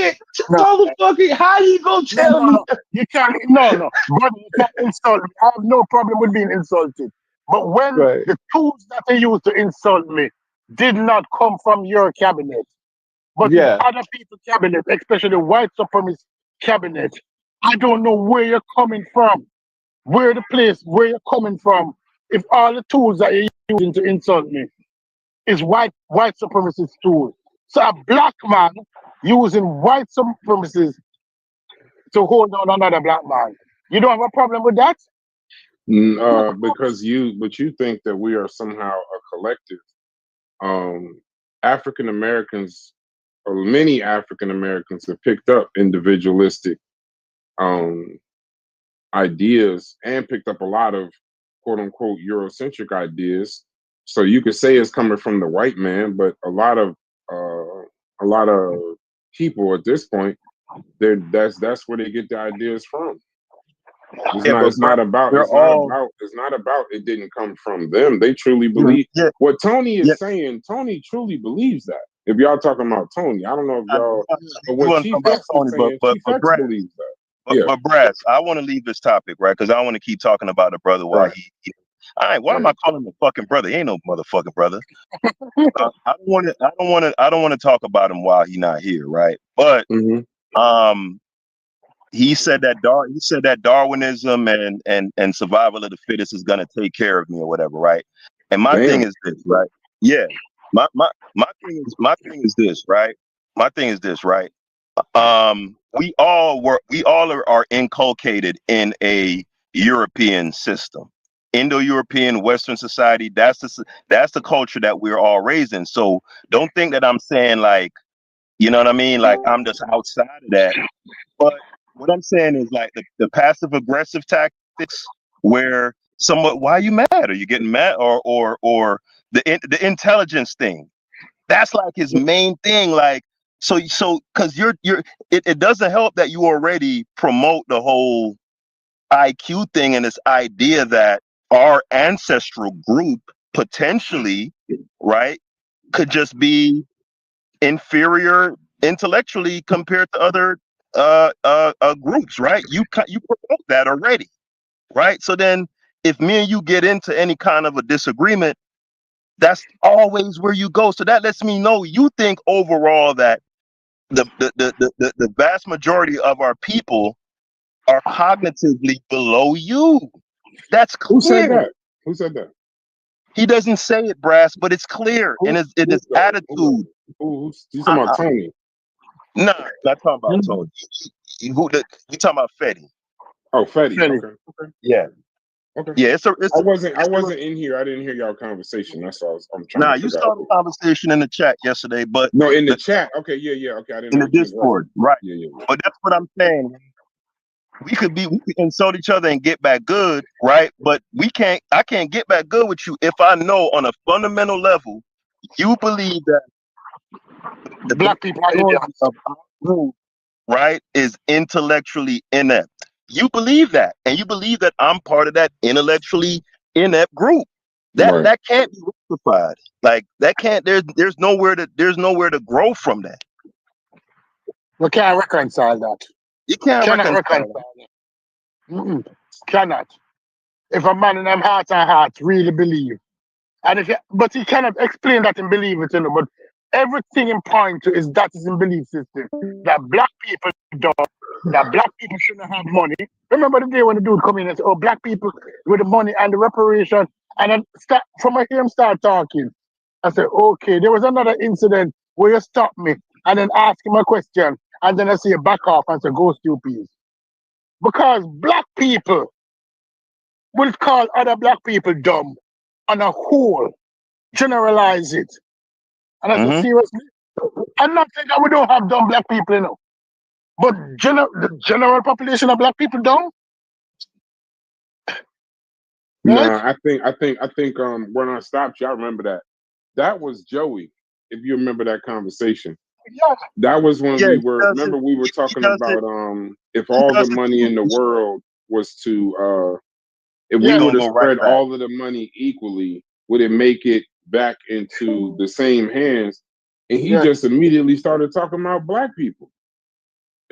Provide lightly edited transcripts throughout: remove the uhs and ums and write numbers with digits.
Wait, No, motherfucker, how you gonna no, tell no, me? no. You can't. No, no, brother. You can't insult me. I have no problem with being insulted. But when Right. the tools that they used to insult me did not come from your cabinet, but it's Yeah. other people's cabinet, especially white supremacist cabinet, I don't know where you're coming from. Where you're coming from. If all the tools that you're using to insult me is white supremacist tools. So a black man using white supremacists to hold on another black man. You don't have a problem with that? Because you think that we are somehow a collective. Um, African Americans, or many African Americans, have picked up individualistic um, ideas and picked up a lot of quote unquote Eurocentric ideas. So you could say it's coming from the white man, but a lot of people at this point, that's where they get the ideas from. It's Yeah, not. but It's not about. they're It's not all about. It's not about. It didn't come from them. They truly yeah, believe yeah, what Tony yeah. is saying. Tony truly believes that. If y'all talking about Tony, I don't know if y'all. But We what wasn't Chief talking about X was Tony, saying, Chief but X Brad, believes that. Yeah. but Brad, I want to leave this topic right because I want to keep talking about the brother while Right. All right, why am Right. I calling him a fucking brother? He ain't no motherfucking brother. I don't want to. I don't want to. I don't want to talk about him while he's not here, right? But Hmm. um, he said that Darwinism and survival of the fittest is gonna take care of me or whatever, right? And my thing Damn. is this, right? Yeah, my thing is this, right? My thing is this, right? We all are inculcated in a European system, Indo-European Western society. That's the culture that we're all raised in. So don't think that I'm saying like, you know what I mean? Like I'm just outside of that. But what I'm saying is like the passive aggressive tactics where somewhat why are you mad? Are you getting mad or the intelligence thing? That's like his main thing. Like so because it doesn't help that you already promote the whole IQ thing and this idea that our ancestral group potentially, right, could just be inferior intellectually compared to other groups, right? You promote that already, right? So then, if me and you get into any kind of a disagreement, that's always where you go. So that lets me know you think overall that the vast majority of our people are cognitively below you. That's Who said clear. that? Who said that? He doesn't say it, Brass, but it's clear in Who? his Who said it? attitude. You talking about Tony? Nah, not talking about Tony. We talking about Fetty. Oh, Fetty. Fetty. Okay. Okay. Yeah, Okay. yeah. I wasn't in here. I didn't hear y'all conversation. That's all. I'm trying Nah, to you figure started out. a conversation in the chat yesterday, but No, in the chat. Okay. Yeah. Yeah. Okay. I didn't in know the what you was Discord, right? Yeah. Yeah. But that's what I'm saying. We could insult each other and get back good, right? But I can't get back good with you if I know on a fundamental level you believe that the vast Black people are majority idiots. of our group, right, is intellectually inept. You believe that, and you believe that I'm part of that intellectually inept group. Right. That can't be rectified. Like that can't. There's nowhere to grow from that. We can't reconcile that. You can't Cannot reconcile it. reconcile it. Mm-mm. Cannot. If a man in them heart and heart really believe, and but he cannot explain that in believe it, but everything in point to is that is in belief system. That black people don't, that black people shouldn't have money. Remember the day when the dude come in and say, oh, black people with the money and the reparation, and then from I hear him start talking, I said, okay, there was another incident where you stopped me and then ask him a question, and then I say back off and say, go stupid. Because black people will call other black people dumb on a whole, generalize it. And I said, Mm-hmm. seriously? I'm not saying that we don't have dumb black people, but the general population of black people dumb, right? Nah, I think when I stopped you, I remember that. That was Joey, if you remember that conversation. Yeah. That was when Yeah, remember we were he talking does it. about if He all the does it money in the too. world was to if It's we Yes. were gonna to go right spread back. all of the money equally, would it make it back into the same hands? And he Yes. just immediately started talking about black people.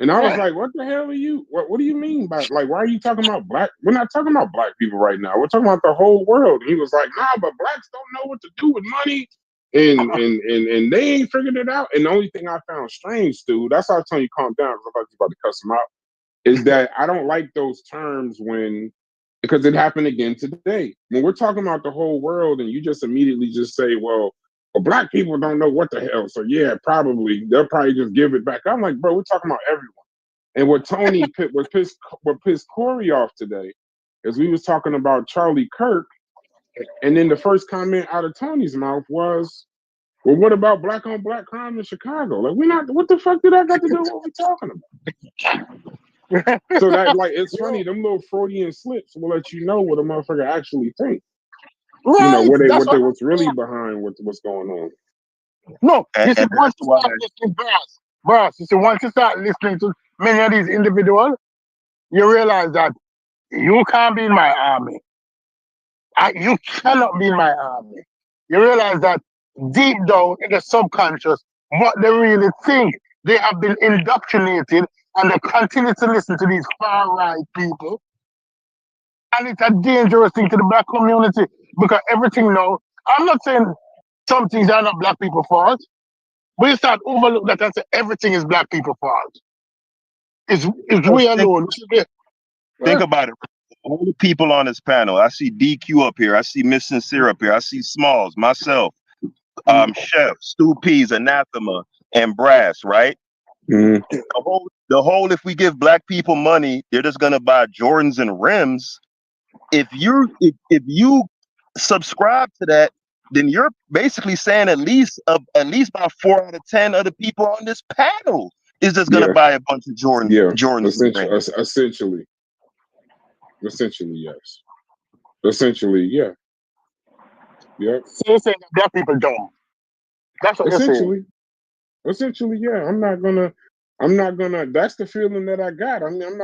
And I was like, what the hell are you? What do you mean by, like, why are you talking about black? We're not talking about black people right now. We're talking about the whole world. He was like, nah, but blacks don't know what to do with money. And they ain't figured it out. And the only thing I found strange, Stu, that's how I tell you calm down, because I thought you were about to cuss him out, is that I don't like those terms because it happened again today. When we're talking about the whole world and you just immediately just say, well, black people don't know what the hell. So yeah, they'll probably just give it back. I'm like, bro, we're talking about everyone. And what pissed Corey off today is we was talking about Charlie Kirk. And then the first comment out of Tony's mouth was, well, what about black on black crime in Chicago? Like, what the fuck did that got to do with what we're talking about? So that, like, it's funny, them little Freudian slips will let you know what a motherfucker actually thinks. Right. You know, what's really behind what's going on. No, you see, once you start listening, boss, you see, once you start listening to many of these individuals, you realize that you can't be in my army. You cannot be in my army. You realize that deep down in the subconscious, what they really think, they have been indoctrinated and they continue to listen to these far-right people. And it's a dangerous thing to the black community because everything now, I'm not saying some things are not black people's fault, but you start overlook that and say everything is black people's fault. It's we alone. Think about it. All the people on this panel, I see DQ up here, I see Miss Sincere up here, I see Smalls, myself, Chef, Stu Peas, Anathema, and Brass, right? Mm. The whole, if we give black people money, they're just gonna buy Jordans and rims. If you subscribe to that, then you're basically saying at least about 4 out of 10 of the people on this panel is just gonna buy a bunch of Jordans. Yeah, Jordans. Essentially, yes. Essentially, yeah. Yep. So you're saying that black people dumb. That's what you're saying. Essentially, yeah. I'm not gonna. That's the feeling that I got. I mean,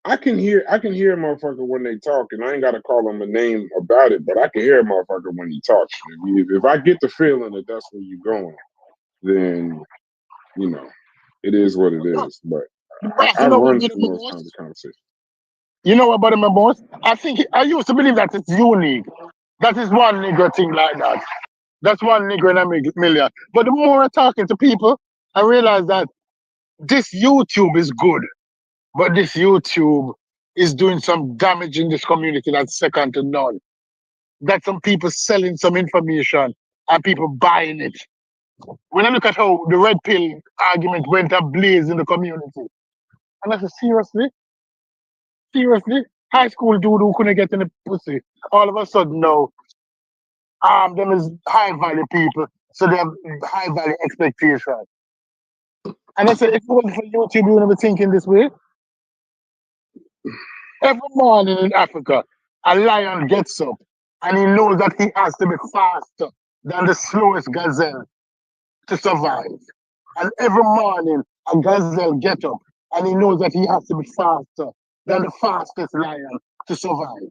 I can hear a motherfucker when they talk, and I ain't gotta call them a name about it, but I can hear a motherfucker when he talks. If I get the feeling that that's where you're going, then you know, it is what it is. But I run from those kinds of conversations. You know what about my boss? I used to believe that it's unique. That is one nigger thing like that. That's one nigger in a million. But the more I'm talking to people, I realize that this YouTube is good, but this YouTube is doing some damage in this community that's second to none. That some people selling some information and people buying it. When I look at how the red pill argument went ablaze in the community, and I said, seriously? High school dude who couldn't get in the pussy, all of a sudden now, them is high value people, so they have high value expectations. And I said, if it wasn't for YouTube, you wouldn't be thinking this way. Every morning in Africa, a lion gets up and he knows that he has to be faster than the slowest gazelle to survive. And every morning, a gazelle gets up and he knows that he has to be faster than the fastest lion to survive.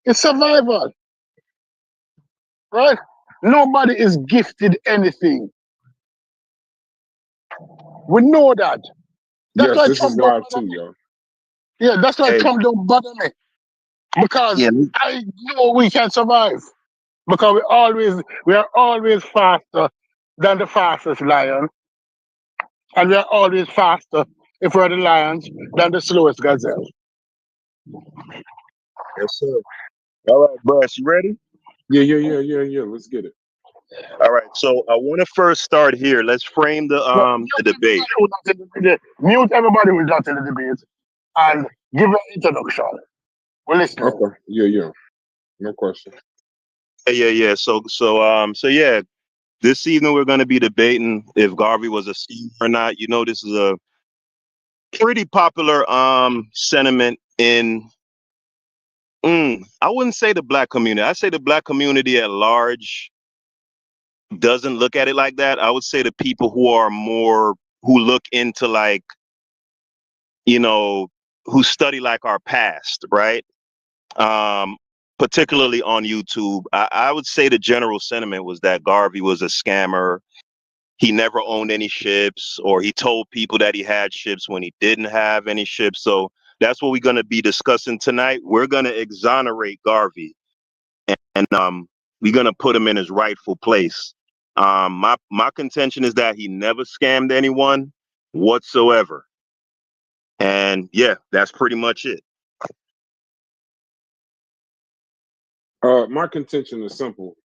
It's survival. Right? Nobody is gifted anything. We know that. That's why this Trump is live too, y'all. Yeah, that's why Trump don't bother me. Because I know we can survive. Because we are always faster than the fastest lion. And we are always faster, if we're the lions, than the slowest gazelle. Yes, sir. All right, Brass, you ready? Yeah. Let's get it. All right, so I want to first start here. Let's frame the debate. Mute everybody who's not in the debate and give an introduction. We're listening. Okay. Yeah. No question. Yeah. So yeah, this evening we're going to be debating if Garvey was a scam or not. You know, this is a pretty popular sentiment in I wouldn't say the black community. I say the black community at large doesn't look at it like that. I would say the people who look into, like, you know, who study like our past, right? Particularly on YouTube, I would say the general sentiment was that Garvey was a scammer. he never owned any ships, or he told people that he had ships when he didn't have any ships. So that's what we're going to be discussing tonight. We're going to exonerate Garvey, and we're going to put him in his rightful place. My contention is that he never scammed anyone whatsoever. And yeah, that's pretty much it. My contention is simple.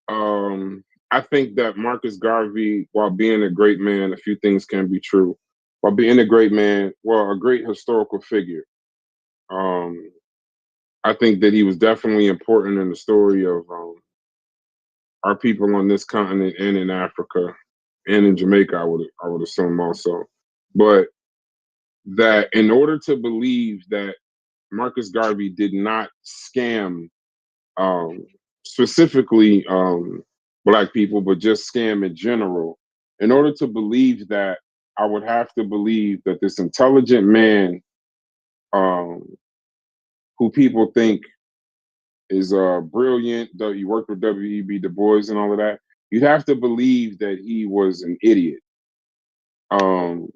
I think that Marcus Garvey, while being a great man, a few things can be true. While being a great man, well, a great historical figure, I think that he was definitely important in the story of our people on this continent and in Africa and in Jamaica. I would assume also, but that in order to believe that Marcus Garvey did not scam specifically Black people, but just scam in general. In order to believe that, I would have to believe that this intelligent man, who people think is brilliant, though he worked with W.E.B. Du Bois and all of that, you'd have to believe that he was an idiot. And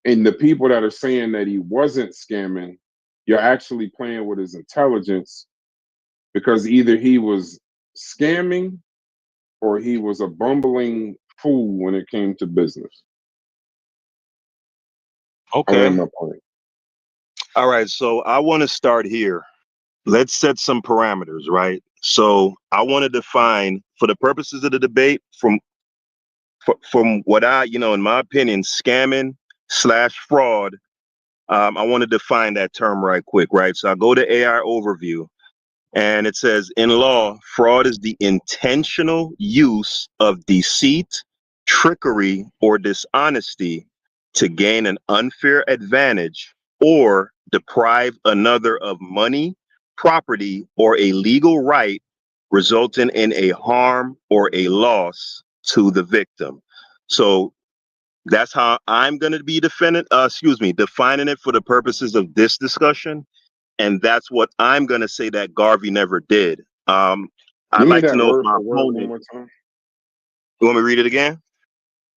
the people that are saying that he wasn't scamming, you're actually playing with his intelligence, because either he was scamming or he was a bumbling fool when it came to business. Okay. My point. All right. So I want to start here. Let's set some parameters, right? So I want to define, for the purposes of the debate, from what I, in my opinion, scamming / fraud. I want to define that term right quick, right? So I go to AI overview, and it says, in law, fraud is the intentional use of deceit, trickery, or dishonesty to gain an unfair advantage or deprive another of money, property, or a legal right, resulting in a harm or a loss to the victim. So that's how I'm going to be defining it for the purposes of this discussion. And that's what I'm going to say that Garvey never did. I'd like to know if my opponent. One more time. You want me to read it again?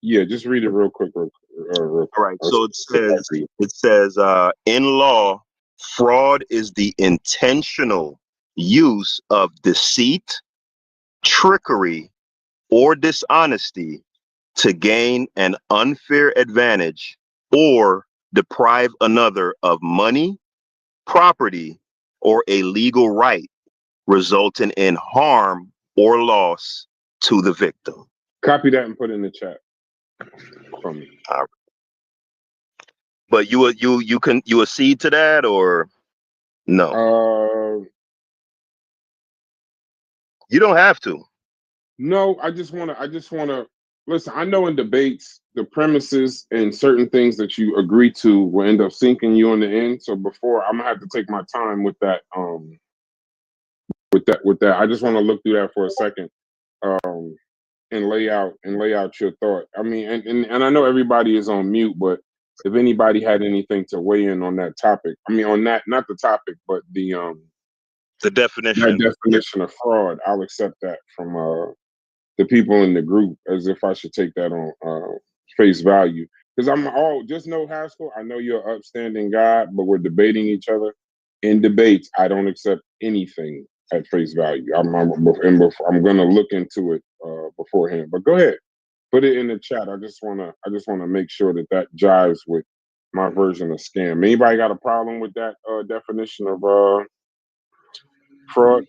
Yeah, just read it real quick. All right. So it says, in law, fraud is the intentional use of deceit, trickery, or dishonesty to gain an unfair advantage or deprive another of money, property, or a legal right, resulting in harm or loss to the victim. Copy that and put it in the chat from me. But you accede to that, or no? You don't have to. No, I just wanna listen. I know in debates, the premises and certain things that you agree to will end up sinking you in the end. So before, I'm gonna have to take my time with that. With that, I just want to look through that for a second, and lay out your thought. I mean, and I know everybody is on mute, but if anybody had anything to weigh in on that topic, I mean, on that, not the topic, but the definition. That definition of fraud, I'll accept that from the people in the group, as if I should take that on face value. Because just know, Haskel, I know you're an upstanding guy, but we're debating each other. In debates, I don't accept anything at face value. I'm going to look into it beforehand. But go ahead, put it in the chat. I just want to make sure that jives with my version of scam. Anybody got a problem with that definition of fraud?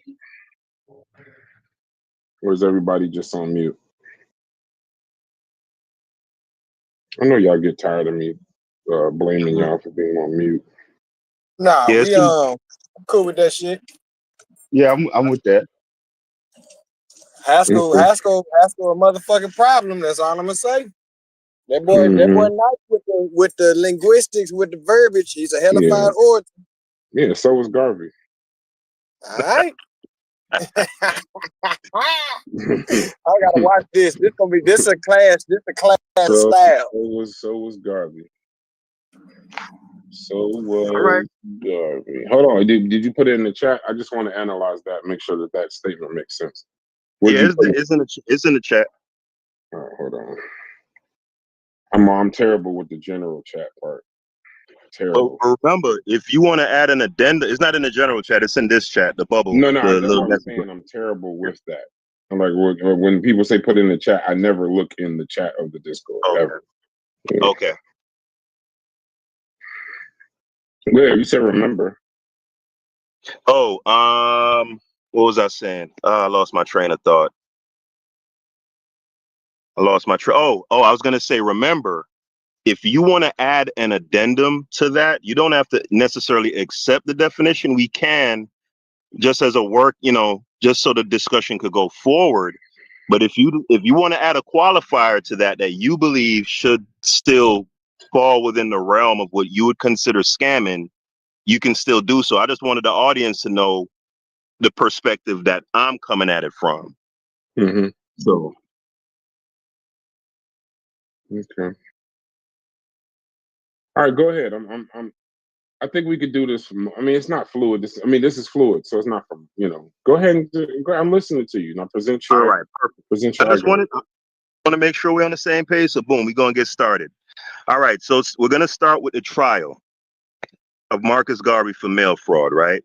Or is everybody just on mute? I know y'all get tired of me blaming y'all for being on mute. Nah, we cool with that shit. Yeah, I'm with that. Haskel a motherfucking problem. That's all I'm gonna say. That boy nice with the linguistics, with the verbiage. He's a hellified orator. Yeah, so was Garvey. All right. I gotta watch this. This a class style. So was Garvey. So was Garvey. Hold on. Did you put it in the chat? I just want to analyze that, make sure that statement makes sense. It's in the chat. Oh, hold on. I'm terrible with the general chat part. Terrible. But remember, if you want to add an addenda, it's not in the general chat. It's in this chat, the bubble. No, the that's little what I'm message. saying. I'm terrible with that. I'm like, when people say put in the chat, I never look in the chat of the Discord ever. Okay. Yeah, you said remember. Oh, what was I saying? I lost my train of thought. I was gonna say, remember, if you want to add an addendum to that, you don't have to necessarily accept the definition. We can, just as a work, just so the discussion could go forward. But if you want to add a qualifier to that you believe should still fall within the realm of what you would consider scamming, you can still do so. I just wanted the audience to know the perspective that I'm coming at it from. Mm-hmm. So, Okay. All right, go ahead. I think we could do this. I mean, it's not fluid. This is fluid, so it's not from. Go ahead and go. I'm listening to you. Now present your. all right, perfect. Present your. I just want to make sure we're on the same page. So, boom, we're gonna get started. All right, so we're gonna start with the trial of Marcus Garvey for mail fraud, right?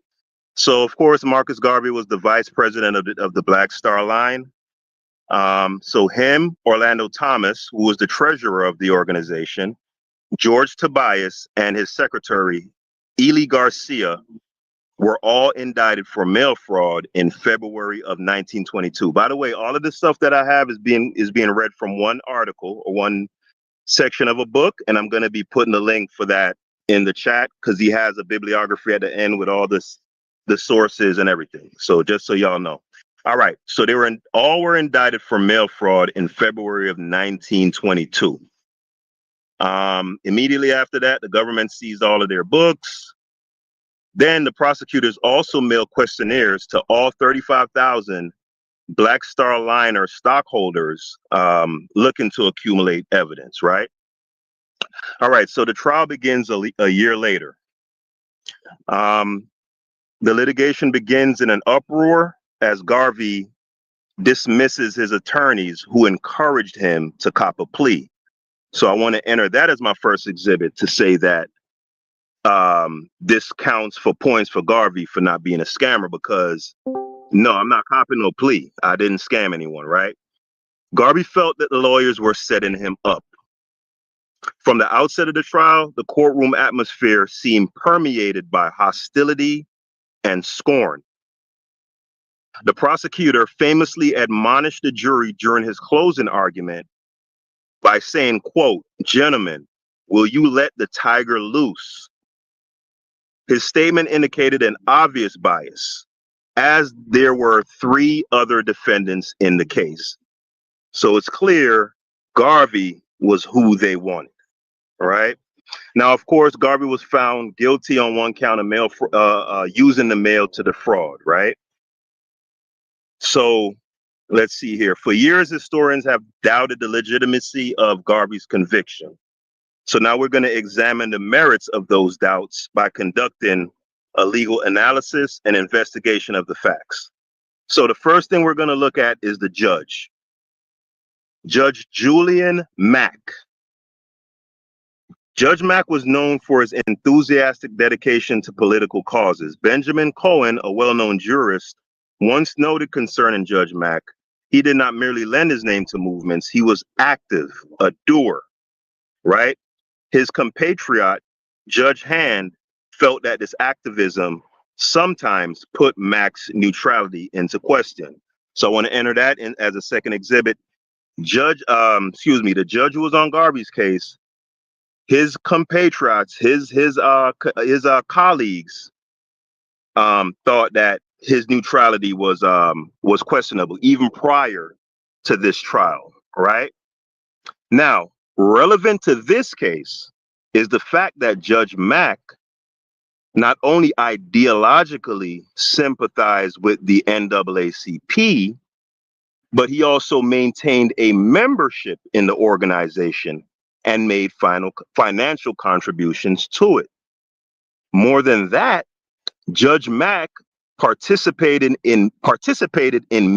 So, of course, Marcus Garvey was the vice president of the Black Star Line. So him, Orlando Thomas, who was the treasurer of the organization, George Tobias, and his secretary, Ely Garcia, were all indicted for mail fraud in February of 1922. By the way, all of this stuff that I have is being read from one article or one section of a book, and I'm going to be putting the link for that in the chat because he has a bibliography at the end with all the sources and everything. So just so y'all know. All right, so they were indicted for mail fraud in February of 1922. Immediately after that, the government seized all of their books. Then the prosecutors also mailed questionnaires to all 35,000 Black Star Liner stockholders looking to accumulate evidence, right? All right, so the trial begins a year later. The litigation begins in an uproar as Garvey dismisses his attorneys who encouraged him to cop a plea. So I want to enter that as my first exhibit to say that this counts for points for Garvey for not being a scammer because no, I'm not copping no plea. I didn't scam anyone, right? Garvey felt that the lawyers were setting him up. From the outset of the trial, the courtroom atmosphere seemed permeated by hostility and scorn. The prosecutor famously admonished the jury during his closing argument by saying, quote, "Gentlemen, will you let the tiger loose?" His statement indicated an obvious bias, as there were 3 other defendants in the case. So it's clear Garvey was who they wanted, right? Now, of course, Garvey was found guilty on one count of using the mail to defraud, right? So let's see here. For years, historians have doubted the legitimacy of Garvey's conviction. So now we're going to examine the merits of those doubts by conducting a legal analysis and investigation of the facts. So the first thing we're going to look at is the judge. Judge Julian Mack. Judge Mack was known for his enthusiastic dedication to political causes. Benjamin Cohen, a well-known jurist, once noted concerning Judge Mack, he did not merely lend his name to movements, he was active, a doer, right? His compatriot, Judge Hand, felt that this activism sometimes put Mack's neutrality into question. So I want to enter that in as a second exhibit. The judge who was on Garvey's case, his compatriots, his colleagues, thought that his neutrality was questionable even prior to this trial. Right now, relevant to this case is the fact that Judge Mack not only ideologically sympathized with the NAACP, but he also maintained a membership in the organization and made financial contributions to it. More than that, Judge Mack participated in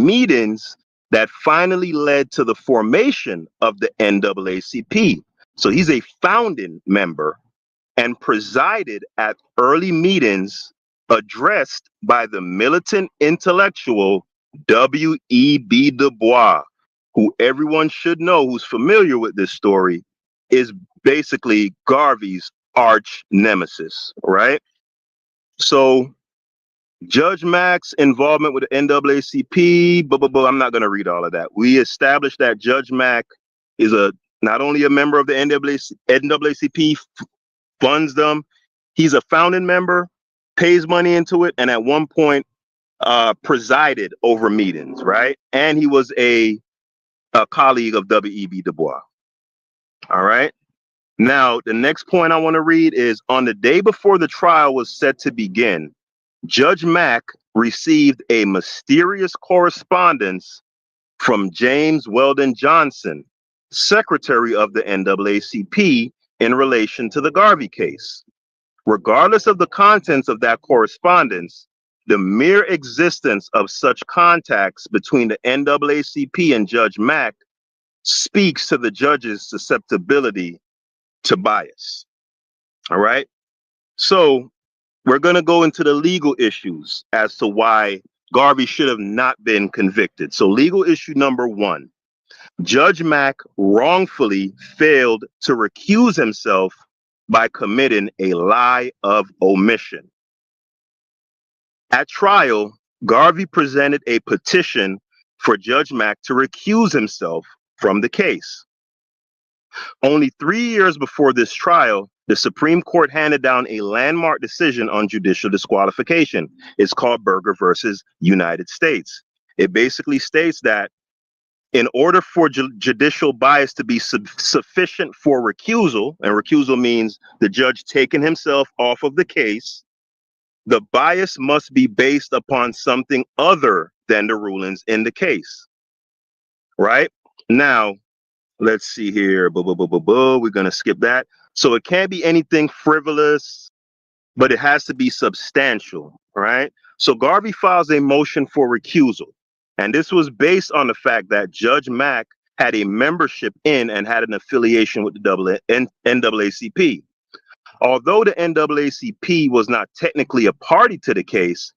meetings that finally led to the formation of the NAACP. So he's a founding member and presided at early meetings addressed by the militant intellectual W.E.B. Du Bois, who everyone should know who's familiar with this story is basically Garvey's arch nemesis, right? So Judge Mack's involvement with the NAACP, I'm not going to read all of that. We established that Judge Mack is not only a member of the NAACP, funds them, he's a founding member, pays money into it, and at one point presided over meetings, right? And he was a colleague of W.E.B. Du Bois. All right. Now, the next point I want to read is on the day before the trial was set to begin, Judge Mack received a mysterious correspondence from James Weldon Johnson, secretary of the NAACP, in relation to the Garvey case. Regardless of the contents of that correspondence, the mere existence of such contacts between the NAACP and Judge Mack speaks to the judge's susceptibility to bias. All right. So we're going to go into the legal issues as to why Garvey should have not been convicted. So legal issue number one, Judge Mack wrongfully failed to recuse himself by committing a lie of omission. At trial, Garvey presented a petition for Judge Mack to recuse himself from the case. Only 3 years before this trial, the Supreme Court handed down a landmark decision on judicial disqualification. It's called Berger versus United States. It basically states that in order for judicial bias to be sufficient for recusal, and recusal means the judge taking himself off of the case, the bias must be based upon something other than the rulings in the case. Right? Now, let's see here. We're going to skip that. So it can't be anything frivolous, but it has to be substantial, right? So Garvey files a motion for recusal. And this was based on the fact that Judge Mack had a membership in and had an affiliation with the NAACP. Although the NAACP was not technically a party to the case,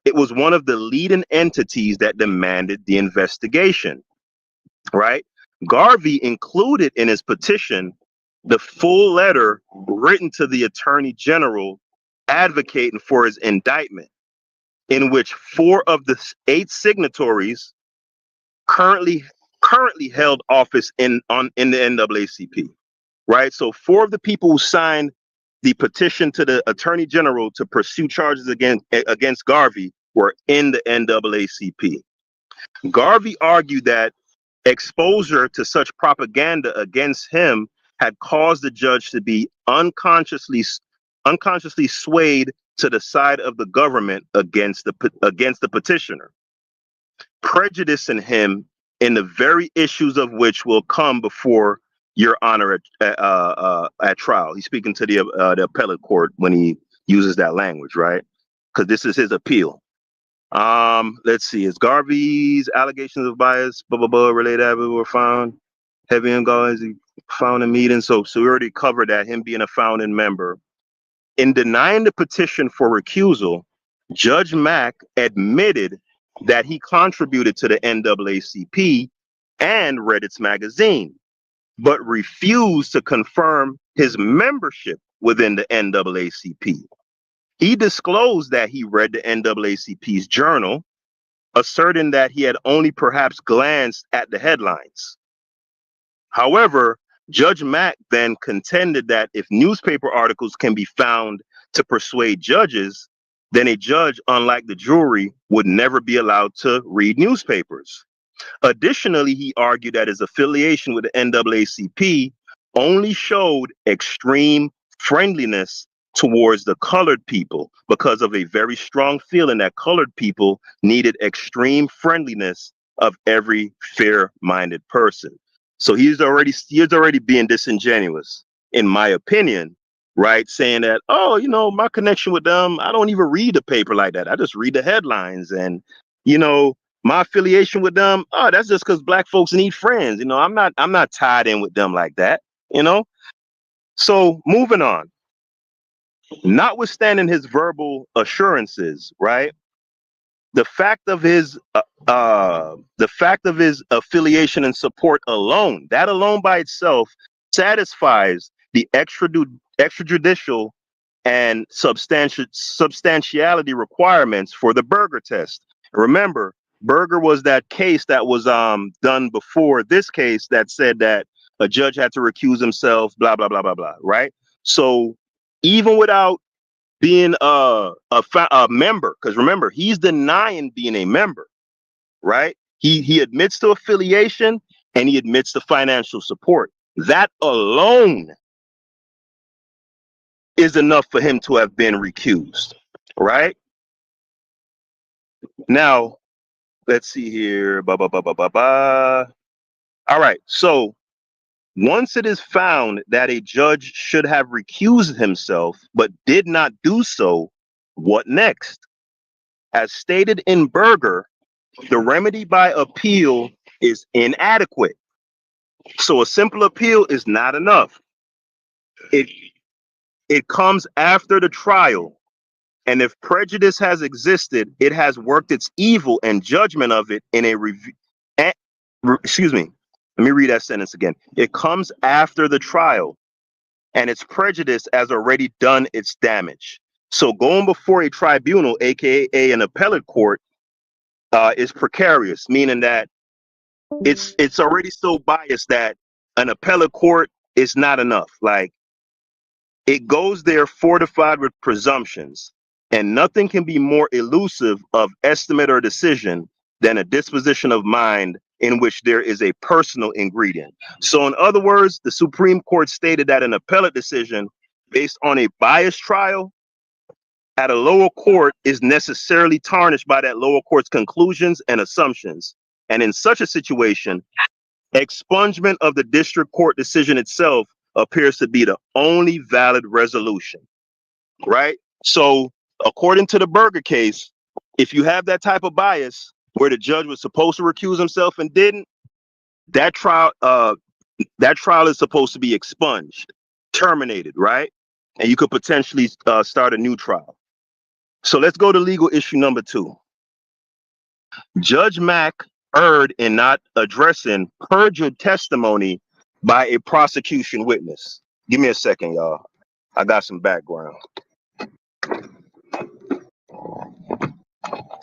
it was one of the leading entities that demanded the investigation, right? Garvey included in his petition the full letter written to the Attorney General advocating for his indictment, in which 4 of the 8 signatories currently held office in the NAACP, right? So 4 of the people who signed the petition to the Attorney General to pursue charges against Garvey were in the NAACP. Garvey argued that exposure to such propaganda against him had caused the judge to be unconsciously swayed to the side of the government against the petitioner, prejudicing him in the very issues of which will come before your honor at trial. He's speaking to the appellate court when he uses that language, right? Because this is his appeal. Let's see. Is Garvey's allegations of bias, related were found heavy on Garvey's found in meetings. So we already covered that, him being a founding member. In denying the petition for recusal, Judge Mack admitted that he contributed to the NAACP and read its magazine, but refused to confirm his membership within the NAACP. He disclosed that he read the NAACP's journal, asserting that he had only perhaps glanced at the headlines. However, Judge Mack then contended that if newspaper articles can be found to persuade judges, then a judge, unlike the jury, would never be allowed to read newspapers. Additionally, he argued that his affiliation with the NAACP only showed extreme friendliness towards the colored people because of a very strong feeling that colored people needed extreme friendliness of every fair-minded person. So he's already being disingenuous, in my opinion, right? Saying that, oh, my connection with them, I don't even read the paper like that. I just read the headlines. And, my affiliation with them, oh, that's just because black folks need friends. I'm not tied in with them like that. So moving on. Notwithstanding his verbal assurances, right? The fact of his affiliation and support alone, that alone by itself satisfies the extrajudicial and substantiality requirements for the Berger test. Remember, Berger was that case that was done before this case that said that a judge had to recuse himself, blah blah blah blah blah, right? So even without being a member, because remember, he's denying being a member, right? He admits to affiliation and he admits to financial support. That alone is enough for him to have been recused, right? Now, let's see here. Ba, ba, ba, ba, ba, ba. All right. So once it is found that a judge should have recused himself but did not do so, what next? As stated in Berger, the remedy by appeal is inadequate. So a simple appeal is not enough. It comes after the trial. And if prejudice has existed, it has worked its evil and judgment of it in a review. Excuse me. Let me read that sentence again. It comes after the trial, and its prejudice has already done its damage. So going before a tribunal, aka an appellate court, is precarious, meaning that it's already so biased that an appellate court is not enough. Like, it goes there fortified with presumptions, and nothing can be more elusive of estimate or decision than a disposition of mind in which there is a personal ingredient. So in other words, the Supreme Court stated that an appellate decision based on a biased trial at a lower court is necessarily tarnished by that lower court's conclusions and assumptions. And in such a situation, expungement of the district court decision itself appears to be the only valid resolution, right? So according to the Berger case, if you have that type of bias where the judge was supposed to recuse himself and didn't, that trial is supposed to be expunged, terminated, right? And you could potentially start a new trial. So let's go to legal issue number 2. Judge Mack erred in not addressing perjured testimony by a prosecution witness. Give me a second, y'all. I got some background.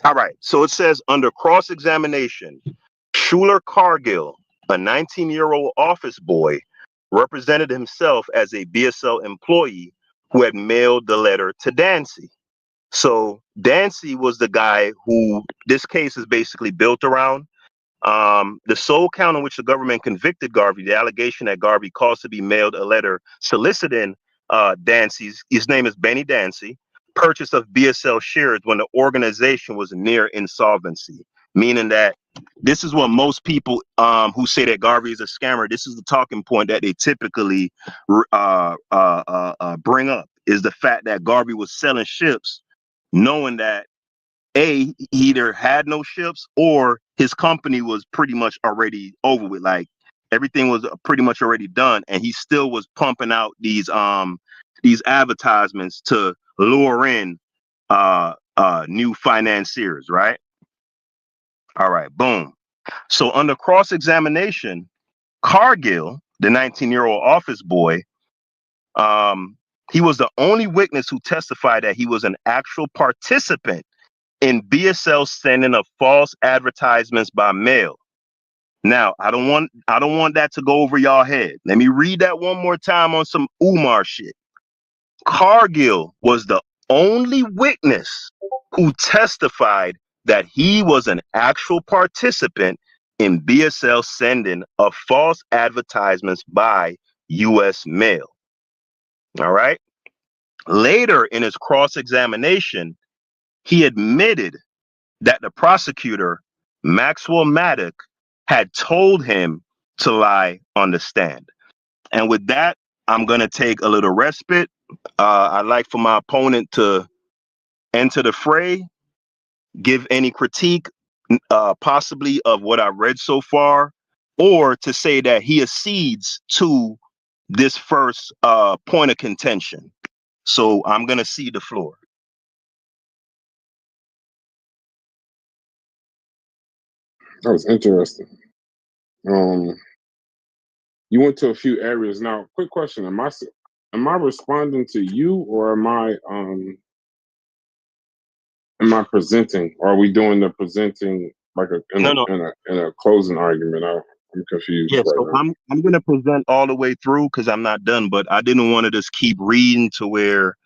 All right. So it says, under cross-examination, Schuler Cargill, a 19-year-old office boy, represented himself as a BSL employee who had mailed the letter to Dancy. So Dancy was the guy who this case is basically built around. The sole count on which the government convicted Garvey, the allegation that Garvey caused to be mailed a letter soliciting Dancy's, his name is Benny Dancy, purchase of BSL shares when the organization was near insolvency. Meaning that this is what most people who say that Garvey is a scammer, this is the talking point that they typically bring up, is the fact that Garvey was selling ships knowing that he either had no ships or his company was pretty much already over with. Like, everything was pretty much already done, and he still was pumping out these advertisements to lure in new financiers, right? All right, boom. So under cross-examination, Cargill, the 19-year-old office boy, he was the only witness who testified that he was an actual participant in BSL sending of false advertisements by mail. Now, I don't want that to go over y'all head. Let me read that one more time on some Umar shit. Cargill was the only witness who testified that he was an actual participant in BSL sending of false advertisements by U.S. mail. All right. Later in his cross-examination, he admitted that the prosecutor, Maxwell Maddock, had told him to lie on the stand. And with that, I'm going to take a little respite. I'd like for my opponent to enter the fray, give any critique possibly of what I read so far, or to say that he accedes to this first point of contention. So I'm going to cede the floor. That was interesting. You went to a few areas. Now, quick question: Am I responding to you, or am I presenting? Or are we doing the presenting like in a closing argument? I'm confused Yeah, right so now. I'm going to present all the way through because I'm not done, but I didn't want to just keep reading to where,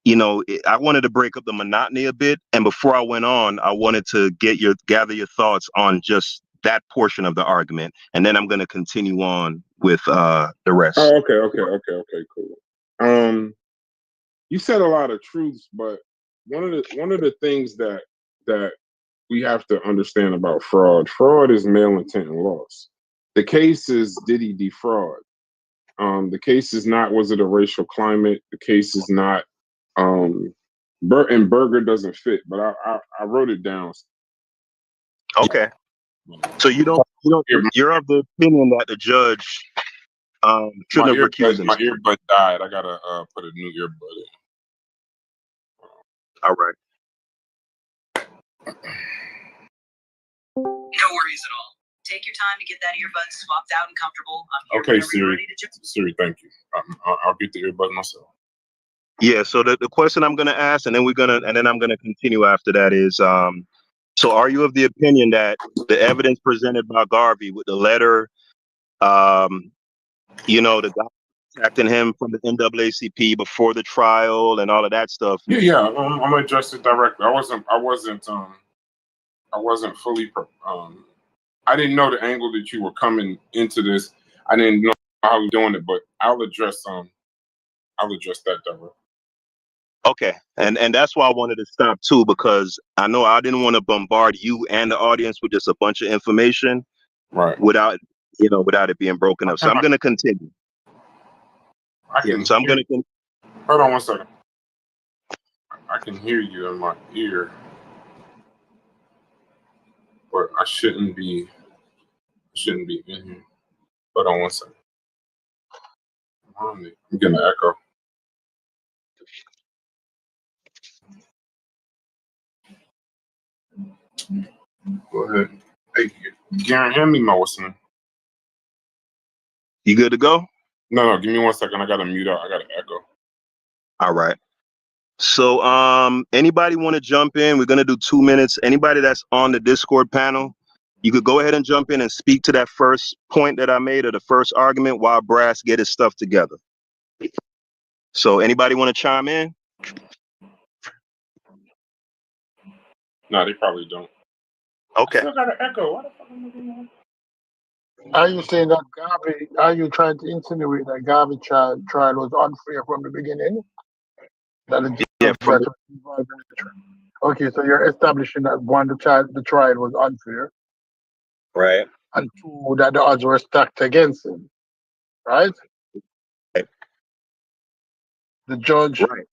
I wanted to break up the monotony a bit. And before I went on, I wanted to gather your thoughts on just that portion of the argument. And then I'm going to continue on with the rest. Oh, okay, cool. You said a lot of truths, but one of the things that we have to understand about fraud is malintent and loss. The case is, did he defraud? The case is not, was it a racial climate? The case is not, and Burger doesn't fit, but I wrote it down. Okay. So you're of the opinion that the judge shouldn't have recused himself. My earbud died. I gotta put a new earbud in. All right. No worries at all. Take your time to get that earbud swapped out and comfortable. I'm here Okay, Siri. Siri, thank you. I'll get the earbud myself. Yeah. So the question I'm going to ask, and then I'm going to continue after that is, so are you of the opinion that the evidence presented by Garvey with the letter, the guy contacting him from the NAACP before the trial and all of that stuff? Yeah. I'm gonna address it directly. I wasn't fully. I didn't know the angle that you were coming into this. I didn't know how you're doing it, but I'll address that directly. Okay, and that's why I wanted to stop too, because I know I didn't want to bombard you and the audience with just a bunch of information, right? Without it being broken up. So I'm going to continue. Hold on one second. I can hear you in my ear, but I shouldn't be in here. Hold on one second. I'm getting an echo. Go ahead. Hey, Garen, hand me my what's name. You good to go? No, give me 1 second. I gotta mute out. I got an echo. All right. So anybody want to jump in? We're going to do 2 minutes. Anybody that's on the Discord panel, you could go ahead and jump in and speak to that first point that I made, or the first argument, while Brass get his stuff together. So anybody want to chime in? No, they probably don't. Okay. I still got an echo. What the fuck am I doing? Are you saying that Garvey? Are you trying to insinuate that Garvey trial was unfair from the beginning? That the judge that was involved in the trial. Okay, so you're establishing that one, the trial was unfair, right, and two, that the odds were stacked against him, right? The judge, right.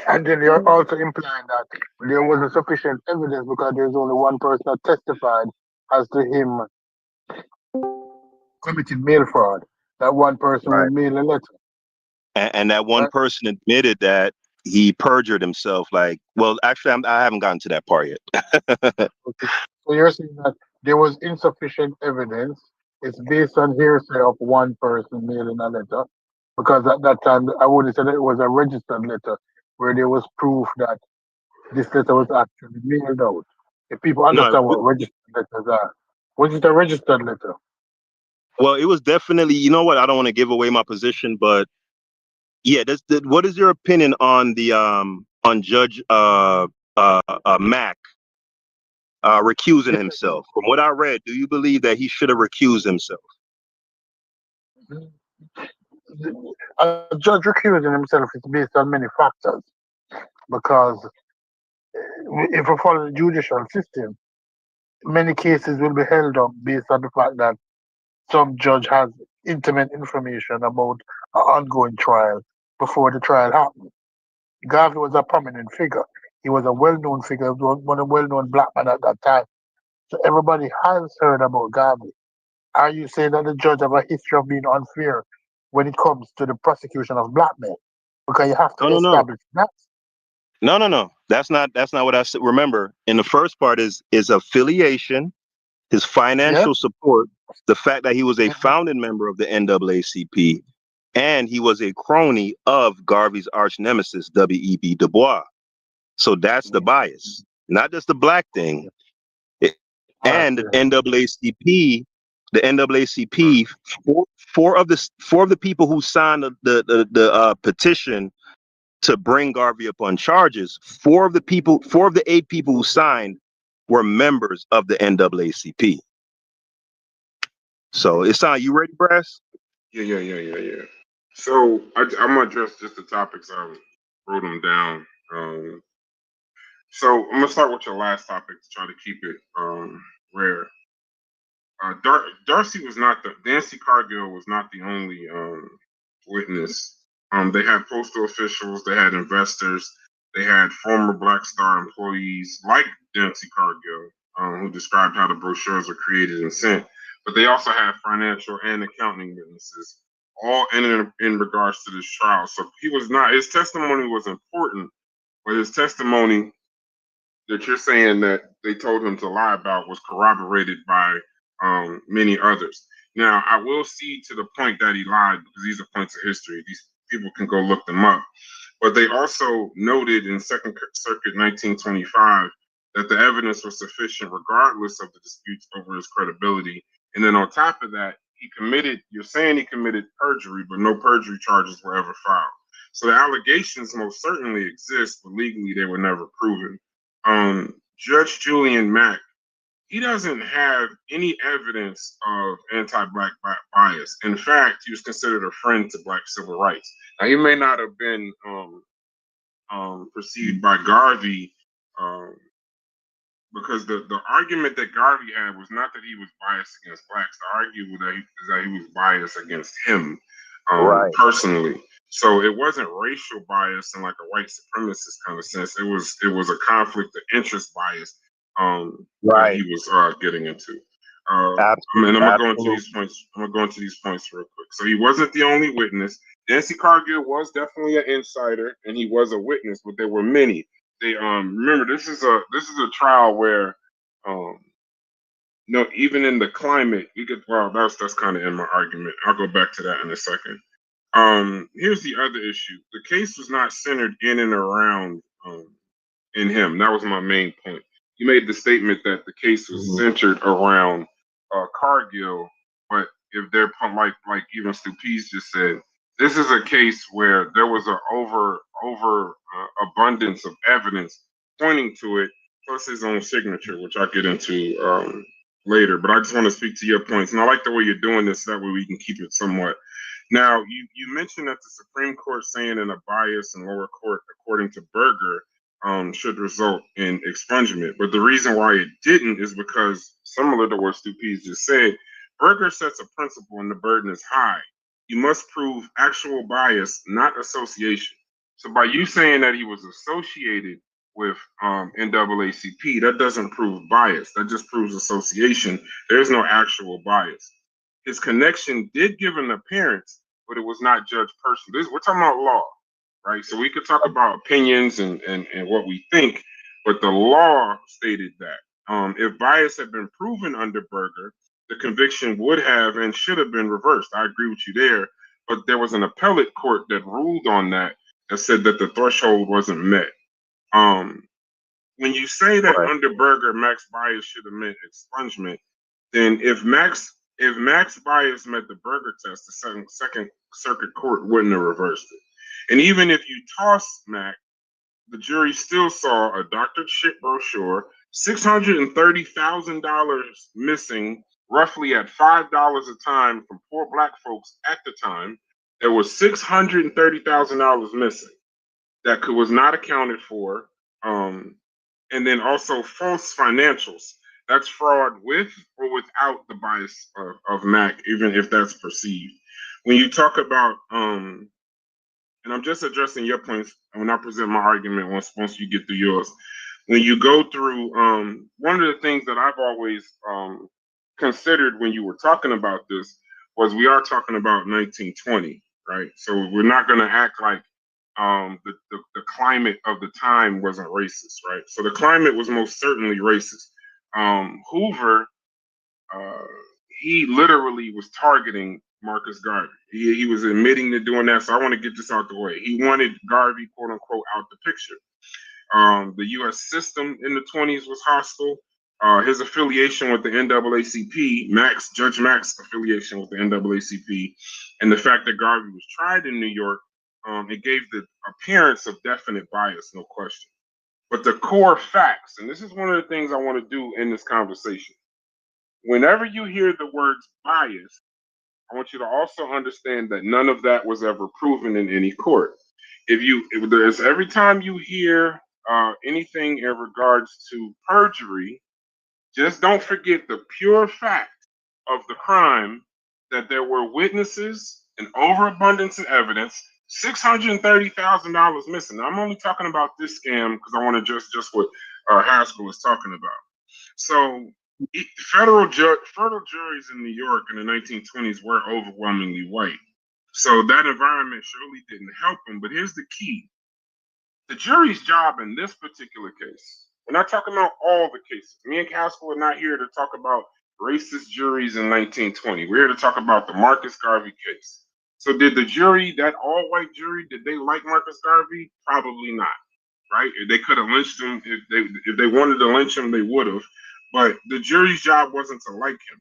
And then you're also implying that there wasn't sufficient evidence because there's only one person that testified as to him committing mail fraud. That one person would mail a letter. And that one person admitted that he perjured himself. Well, actually, I haven't gotten to that part yet. Okay. So you're saying that there was insufficient evidence. It's based on hearsay of one person mailing a letter, because at that time I would have said it was a registered letter where there was proof that this letter was actually mailed out. If people understand what registered letters are, what is a registered letter? Well, it was definitely, you know what? I don't want to give away my position, but yeah, what is your opinion on the on Judge Mack recusing himself? From what I read, do you believe that he should have recused himself? A judge recusing himself is based on many factors, because if we follow the judicial system, many cases will be held up based on the fact that some judge has intimate information about an ongoing trial before the trial happened. Garvey was a prominent figure. He was a well-known figure, one of the well-known black men at that time. So everybody has heard about Garvey. Are you saying that the judge have a history of being unfair when it comes to the prosecution of black men? Because you have to No. establish that. No. That's not what I said. Remember, in the first part is affiliation, his Yeah. financial support, the fact that he was a Mhm. founding member of the NAACP, and he was a crony of Garvey's arch nemesis, W.E.B. Du Bois. So that's the bias, not just the black thing. I And see. the NAACP, four of the people who signed the petition to bring Garvey up on charges, four of the 8 people who signed were members of the NAACP. So it's on. You ready, Brass? Yeah. So I'm gonna address just the topics. I wrote them down. So I'm gonna start with your last topic to try to keep it rare. Darcy was not Nancy Cargill was not the only witness. They had postal officials, they had investors, they had former Black Star employees like Nancy Cargill, who described how the brochures were created and sent. But they also had financial and accounting witnesses, all in regards to this trial. So his testimony was important, but his testimony that you're saying that they told him to lie about was corroborated by many others. Now, I will see to the point that he lied because these are points of history. These people can go look them up. But they also noted in Second Circuit 1925 that the evidence was sufficient regardless of the disputes over his credibility. And then on top of that, you're saying he committed perjury, but no perjury charges were ever filed. So the allegations most certainly exist, but legally they were never proven. Judge Julian Mack, he doesn't have any evidence of anti-black bias. In fact, he was considered a friend to black civil rights. Now, he may not have been perceived by Garvey um, because the argument that Garvey had was not that he was biased against blacks. The argument is that he was biased against him Right. personally. So it wasn't racial bias in like a white supremacist kind of sense. It was a conflict of interest bias that he was getting into. And I'm gonna go into these points. I'm gonna go into these points real quick. So he wasn't the only witness. Nancy Cargill was definitely an insider, and he was a witness, but there were many. They remember this is a trial where no, even in the climate, that's kind of in my argument. I'll go back to that in a second. Here's the other issue. The case was not centered in and around in him. That was my main point. You made the statement that the case was centered around Cargill, but if they're like even Stupes just said, this is a case where there was an over abundance of evidence pointing to it, plus his own signature, which I'll get into later. But I just want to speak to your points, and I like the way you're doing this. That way we can keep it somewhat. Now, you mentioned that the Supreme Court saying in a bias in lower court, according to Berger, should result in expungement. But the reason why it didn't is because, similar to what Stupes just said, Berger sets a principle and the burden is high. You must prove actual bias, not association. So by you saying that he was associated with NAACP, that doesn't prove bias. That just proves association. There's no actual bias. His connection did give an appearance, but it was not judged personally. We're talking about law, right? So we could talk about opinions and what we think, but the law stated that if bias had been proven under Berger, the conviction would have and should have been reversed. I agree with you there, but there was an appellate court that ruled on that said that the threshold wasn't met. When you say that under Berger, max bias should have meant expungement, then if max bias met the Berger test, the second circuit court wouldn't have reversed it. And even if you toss Mac, the jury still saw a doctored ship brochure, $630,000 missing, roughly at $5 a time from poor black folks at the time. There was $630,000 missing that was not accounted for. And then also false financials. That's fraud with or without the bias of Mac, even if that's perceived. When you talk about and I'm just addressing your points. And when I present my argument, once you get through yours, when you go through, one of the things that I've always considered when you were talking about this was we are talking about 1920, right? So we're not going to act like the climate of the time wasn't racist, right? So the climate was most certainly racist. Hoover, he literally was targeting Marcus Garvey. He was admitting to doing that. So I want to get this out the way. He wanted Garvey, quote unquote, out the picture. The U.S. system in the 20s was hostile. His affiliation with the NAACP, Judge Mack's affiliation with the NAACP, and the fact that Garvey was tried in New York, it gave the appearance of definite bias, no question. But the core facts, and this is one of the things I want to do in this conversation. Whenever you hear the words bias, I want you to also understand that none of that was ever proven in any court. Every time you hear anything in regards to perjury, just don't forget the pure fact of the crime, that there were witnesses, an overabundance of evidence, $630,000 missing. Now, I'm only talking about this scam because I want to just what Haskel was talking about. So federal juries in New York in the 1920s were overwhelmingly white. So that environment surely didn't help them. But here's the key. The jury's job in this particular case, we're not talking about all the cases. Me and Haskel are not here to talk about racist juries in 1920. We're here to talk about the Marcus Garvey case. So did the jury, that all-white jury, did they like Marcus Garvey? Probably not, right? They could have lynched him. If they wanted to lynch him, they would have. But the jury's job wasn't to like him.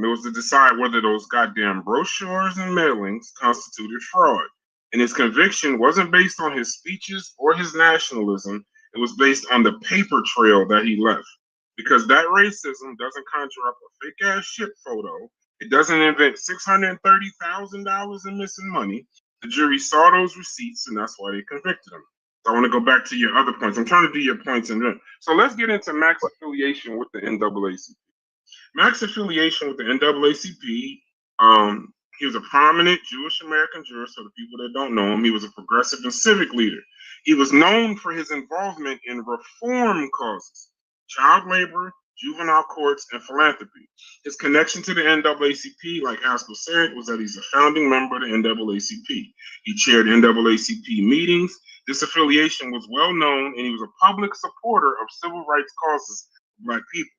It was to decide whether those goddamn brochures and mailings constituted fraud. And his conviction wasn't based on his speeches or his nationalism. It was based on the paper trail that he left. Because that racism doesn't conjure up a fake-ass ship photo. It doesn't invent $630,000 in missing money. The jury saw those receipts, and that's why they convicted him. So I want to go back to your other points. I'm trying to do your points. So let's get into Mac's affiliation with the NAACP. Mac's affiliation with the NAACP, he was a prominent Jewish American jurist. For the people that don't know him, he was a progressive and civic leader. He was known for his involvement in reform causes, child labor, juvenile courts, and philanthropy. His connection to the NAACP, like Haskel said, was that he's a founding member of the NAACP. He chaired NAACP meetings. This affiliation was well known, and he was a public supporter of civil rights causes of Black people.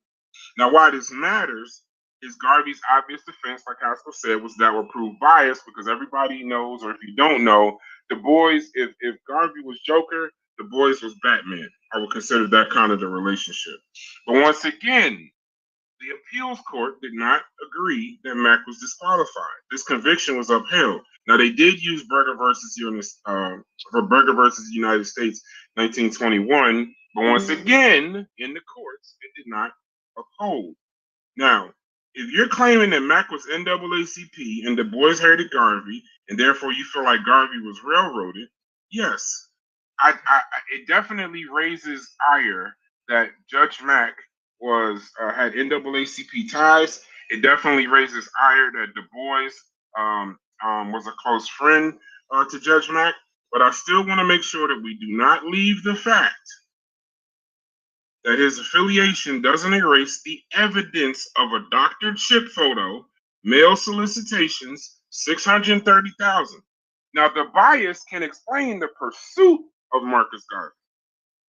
Now, why this matters is Garvey's obvious defense, like Haskel said, was that would prove bias, because everybody knows, or if you don't know, the boys, if Garvey was Joker, the boys was Batman. I would consider that kind of the relationship. But once again, the appeals court did not agree that Mac was disqualified. This conviction was upheld. Now, they did use Berger versus United States 1921, but once again, in the courts, it did not uphold. Now, if you're claiming that Mac was NAACP and the boys hated Garvey, and therefore you feel like Garvey was railroaded, yes, it definitely raises ire that Judge Mack had NAACP ties. It definitely raises ire that Du Bois was a close friend to Judge Mack. But I still want to make sure that we do not leave the fact that his affiliation doesn't erase the evidence of a doctored ship photo, mail solicitations, $630,000. Now, the bias can explain the pursuit of Marcus Garvey,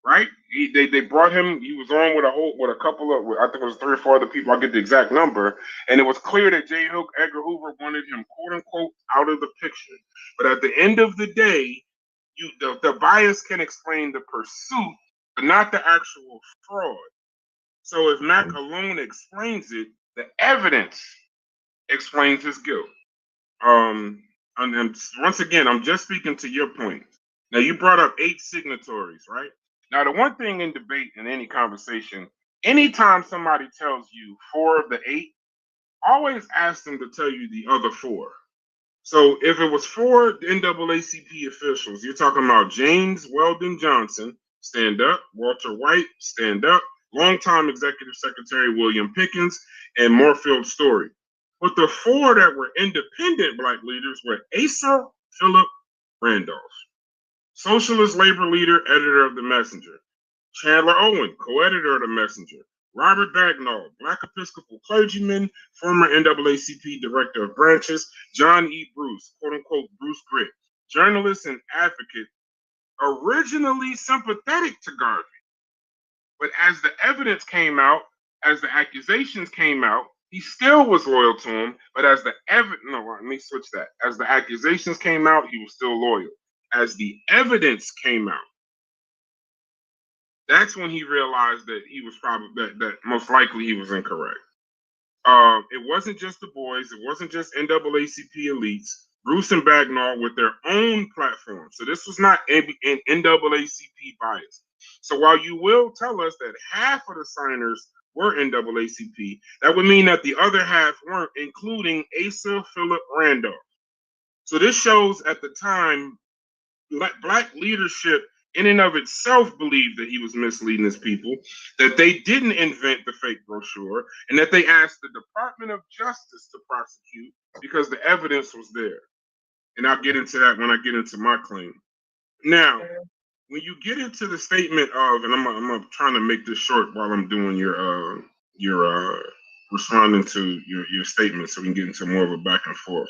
right? They brought him. He was on with a couple of, I think it was 3 or 4 other people. I'll get the exact number, and it was clear that J. Edgar Hoover wanted him, quote unquote, out of the picture. But at the end of the day, the bias can explain the pursuit, but not the actual fraud. So if Mac alone explains it, the evidence explains his guilt. And once again, I'm just speaking to your point. Now, you brought up 8 signatories, right? Now, the one thing in debate, in any conversation, anytime somebody tells you 4 of the 8, always ask them to tell you the other 4. So if it was 4 NAACP officials, you're talking about James Weldon Johnson, stand up, Walter White, stand up, longtime Executive Secretary William Pickens, and Moorfield Story. But the 4 that were independent Black leaders were Asa Philip Randolph. Socialist labor leader, editor of The Messenger. Chandler Owen, co-editor of The Messenger. Robert Bagnall, Black Episcopal clergyman, former NAACP director of branches. John E. Bruce, quote-unquote Bruce Grit, journalist and advocate, originally sympathetic to Garvey. But as the evidence came out, as the accusations came out, he still was loyal to him. But as the let me switch that. As the accusations came out, he was still loyal. As the evidence came out, that's when he realized that he was probably that most likely he was incorrect. It wasn't just the boys. It wasn't just NAACP elites. Bruce and Bagnall with their own platform. So this was not an NAACP bias. So while you will tell us that half of the signers were NAACP, that would mean that the other half weren't, including Asa Philip Randolph. So this shows at the time, Black leadership in and of itself believed that he was misleading his people, that they didn't invent the fake brochure, and that they asked the Department of Justice to prosecute because the evidence was there. And I'll get into that when I get into my claim. Now, when you get into the statement of, and I'm trying to make this short while I'm doing your responding to your statement, so we can get into more of a back and forth.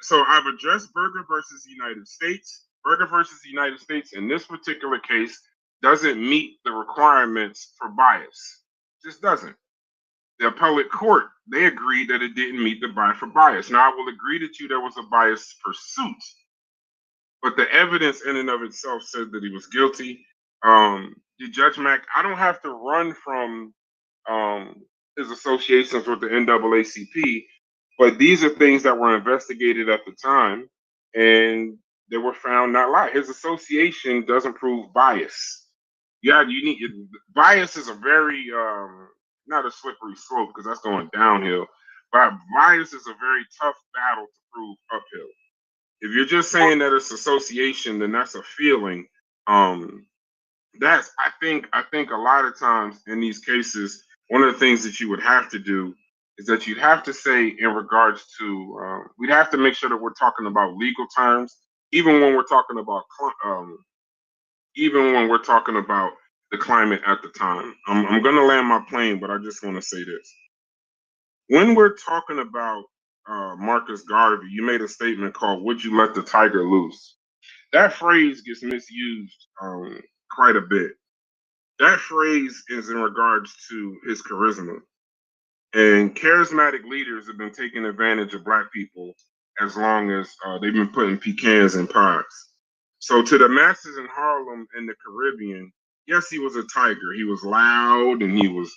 So I've addressed Berger versus the United States. Berger versus the United States in this particular case doesn't meet the requirements for bias. Just doesn't. The appellate court, they agreed that it didn't meet the bias for bias. Now, I will agree that there was a bias pursuit, but the evidence in and of itself said that he was guilty. Judge Mack, I don't have to run from his associations with the NAACP, but these are things that were investigated at the time, and they were found not lie. His association doesn't prove bias. Yeah, bias is a very not a slippery slope because that's going downhill, but bias is a very tough battle to prove uphill. If you're just saying that it's association, then that's a feeling. That's I think a lot of times in these cases, one of the things that you would have to do is that you'd have to say in regards to we'd have to make sure that we're talking about legal terms, even when we're talking about the climate at the time. I'm going to land my plane, but I just want to say this. When we're talking about Marcus Garvey, you made a statement called, "Would you let the tiger loose?" That phrase gets misused quite a bit. That phrase is in regards to his charisma. And charismatic leaders have been taking advantage of Black people as long as they've been putting pecans in pies. So to the masses in Harlem and the Caribbean, yes, he was a tiger. He was loud and he was,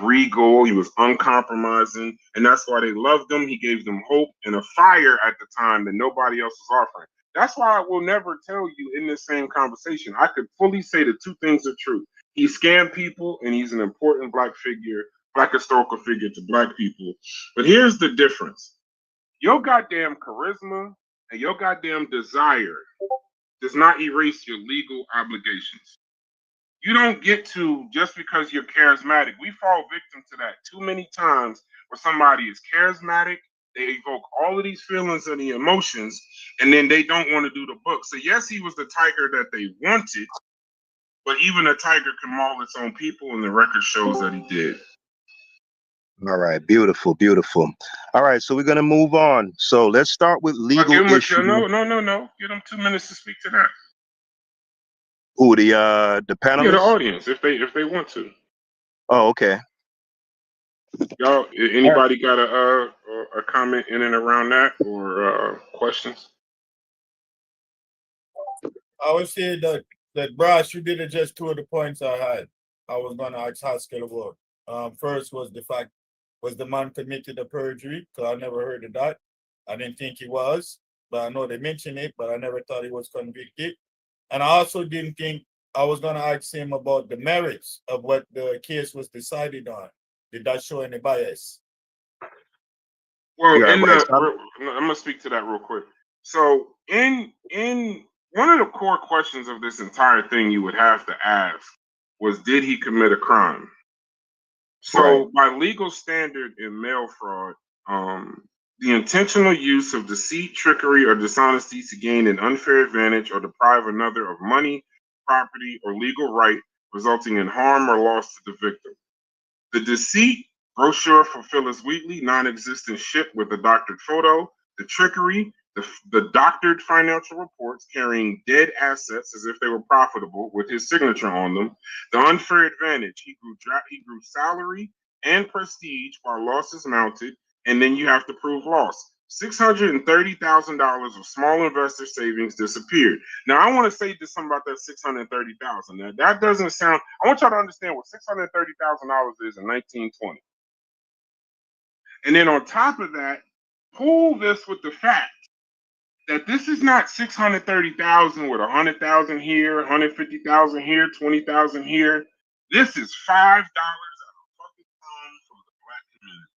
regal. He was uncompromising. And that's why they loved him. He gave them hope and a fire at the time that nobody else was offering. That's why I will never tell you in this same conversation. I could fully say the two things are true. He scammed people and he's an important Black historical figure to Black people. But here's the difference. Your goddamn charisma and your goddamn desire does not erase your legal obligations. You don't get to, just because you're charismatic. We fall victim to that too many times where somebody is charismatic, they evoke all of these feelings and the emotions, and then they don't want to do the book. So yes, he was the tiger that they wanted, but even a tiger can maul its own people, and the record shows that he did. All right, beautiful, beautiful. All right, so we're gonna move on. So let's start with legal issues. No. Give them 2 minutes to speak to that. Who, the panelists? Yeah, the audience, if they want to. Oh, okay. Y'all, anybody got a comment in and around that or questions? I would say that Brash, you did just two of the points I had. I was gonna ask Haskel about. First was the fact, was the man committed a perjury? Because I never heard of that. I didn't think he was, but I know they mentioned it, but I never thought he was convicted. And I also didn't think I was going to ask him about the merits of what the case was decided on. Did that show any bias? Well, I'm going to speak to that real quick. So in one of the core questions of this entire thing you would have to ask was, did he commit a crime? So by legal standard in mail fraud, the intentional use of deceit, trickery, or dishonesty to gain an unfair advantage or deprive another of money, property, or legal right, resulting in harm or loss to the victim. The deceit, brochure for Phyllis Wheatley, non-existent ship with a doctored photo. The trickery, the doctored financial reports carrying dead assets as if they were profitable with his signature on them. The unfair advantage, he grew salary and prestige while losses mounted, and then you have to prove loss. $630,000 of small investor savings disappeared. Now, I want to say just something about that $630,000. Now, that doesn't sound. I want y'all to understand what $630,000 is in 1920. And then on top of that, pull this with the fact that this is not 630,000 with 100,000 here, 150,000 here, 20,000 here. This is $5 at a fucking time from the black community.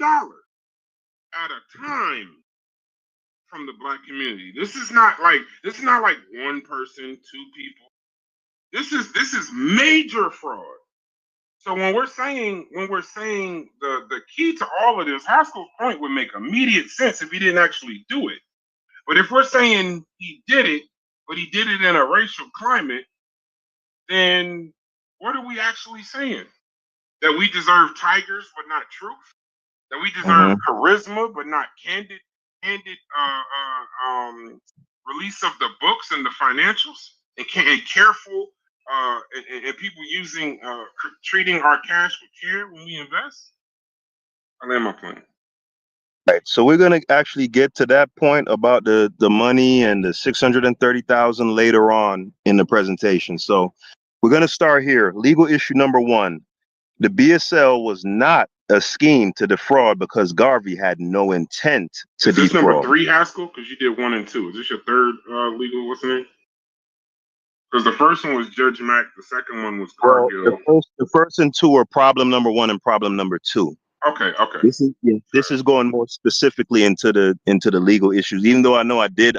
$5 at a time from the black community. This is not like one person, two people. This is major fraud. So when we're saying the key to all of this, Haskel's point would make immediate sense if he didn't actually do it. But if we're saying he did it, but he did it in a racial climate, then what are we actually saying? That we deserve tigers but not truth? That we deserve charisma but not candid release of the books and the financials and careful and people using treating our cash with care when we invest? I land my plane. Right. So we're gonna actually get to that point about the money and the 630,000 later on in the presentation. So we're gonna start here. Legal issue number 1. The BSL was not a scheme to defraud because Garvey had no intent to defraud. Is this number 3, Haskel? Because you did 1 and 2. Is this your third legal? What's the name? Because the first one was Judge Mack. The second one was Garvey. The first and 2 are problem number 1 and problem number 2. Okay. This is going more specifically into the legal issues. Even though I know I did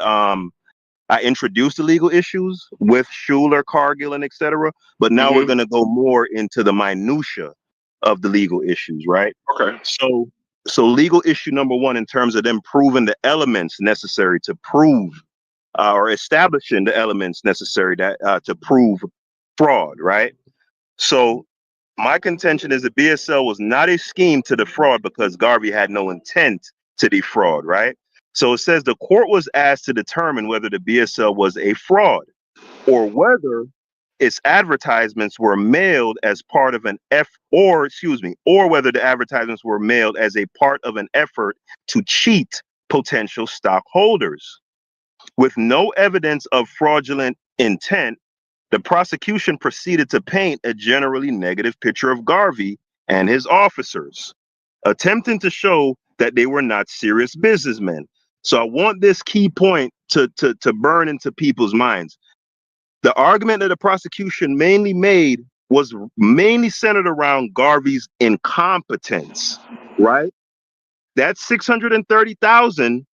I introduced the legal issues with Schuler, Cargill, and etc. But now we're going to go more into the minutia of the legal issues, right? Okay. So legal issue number 1, in terms of them proving the elements necessary to prove or establishing the elements necessary to prove fraud, right? So my contention is the BSL was not a scheme to defraud because Garvey had no intent to defraud, right? So it says the court was asked to determine whether the BSL was a fraud or whether its advertisements were mailed as part of or whether the advertisements were mailed as a part of an effort to cheat potential stockholders. With no evidence of fraudulent intent, the prosecution proceeded to paint a generally negative picture of Garvey and his officers, attempting to show that they were not serious businessmen. So I want this key point to burn into people's minds. The argument that the prosecution mainly made was mainly centered around Garvey's incompetence, right? That's 630,000,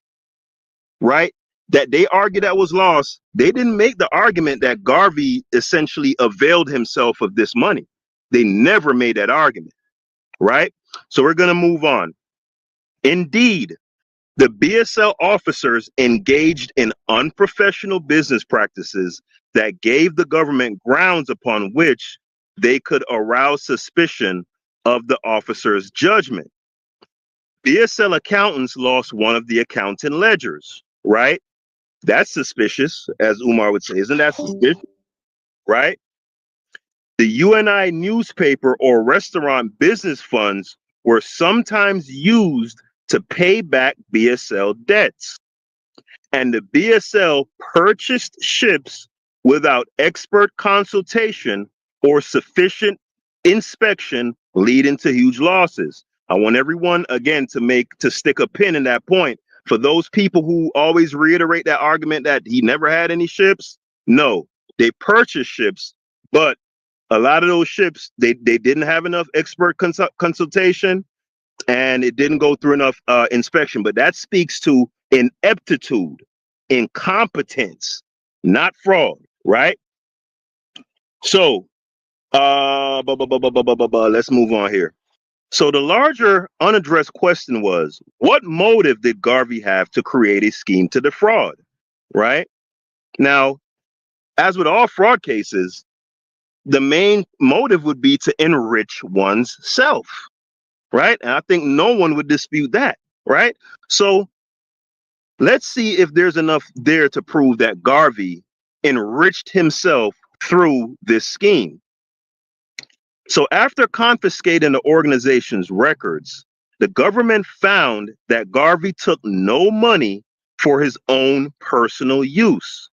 right? That they argued that was lost. They didn't make the argument that Garvey essentially availed himself of this money. They never made that argument, right? So we're going to move on. Indeed, the BSL officers engaged in unprofessional business practices that gave the government grounds upon which they could arouse suspicion of the officers' judgment. BSL accountants lost one of the accounting ledgers, right? That's suspicious, as Umar would say. Isn't that suspicious? Right? The UNI newspaper or restaurant business funds were sometimes used to pay back BSL debts. And the BSL purchased ships without expert consultation or sufficient inspection, leading to huge losses. I want everyone, again, to stick a pin in that point. For those people who always reiterate that argument that he never had any ships, no, they purchased ships, but a lot of those ships, they didn't have enough expert consultation, and it didn't go through enough inspection. But that speaks to ineptitude, incompetence, not fraud, right? So let's move on here. So the larger unaddressed question was, what motive did Garvey have to create a scheme to defraud? Right? Now, as with all fraud cases, the main motive would be to enrich one's self, right? And I think no one would dispute that, right? So let's see if there's enough there to prove that Garvey enriched himself through this scheme. So after confiscating the organization's records, the government found that Garvey took no money for his own personal use.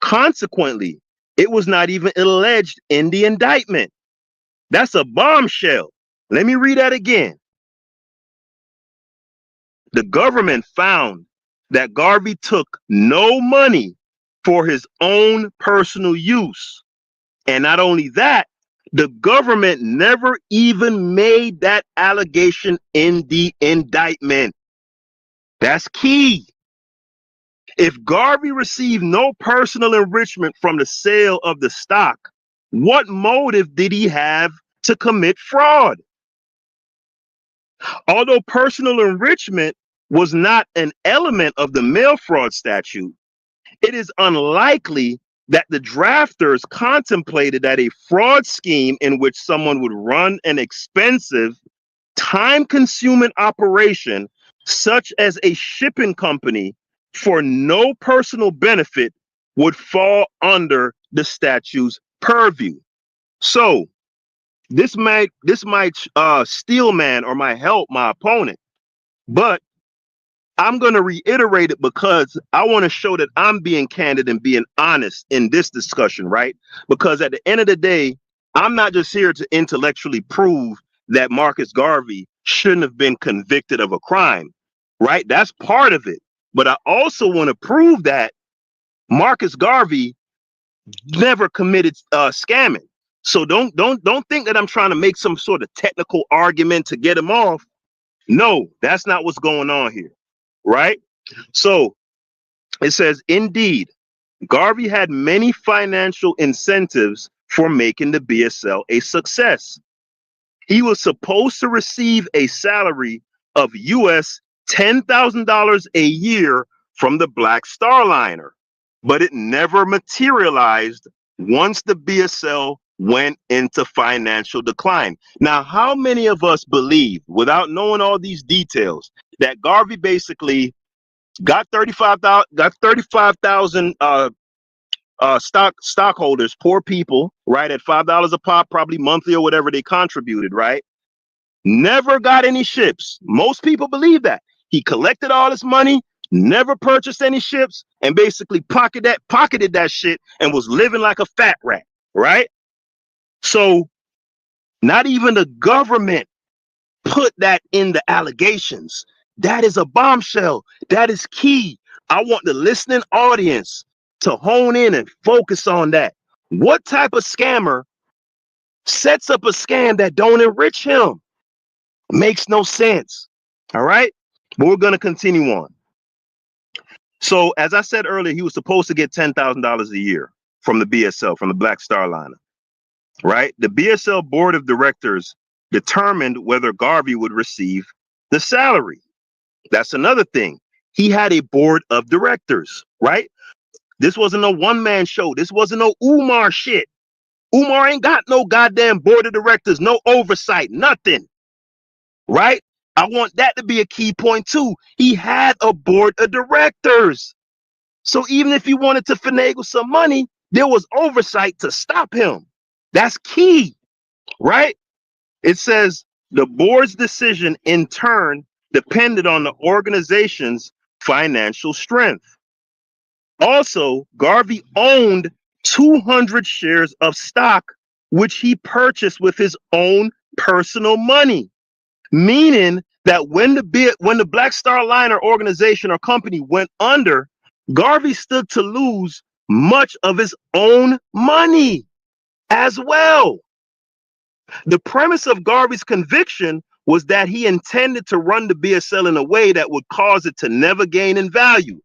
Consequently, it was not even alleged in the indictment. That's a bombshell. Let me read that again. The government found that Garvey took no money for his own personal use. And not only that, the government never even made that allegation in the indictment. That's key. If Garvey received no personal enrichment from the sale of the stock, what motive did he have to commit fraud? Although personal enrichment was not an element of the mail fraud statute, it is unlikely that the drafters contemplated that a fraud scheme in which someone would run an expensive, time-consuming operation, such as a shipping company, for no personal benefit would fall under the statute's purview. So this might steel man or might help my opponent, but I'm going to reiterate it because I want to show that I'm being candid and being honest in this discussion, right? Because at the end of the day, I'm not just here to intellectually prove that Marcus Garvey shouldn't have been convicted of a crime, right? That's part of it. But I also want to prove that Marcus Garvey never committed scamming. So don't think that I'm trying to make some sort of technical argument to get him off. No, that's not what's going on here, right? So it says, indeed, Garvey had many financial incentives for making the BSL a success. He was supposed to receive a salary of US $10,000 a year from the Black Star Liner, but it never materialized once the BSL went into financial decline. Now, how many of us believe, without knowing all these details, that Garvey basically got 35,000 stockholders, poor people, right, at $5 a pop, probably monthly or whatever they contributed, right? Never got any ships. Most people believe that. He collected all this money, never purchased any ships, and basically pocketed that shit and was living like a fat rat, right? So not even the government put that in the allegations. That is a bombshell. That is key. I want the listening audience to hone in and focus on that. What type of scammer sets up a scam that don't enrich him? Makes no sense. All right, but we're going to continue on. So as I said earlier, he was supposed to get $10,000 a year from the BSL, from the Black Star Liner, right? The BSL board of directors determined whether Garvey would receive the salary. That's another thing. He had a board of directors, right? This wasn't a one-man show. This wasn't no Umar shit. Umar ain't got no goddamn board of directors, no oversight, nothing, right? I want that to be a key point too. He had a board of directors. So even if he wanted to finagle some money, there was oversight to stop him. That's key, right? It says the board's decision in turn depended on the organization's financial strength. Also, Garvey owned 200 shares of stock, which he purchased with his own personal money, meaning that when the Black Star Liner organization or company went under, Garvey stood to lose much of his own money as well. The premise of Garvey's conviction was that he intended to run the BSL in a way that would cause it to never gain in value.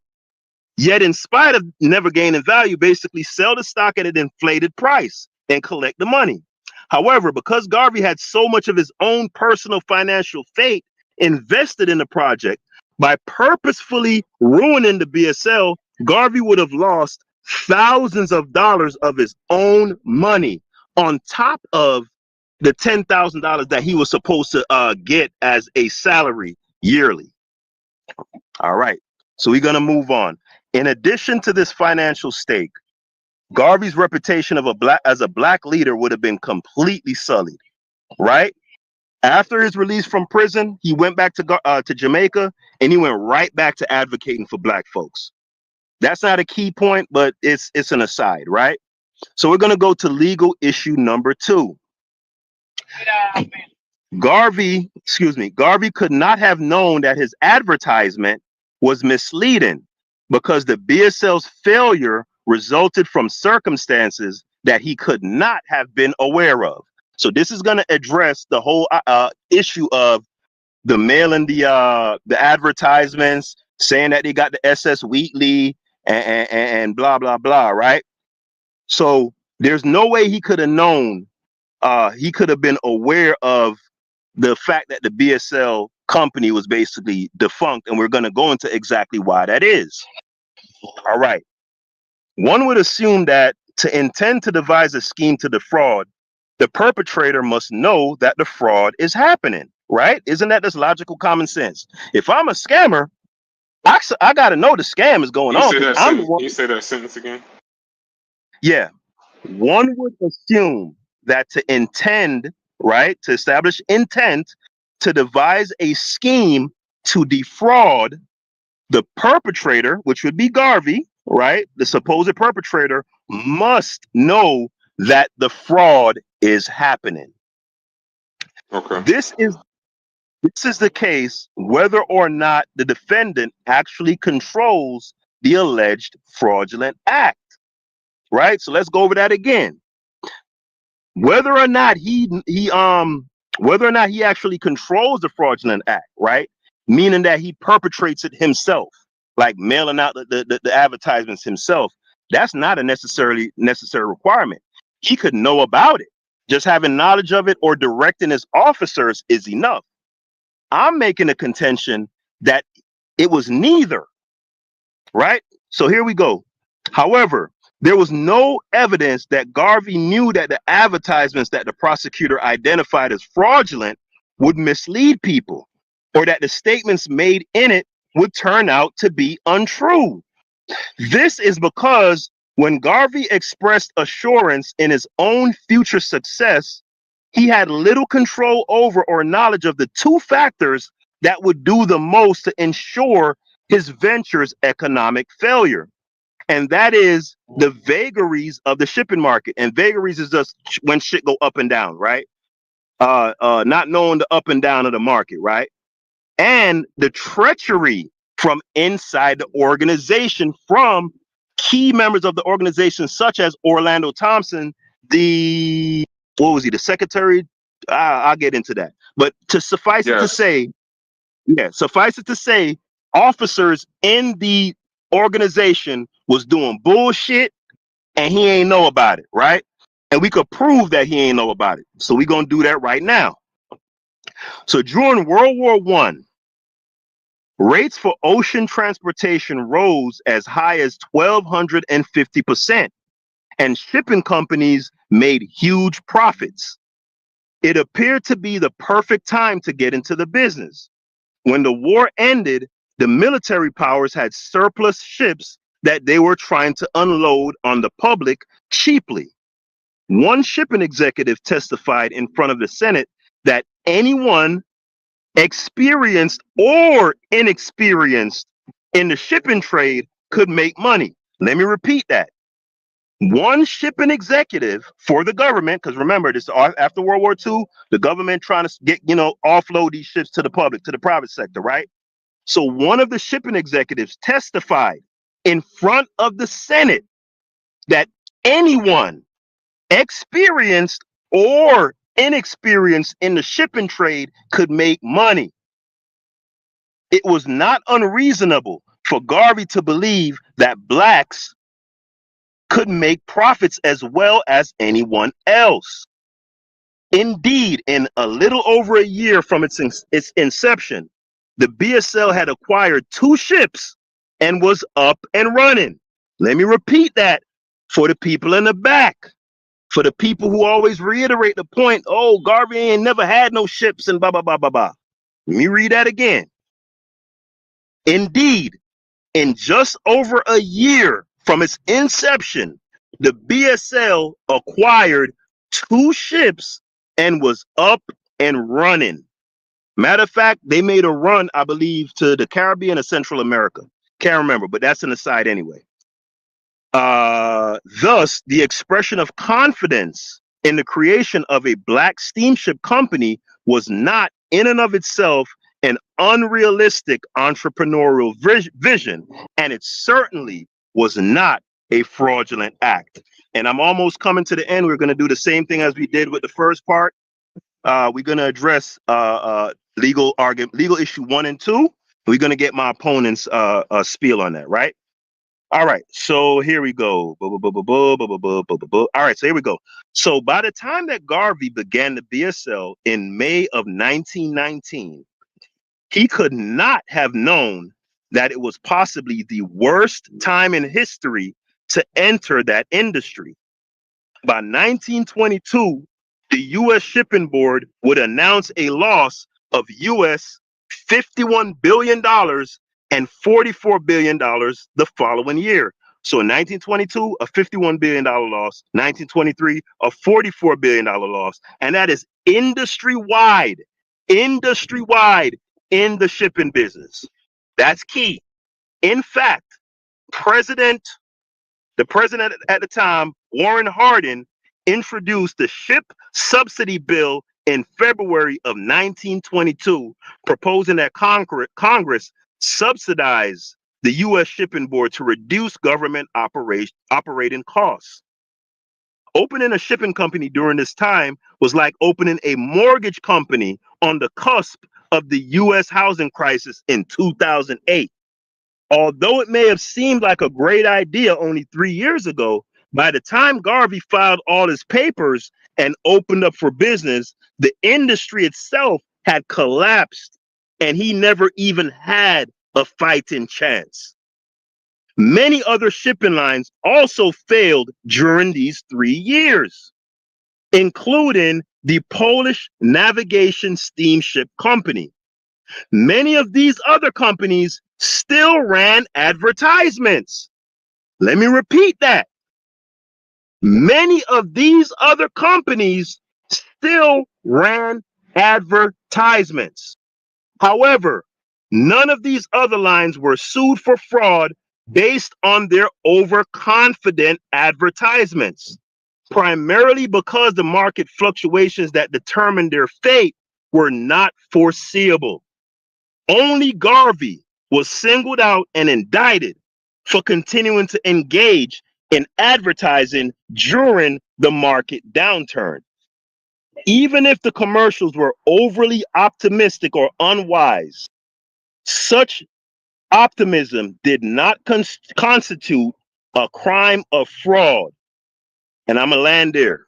Yet, in spite of never gaining value, basically sell the stock at an inflated price and collect the money. However, because Garvey had so much of his own personal financial fate invested in the project, by purposefully ruining the BSL, Garvey would have lost thousands of dollars of his own money on top of the $10,000 that he was supposed to get as a salary yearly. All right, so we're gonna move on. In addition to this financial stake, Garvey's reputation as a black leader would have been completely sullied, right? After his release from prison, he went back to Jamaica, and he went right back to advocating for black folks. That's not a key point, but it's an aside, right? So we're gonna go to legal issue number 2. Garvey could not have known that his advertisement was misleading because the BSL's failure resulted from circumstances that he could not have been aware of. So this is going to address the whole issue of the mailing the advertisements, saying that they got the SS Weekly and blah blah blah, right? So there's no way he could have known. He could have been aware of the fact that the BSL company was basically defunct, and we're going to go into exactly why that is. All right. One would assume that to intend to devise a scheme to defraud, the perpetrator must know that the fraud is happening, right? Isn't that just logical common sense? If I'm a scammer, I got to know the scam is going on. Can you say that sentence again? Yeah. One would assume that to intend, right, to establish intent to devise a scheme to defraud, the perpetrator, which would be Garvey, right, the supposed perpetrator, must know that the fraud is happening. Okay. This is the case whether or not the defendant actually controls the alleged fraudulent act, right? So let's go over that again. Whether or not he actually controls the fraudulent act, right? Meaning that he perpetrates it himself, like mailing out the advertisements himself. That's not a necessary requirement. He could know about it. Just having knowledge of it or directing his officers is enough. I'm making a contention that it was neither, right? So here we go. However, there was no evidence that Garvey knew that the advertisements that the prosecutor identified as fraudulent would mislead people, or that the statements made in it would turn out to be untrue. This is because when Garvey expressed assurance in his own future success, he had little control over or knowledge of the two factors that would do the most to ensure his venture's economic failure. And that is the vagaries of the shipping market. And vagaries is just when shit go up and down, right? Not knowing the up and down of the market, right? And the treachery from inside the organization from key members of the organization, such as Orlando Thompson, the secretary? I'll get into that. But to suffice it to say, officers in the organization was doing bullshit and he ain't know about it, right? And we could prove that he ain't know about it. So we're gonna do that right now. So during World War I, rates for ocean transportation rose as high as 1,250%, and shipping companies made huge profits. It appeared to be the perfect time to get into the business. When the war ended, the military powers had surplus ships that they were trying to unload on the public cheaply. One shipping executive testified in front of the Senate that anyone experienced or inexperienced in the shipping trade could make money. Let me repeat that. One shipping executive for the government, because remember, this after World War II, the government trying to get, offload these ships to the public, to the private sector, right? So one of the shipping executives testified in front of the Senate that anyone experienced or inexperienced in the shipping trade could make money. It was not unreasonable for Garvey to believe that blacks could make profits as well as anyone else. Indeed, in a little over a year from its inception, the BSL had acquired 2 ships and was up and running. Let me repeat that for the people in the back. For the people who always reiterate the point, oh, Garvey ain't never had no ships and blah, blah, blah, blah, blah. Let me read that again. Indeed, in just over a year from its inception, the BSL acquired 2 ships and was up and running. Matter of fact, they made a run, I believe, to the Caribbean or Central America. Can't remember, but that's an aside anyway. Thus, the expression of confidence in the creation of a black steamship company was not in and of itself an unrealistic entrepreneurial vision, and it certainly was not a fraudulent act. And I'm almost coming to the end. We're going to do the same thing as we did with the first part. We're going to address legal issue 1 and 2. We're going to get my opponent's spiel on that, right? All right, so here we go. All right, so here we go. So by the time that Garvey began the BSL in May of 1919, he could not have known that it was possibly the worst time in history to enter that industry. By 1922, the U.S. Shipping Board would announce a loss of U.S. $51 billion and $44 billion the following year. So in 1922, a $51 billion loss, 1923, a $44 billion loss. And that is industry-wide in the shipping business. That's key. In fact, the president at the time, Warren Harding, introduced the Ship Subsidy Bill in February of 1922, proposing that Congress subsidize the U.S. Shipping Board to reduce government operating costs. Opening a shipping company during this time was like opening a mortgage company on the cusp of the U.S. housing crisis in 2008. Although it may have seemed like a great idea only 3 years ago, by the time Garvey filed all his papers and opened up for business, the industry itself had collapsed and he never even had a fighting chance. Many other shipping lines also failed during these 3 years, including the Polish Navigation Steamship Company. Many of these other companies still ran advertisements. Let me repeat that. Many of these other companies still ran advertisements. However, none of these other lines were sued for fraud based on their overconfident advertisements, primarily because the market fluctuations that determined their fate were not foreseeable. Only Garvey was singled out and indicted for continuing to engage in advertising during the market downturn. Even if the commercials were overly optimistic or unwise, such optimism did not constitute a crime of fraud. And I'm going to land there.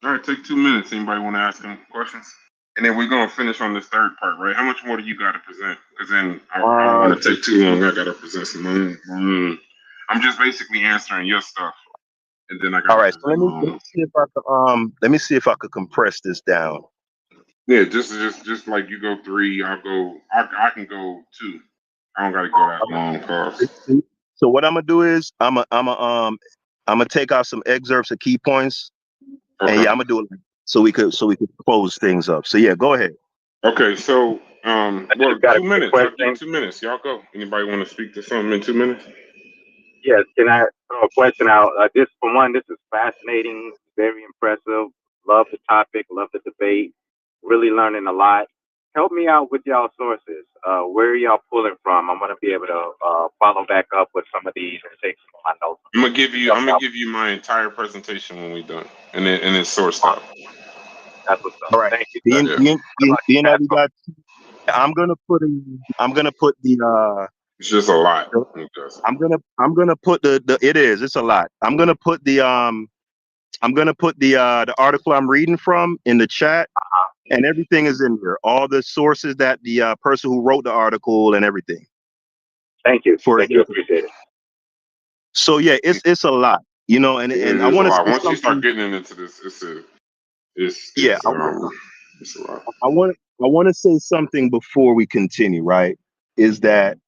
All right, take 2 minutes. Anybody want to ask any questions? And then we're going to finish on this third part, right? How much more do you got to present? Because then I don't want to take too long. I got to present some. I'm just basically answering your stuff. And then I got. All right, so let me see if I could compress this down. Yeah, just like you go 3, I can go 2. I don't got to go that long. Pause. So what I'm gonna do is I'm gonna take out some excerpts of key points, and yeah, I'm gonna do it so we could close things up. So yeah, go ahead. Okay, so well, 2 minutes. 2 minutes. Y'all go. Anybody want to speak to something in 2 minutes? Yes, can I throw a question out? This is fascinating, very impressive. Love the topic, love the debate. Really learning a lot. Help me out with y'all sources. Where are y'all pulling from? I'm gonna be able to follow back up with some of these and take some of my notes. I'm gonna give you my entire presentation when we're done, and it's sourced out. That's what's up. All right. Thank you. I'm gonna put the It's just a lot. I'm gonna put it's a lot. I'm gonna put the I'm gonna put the article I'm reading from in the chat, and everything is in there. All the sources that the person who wrote the article and everything. Thank you. For Thank you. Appreciate it. So yeah, it's a lot, you know, and It I is a want to lot. say Once you start something. getting into this, it's Yeah, it's a lot. I want to say something before we continue. Right, is that,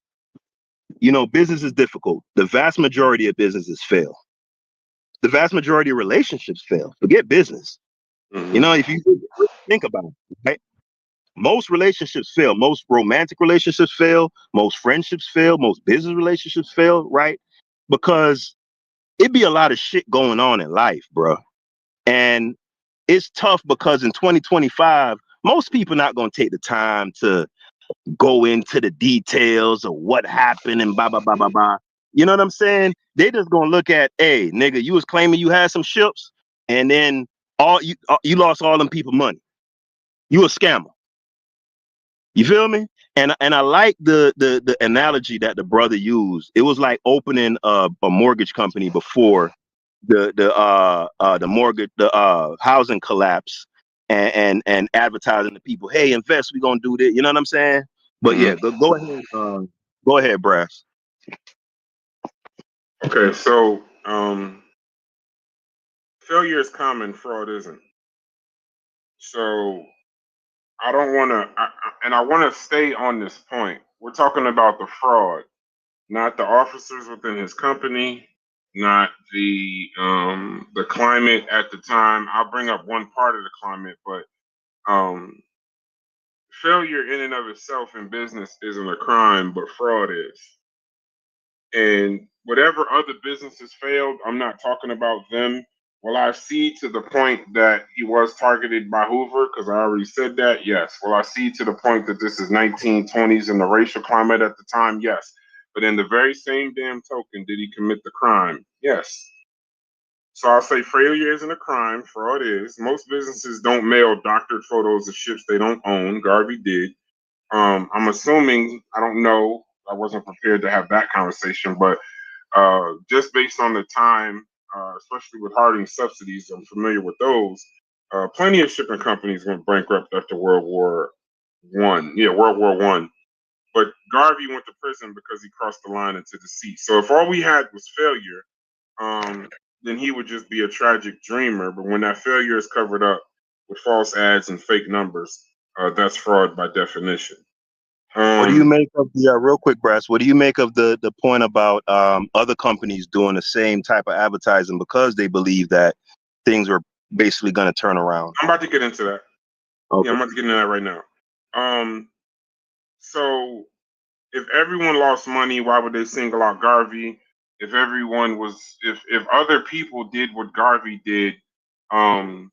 you know, business is difficult. The vast majority of businesses fail. The vast majority of relationships fail. Forget business. You know, if you think about it, right? Most relationships fail. Most romantic relationships fail. Most friendships fail. Most business relationships fail, right? Because it be a lot of shit going on in life, bro. And it's tough because in 2025, most people not going to take the time to go into the details of what happened and blah, blah, blah, blah, blah. You know what I'm saying? They just going to look at, hey, nigga, you was claiming you had some ships, and then you lost all them people money. You a scammer. You feel me? And I like the analogy that the brother used. It was like opening a mortgage company before the mortgage housing collapse, and advertising to people, hey, invest, we're gonna do this. You know what I'm saying? But yeah, go ahead. Go ahead, Brass. Okay, so failure is common, fraud isn't. So I don't want to, and I want to stay on this point. We're talking about the fraud, not the officers within his company, not the climate at the time. I'll bring up one part of the climate, but failure in and of itself in business isn't a crime, but fraud is. And whatever other businesses failed, I'm not talking about them. Will I see to the point that he was targeted by Hoover? Because I already said that, yes. Will I see to the point that this is 1920s and the racial climate at the time? Yes. But in the very same damn token, did he commit the crime? Yes. So I'll say failure isn't a crime, fraud is. Most businesses don't mail doctored photos of ships they don't own. Garvey did. I'm assuming, I don't know, I wasn't prepared to have that conversation, but just based on the time, especially with Harding subsidies, I'm familiar with those. Plenty of shipping companies went bankrupt after World War One. Yeah, World War One. But Garvey went to prison because he crossed the line into the sea. So if all we had was failure, then he would just be a tragic dreamer. But when that failure is covered up with false ads and fake numbers, that's fraud by definition. What do you make of the real quick, Brass? What do you make of the point about other companies doing the same type of advertising because they believe that things are basically going to turn around? I'm about to get into that. Okay. Yeah, I'm about to get into that right now. So if everyone lost money, why would they single out Garvey? If everyone was, if other people did what Garvey did, then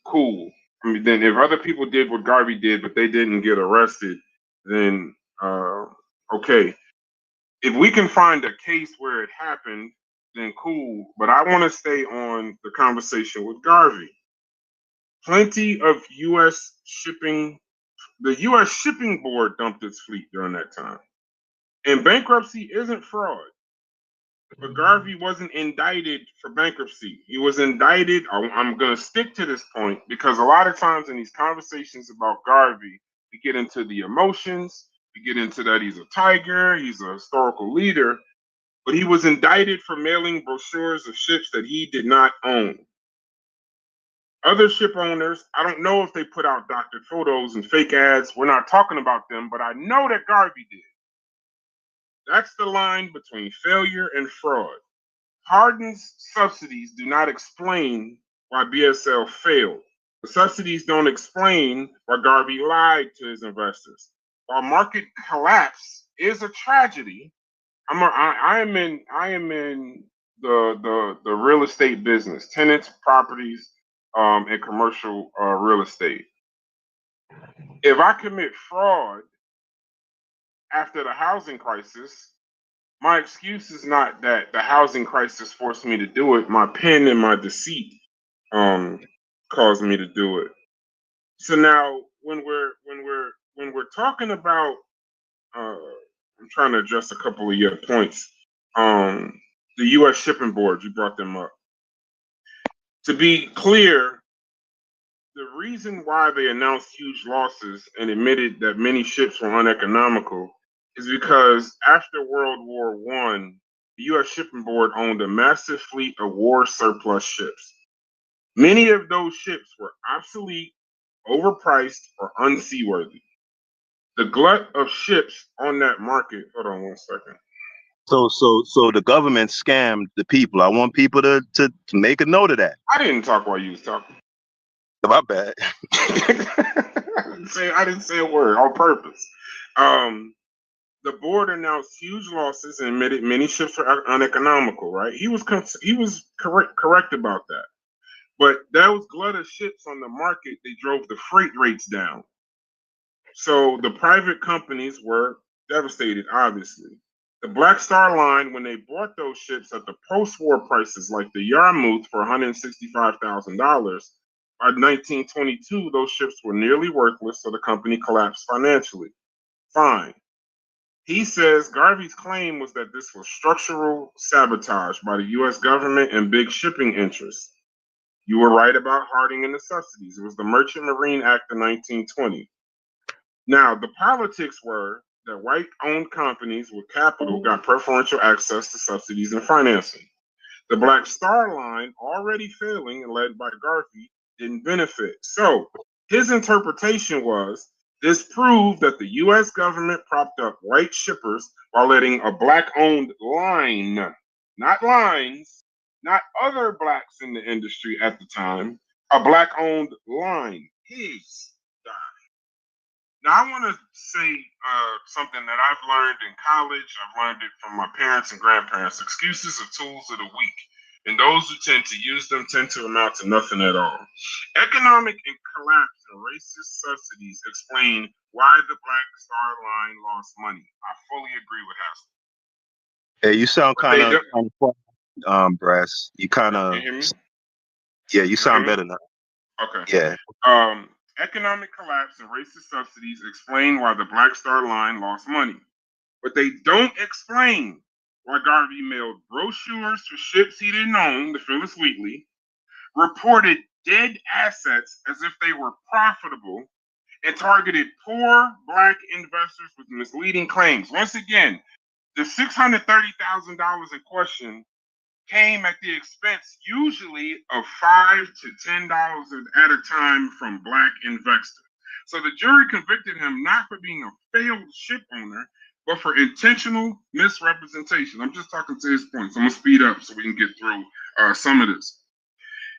cool. I mean, then if other people did what Garvey did, but they didn't get arrested, then okay. If we can find a case where it happened, then cool. But I want to stay on the conversation with Garvey. Plenty of U.S. shipping, the U.S. Shipping Board dumped its fleet during that time. And bankruptcy isn't fraud. But Garvey wasn't indicted for bankruptcy. He was indicted. I'm going to stick to this point because a lot of times in these conversations about Garvey, we get into the emotions. We get into that he's a tiger, he's a historical leader, but he was indicted for mailing brochures of ships that he did not own. Other ship owners, I don't know if they put out doctored photos and fake ads. We're not talking about them, but I know that Garvey did. That's the line between failure and fraud. Hardin's subsidies do not explain why BSL failed. The subsidies don't explain why Garvey lied to his investors. While market collapse is a tragedy, I am in the real estate business, tenants, properties, and commercial real estate. If I commit fraud after the housing crisis, my excuse is not that the housing crisis forced me to do it. My pen and my deceit caused me to do it. So now when we're talking about I'm trying to address a couple of your points. the U.S. Shipping Board, you brought them up. To be clear, the reason why they announced huge losses and admitted that many ships were uneconomical is because after World War I, the U.S. Shipping Board owned a massive fleet of war surplus ships. Many of those ships were obsolete, overpriced, or unseaworthy. The glut of ships on that market. Hold on one second. So the government scammed the people. I want people to make a note of that. I didn't talk while you was talking. My bad. I didn't say a word on purpose. The board announced huge losses and admitted many ships were uneconomical. Right? He was correct about that. But those glut of ships on the market, they drove the freight rates down. So the private companies were devastated, obviously. The Black Star Line, when they bought those ships at the post-war prices, like the Yarmouth for $165,000, by 1922, those ships were nearly worthless, so the company collapsed financially. Fine. He says Garvey's claim was that this was structural sabotage by the U.S. government and big shipping interests. You were right about Harding and the subsidies. It was the Merchant Marine Act of 1920. Now, the politics were that white-owned companies with capital got preferential access to subsidies and financing. The Black Star Line, already failing and led by Garvey, didn't benefit. So his interpretation was this proved that the U.S. government propped up white shippers while letting a black-owned line, not lines, not other blacks in the industry at the time, a black-owned line, his die. Now, I want to say something that I've learned in college. I've learned it from my parents and grandparents. Excuses are tools of the weak, and those who tend to use them tend to amount to nothing at all. Economic collapse and racist subsidies explain why the Black Star Line lost money. I fully agree with Haskel. Hey, you sound kind of Brass. You kind of, yeah, you sound better now. Okay. Yeah. Economic collapse and racist subsidies explain why the Black Star Line lost money. But they don't explain why Garvey mailed brochures for ships he didn't own, the Phyllis Wheatley, reported dead assets as if they were profitable, and targeted poor black investors with misleading claims. Once again, the $630,000 in question came at the expense usually of $5 to $10 at a time from black investors. So the jury convicted him not for being a failed ship owner, but for intentional misrepresentation. I'm just talking to his points. I'm going to speed up so we can get through some of this.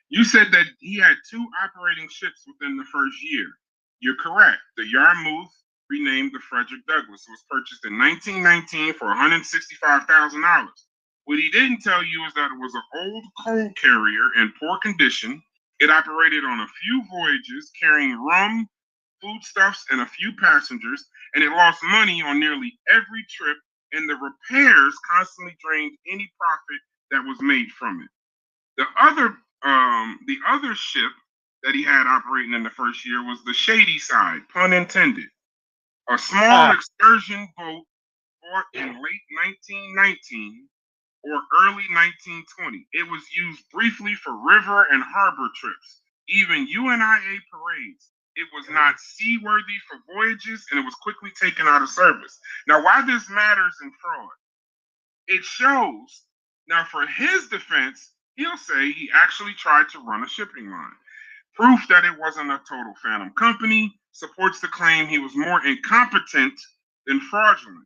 You said that he had 2 operating ships within the first year. You're correct. The Yarmouth, renamed the Frederick Douglass, was purchased in 1919 for $165,000. What he didn't tell you is that it was an old coal carrier in poor condition. It operated on a few voyages, carrying rum, foodstuffs, and a few passengers, and it lost money on nearly every trip, and the repairs constantly drained any profit that was made from it. The other ship that he had operating in the first year was the Shady Side, pun intended, a small excursion boat bought in late 1919 or early 1920. It was used briefly for river and harbor trips, even UNIA parades. It was not seaworthy for voyages, and it was quickly taken out of service. Now, why this matters in fraud? It shows, now for his defense, he'll say he actually tried to run a shipping line. Proof that it wasn't a total phantom company supports the claim he was more incompetent than fraudulent.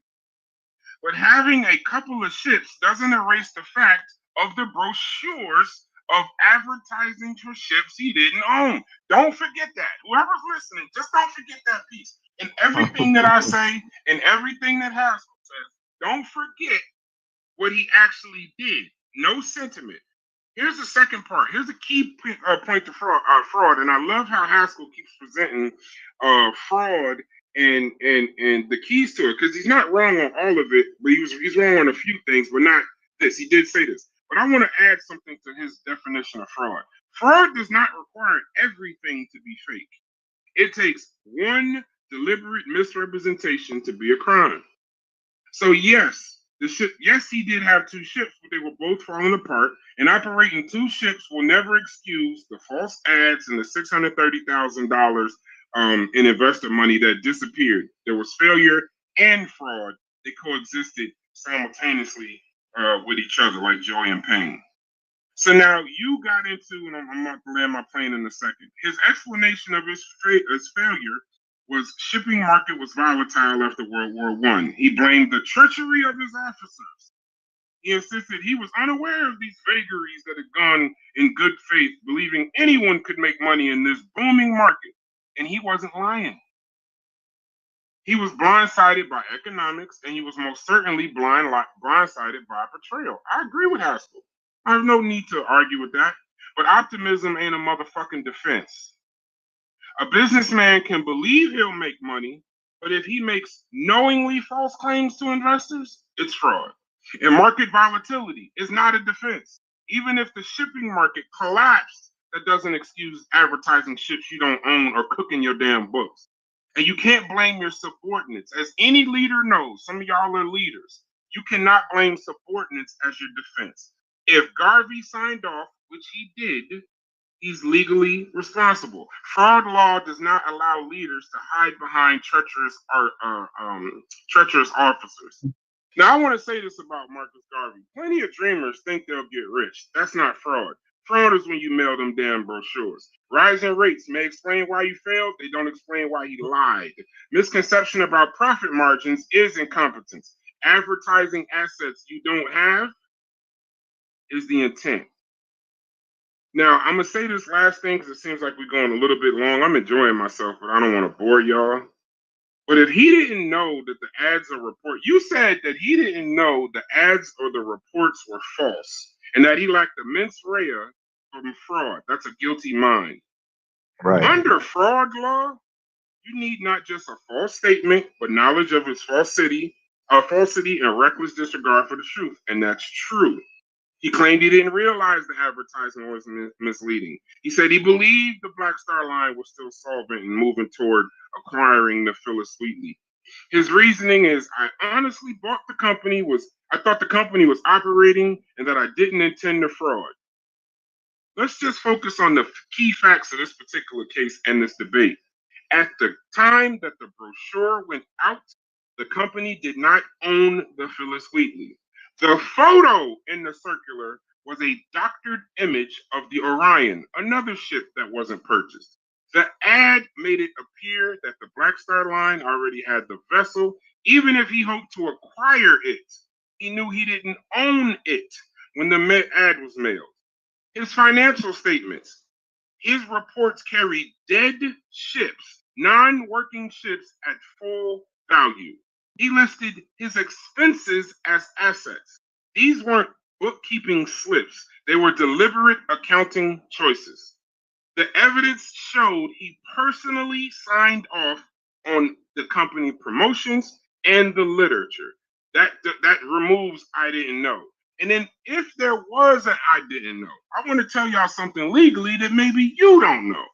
But having a couple of ships doesn't erase the fact of the brochures of advertising for ships he didn't own. Don't forget that. Whoever's listening, just don't forget that piece. And everything that I say and everything that Haskel says, don't forget what he actually did. No sentiment. Here's the second part. Here's a key point to fraud. And I love how Haskel keeps presenting fraud and the keys to it, because he's not wrong on all of it, but he's wrong on a few things, but not this. He did say this. But I want to add something to his definition of fraud. Fraud does not require everything to be fake. It takes one deliberate misrepresentation to be a crime. So yes, The ship, yes, he did have two ships, but they were both falling apart. And operating two ships will never excuse the false ads and the $630,000 in investor money that disappeared. There was failure and fraud. They coexisted simultaneously with each other, like joy and pain. So now you got into, and I'm about to land my plane in a second. His explanation of his failure was shipping market was volatile after World War I. He blamed the treachery of his officers. He insisted he was unaware of these vagaries that had gone in good faith, believing anyone could make money in this booming market. And he wasn't lying. He was blindsided by economics, and he was most certainly blindsided by betrayal. I agree with Haskel. I have no need to argue with that. But optimism ain't a motherfucking defense. A businessman can believe he'll make money, but if he makes knowingly false claims to investors, it's fraud. And market volatility is not a defense. Even if the shipping market collapsed, that doesn't excuse advertising ships you don't own or cooking your damn books. And you can't blame your subordinates. As any leader knows, some of y'all are leaders. You cannot blame subordinates as your defense. If Garvey signed off, which he did, he's legally responsible. Fraud law does not allow leaders to hide behind treacherous officers. Now, I want to say this about Marcus Garvey. Plenty of dreamers think they'll get rich. That's not fraud. Fraud is when you mail them damn brochures. Rising rates may explain why you failed. They don't explain why he lied. Misconception about profit margins is incompetence. Advertising assets you don't have is the intent. Now, I'm going to say this last thing because it seems like we're going a little bit long. I'm enjoying myself, but I don't want to bore y'all. But if he didn't know that the ads or report, you said that he didn't know the ads or the reports were false and that he lacked the mens rea from fraud. That's a guilty mind. Right. Under fraud law, you need not just a false statement, but knowledge of its falsity and reckless disregard for the truth. And that's true. He claimed he didn't realize the advertisement was misleading. He said he believed the Black Star Line was still solvent and moving toward acquiring the Phyllis Wheatley. His reasoning is, I honestly thought the company was operating and that I didn't intend to fraud. Let's just focus on the key facts of this particular case and this debate. At the time that the brochure went out, the company did not own the Phyllis Wheatley. The photo in the circular was a doctored image of the Orion, another ship that wasn't purchased. The ad made it appear that the Black Star Line already had the vessel, even if he hoped to acquire it. He knew he didn't own it when the ad was mailed. His financial statements, his reports carried dead ships, non-working ships at full value. He listed his expenses as assets. These weren't bookkeeping slips. They were deliberate accounting choices. The evidence showed he personally signed off on the company promotions and the literature. That removes I didn't know. And then if there was an I didn't know, I want to tell y'all something legally that maybe you don't know.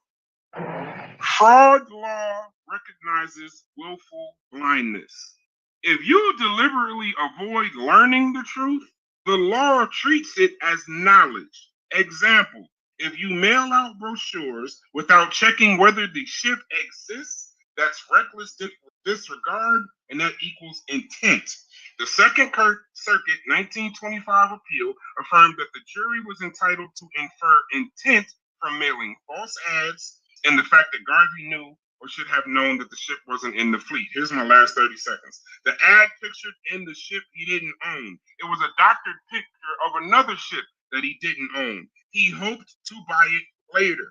Fraud law recognizes willful blindness. If you deliberately avoid learning the truth, the law treats it as knowledge. Example, if you mail out brochures without checking whether the ship exists, that's reckless disregard, and that equals intent. The Second Circuit 1925 appeal affirmed that the jury was entitled to infer intent from mailing false ads and the fact that Garvey knew or should have known that the ship wasn't in the fleet. Here's my last 30 seconds. The ad pictured in the ship he didn't own. It was a doctored picture of another ship that he didn't own. He hoped to buy it later.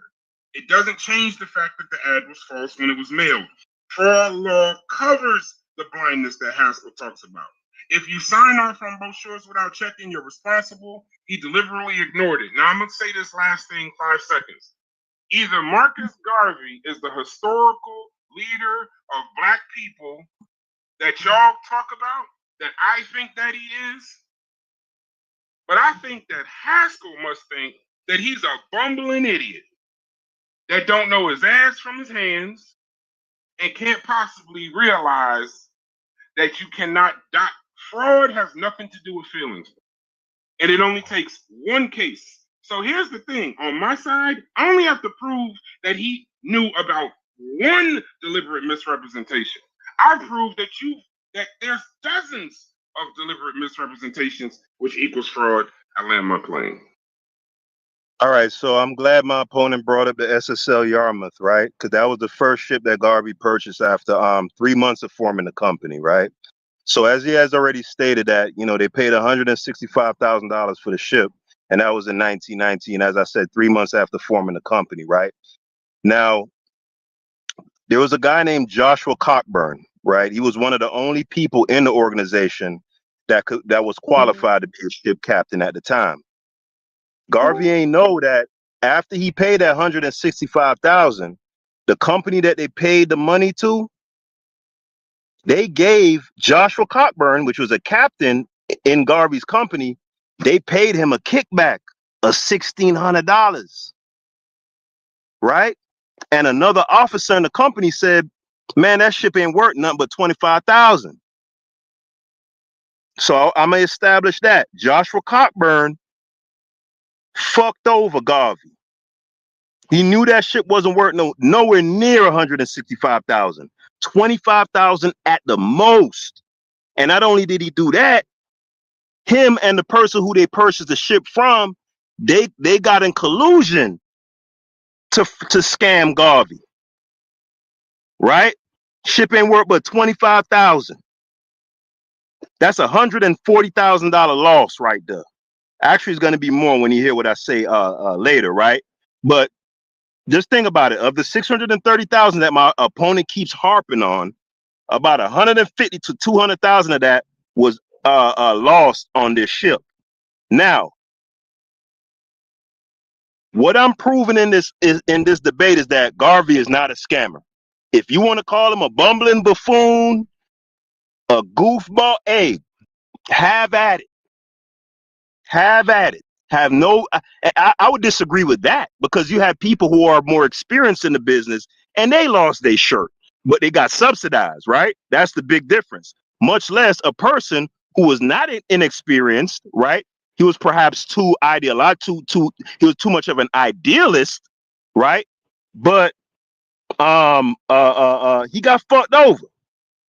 It doesn't change the fact that the ad was false when it was mailed. Fraud law covers the blindness that Haskel talks about. If you sign off on brochures without checking, you're responsible. He deliberately ignored it. Now, I'm going to say this last thing, 5 seconds. Either Marcus Garvey is the historical leader of Black people that y'all talk about, that I think that he is, but I think that Haskel must think that he's a bumbling idiot that don't know his ass from his hands and can't possibly realize that you cannot dock Fraud has nothing to do with feelings, and it only takes one case. So here's the thing: on my side, I only have to prove that he knew about one deliberate misrepresentation. I prove that there's dozens of deliberate misrepresentations, which equals fraud. I land my plane. All right, so I'm glad my opponent brought up the SSL Yarmouth, right? Because that was the first ship that Garvey purchased after 3 months of forming the company, right? So as he has already stated that, they paid $165,000 for the ship, and that was in 1919, as I said, 3 months after forming the company, right? Now, there was a guy named Joshua Cockburn, right? He was one of the only people in the organization that was qualified to be a ship captain at the time. Garvey ain't know that after he paid that $165,000, the company that they paid the money to, they gave Joshua Cockburn, which was a captain in Garvey's company, they paid him a kickback of $1,600, right? And another officer in the company said, "Man, that ship ain't worth nothing but $25,000." So I'm gonna establish that Joshua Cockburn fucked over Garvey. He knew that ship wasn't worth nowhere near 165,000, 25,000 at the most. And not only did he do that, him and the person who they purchased the ship from, they got in collusion to scam Garvey, right? Ship ain't worth but 25,000. That's $140,000 loss right there. Actually, it's going to be more when you hear what I say later, right? But just think about it. Of the 630,000 that my opponent keeps harping on, about 150 to 200,000 of that was lost on this ship. Now, what I'm proving in this debate is that Garvey is not a scammer. If you want to call him a bumbling buffoon, a goofball, hey, have at it. Have at it. Have no. I would disagree with that, because you have people who are more experienced in the business and they lost their shirt, but they got subsidized, right? That's the big difference. Much less a person who was not inexperienced, right? He was perhaps too ideological, he was too much of an idealist, right? But he got fucked over.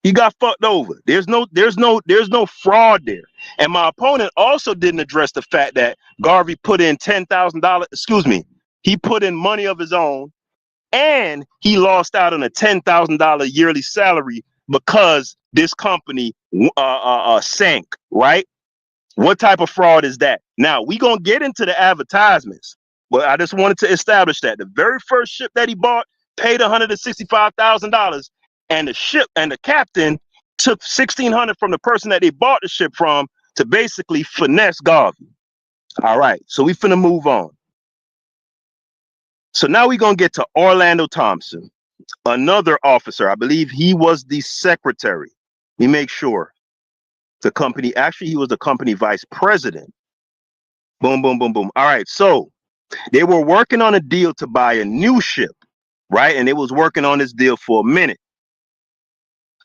He got fucked over. There's no fraud there. And my opponent also didn't address the fact that Garvey put in $10,000. Excuse me. He put in money of his own, and he lost out on a $10,000 yearly salary because this company sank. Right? What type of fraud is that? Now we gonna get into the advertisements, but I just wanted to establish that the very first ship that he bought paid $165,000. And the ship and the captain took $1,600 from the person that they bought the ship from to basically finesse Garvey. All right, so we finna move on. So now we're gonna get to Orlando Thompson, another officer. I believe he was the secretary. Let me make sure. The company, actually, he was the company vice president. Boom, boom, boom, boom. All right, so they were working on a deal to buy a new ship, right? And they was working on this deal for a minute.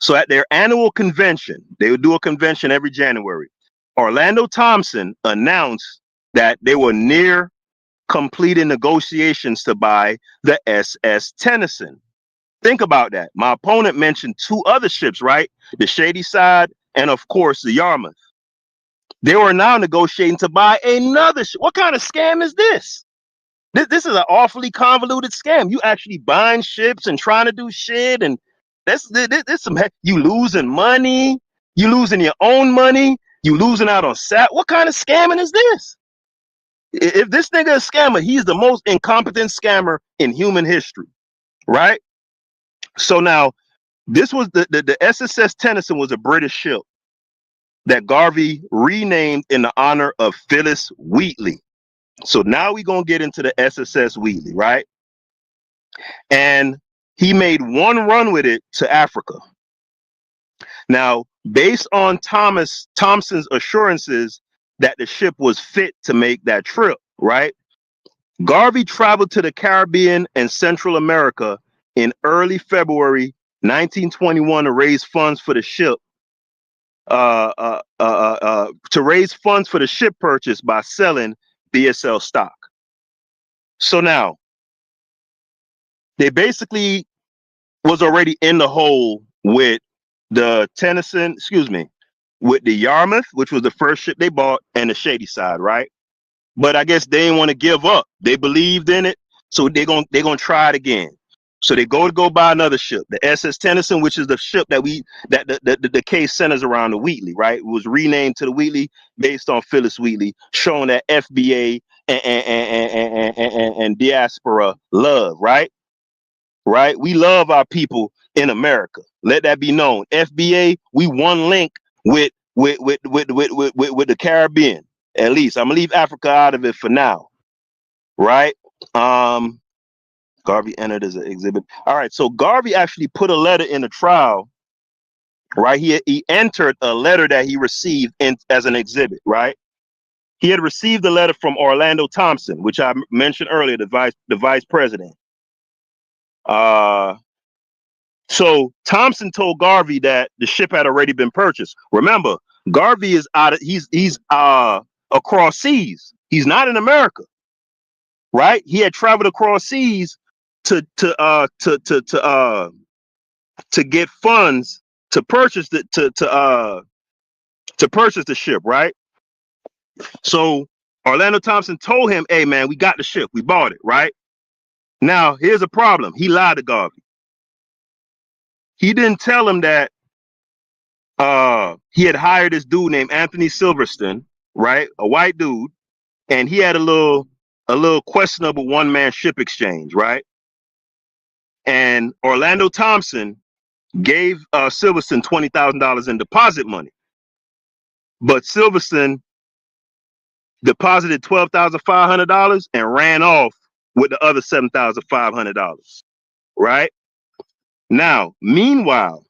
So at their annual convention, they would do a convention every January. Orlando Thompson announced that they were near completing negotiations to buy the SS Tennyson. Think about that. My opponent mentioned two other ships, right? The Shady Side and, of course, the Yarmouth. They were now negotiating to buy another ship. What kind of scam is this? This is an awfully convoluted scam. You actually buying ships and trying to do shit, and this some you losing money. You losing your own money. You losing out on What kind of scamming is this? If this nigga is a scammer, he's the most incompetent scammer in human history, right? So now, this was the SSS Tennyson was a British ship that Garvey renamed in the honor of Phyllis Wheatley. So now we're going to get into the SSS Wheatley, right? And he made one run with it to Africa. Now, based on Thompson's assurances that the ship was fit to make that trip, right? Garvey traveled to the Caribbean and Central America in early February 1921 to raise funds for the ship. to raise funds for the ship purchase by selling BSL stock. So now they basically was already in the hole with the with the Yarmouth, which was the first ship they bought, and the Shady Side, right? But I guess they didn't want to give up. They believed in it, so they're gonna try it again. So they go buy another ship, the SS Tennyson, which is the ship that the case centers around the Wheatley, right? It was renamed to the Wheatley based on Phyllis Wheatley, showing that FBA and diaspora love, right? Right? We love our people in America. Let that be known. FBA, we one link with the Caribbean. At least I'm gonna leave Africa out of it for now, right? Garvey entered as an exhibit. All right, so Garvey actually put a letter in the trial, right? He entered a letter that he received as an exhibit, right? He had received a letter from Orlando Thompson, which I mentioned earlier, the vice president. So Thompson told Garvey that the ship had already been purchased. Remember, Garvey is he's across seas. He's not in America, right? He had traveled across seas to get funds to purchase to purchase the ship, right? So Orlando Thompson told him, "Hey man, we got the ship. We bought it, right?" Now, here's a problem. He lied to Garvey. He didn't tell him that he had hired this dude named Anthony Silverstone, right? A white dude, and he had a little questionable one-man ship exchange, right? And Orlando Thompson gave Silverstone $20,000 in deposit money, but Silverstone deposited $12,500 and ran off with the other $7,500, right? Now, meanwhile,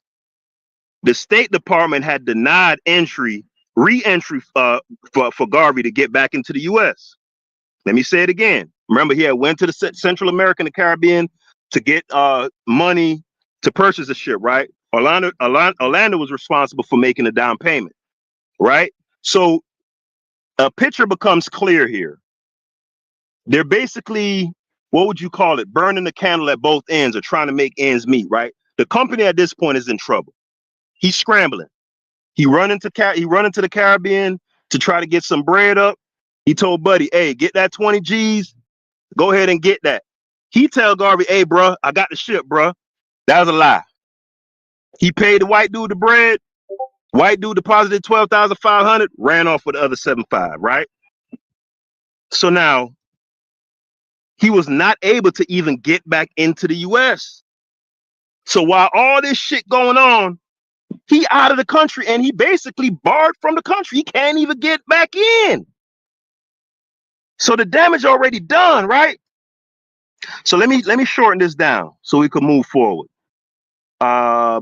the State Department had denied re-entry for Garvey to get back into the U.S. Let me say it again. Remember, he had went to the Central America and the Caribbean to get money to purchase the ship, right? Orlando was responsible for making the down payment, right? So a picture becomes clear here. They're basically, what would you call it? Burning the candle at both ends or trying to make ends meet, right? The company at this point is in trouble. He's scrambling. He run into the Caribbean to try to get some bread up. He told Buddy, "Hey, get that 20 G's. Go ahead and get that." He tell Garvey, "Hey, bro, I got the ship, bro." That was a lie. He paid the white dude the bread. White dude deposited $12,500, ran off with the other $7,500, right? So now he was not able to even get back into the U.S. So while all this shit going on, he out of the country and he basically barred from the country. He can't even get back in. So the damage already done, right? So let me shorten this down so we can move forward. So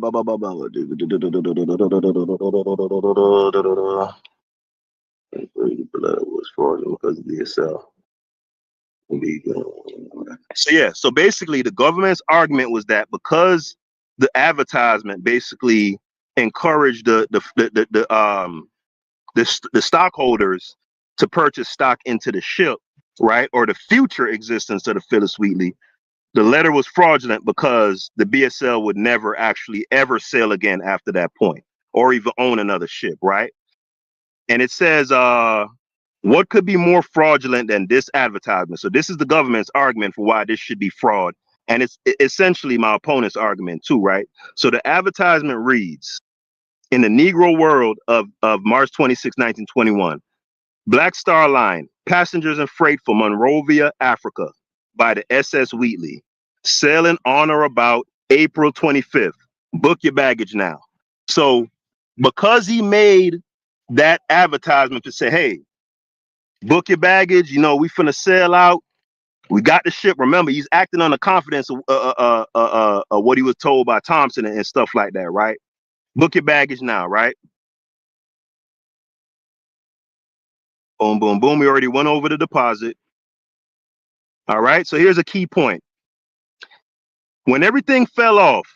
yeah, so basically the government's argument was that because the advertisement basically encouraged the stockholders to purchase stock into the ship, right, or the future existence of the Phyllis Wheatley, the letter was fraudulent because the BSL would never actually ever sail again after that point, or even own another ship, right? And it says, what could be more fraudulent than this advertisement? So this is the government's argument for why this should be fraud. And it's essentially my opponent's argument too, right? So the advertisement reads, in the Negro world of March 26, 1921, Black Star Line, passengers and freight for Monrovia, Africa, by the SS Wheatley, sailing on or about April 25th. Book your baggage now. So because he made that advertisement to say, hey, book your baggage, you know, we finna sail out. We got the ship. Remember, he's acting on the confidence of what he was told by Thompson and stuff like that, right? Book your baggage now, right? Boom, boom, boom. We already went over the deposit. All right. So here's a key point. When everything fell off,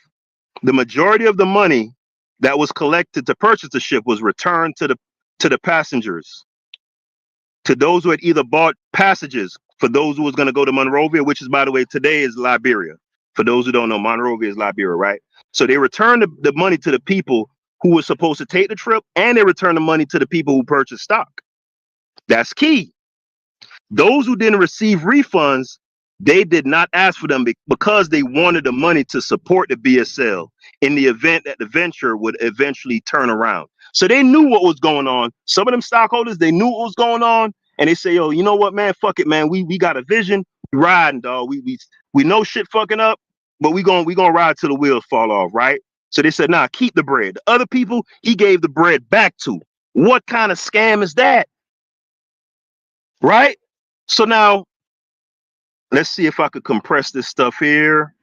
the majority of the money that was collected to purchase the ship was returned to the passengers, to those who had either bought passages for those who was going to go to Monrovia, which is, by the way, today is Liberia. For those who don't know, Monrovia is Liberia, right? So they returned the money to the people who were supposed to take the trip, and they returned the money to the people who purchased stock. That's key. Those who didn't receive refunds, they did not ask for them because they wanted the money to support the BSL in the event that the venture would eventually turn around. So they knew what was going on. Some of them stockholders, they knew what was going on, and they say, "Yo, you know what, man? Fuck it, man. We got a vision. We riding, dog. We know shit fucking up, but we gonna ride till the wheels fall off, right?" So they said, "Nah, keep the bread." The other people, he gave the bread back to. What kind of scam is that? Right? So now, let's see if I could compress this stuff here.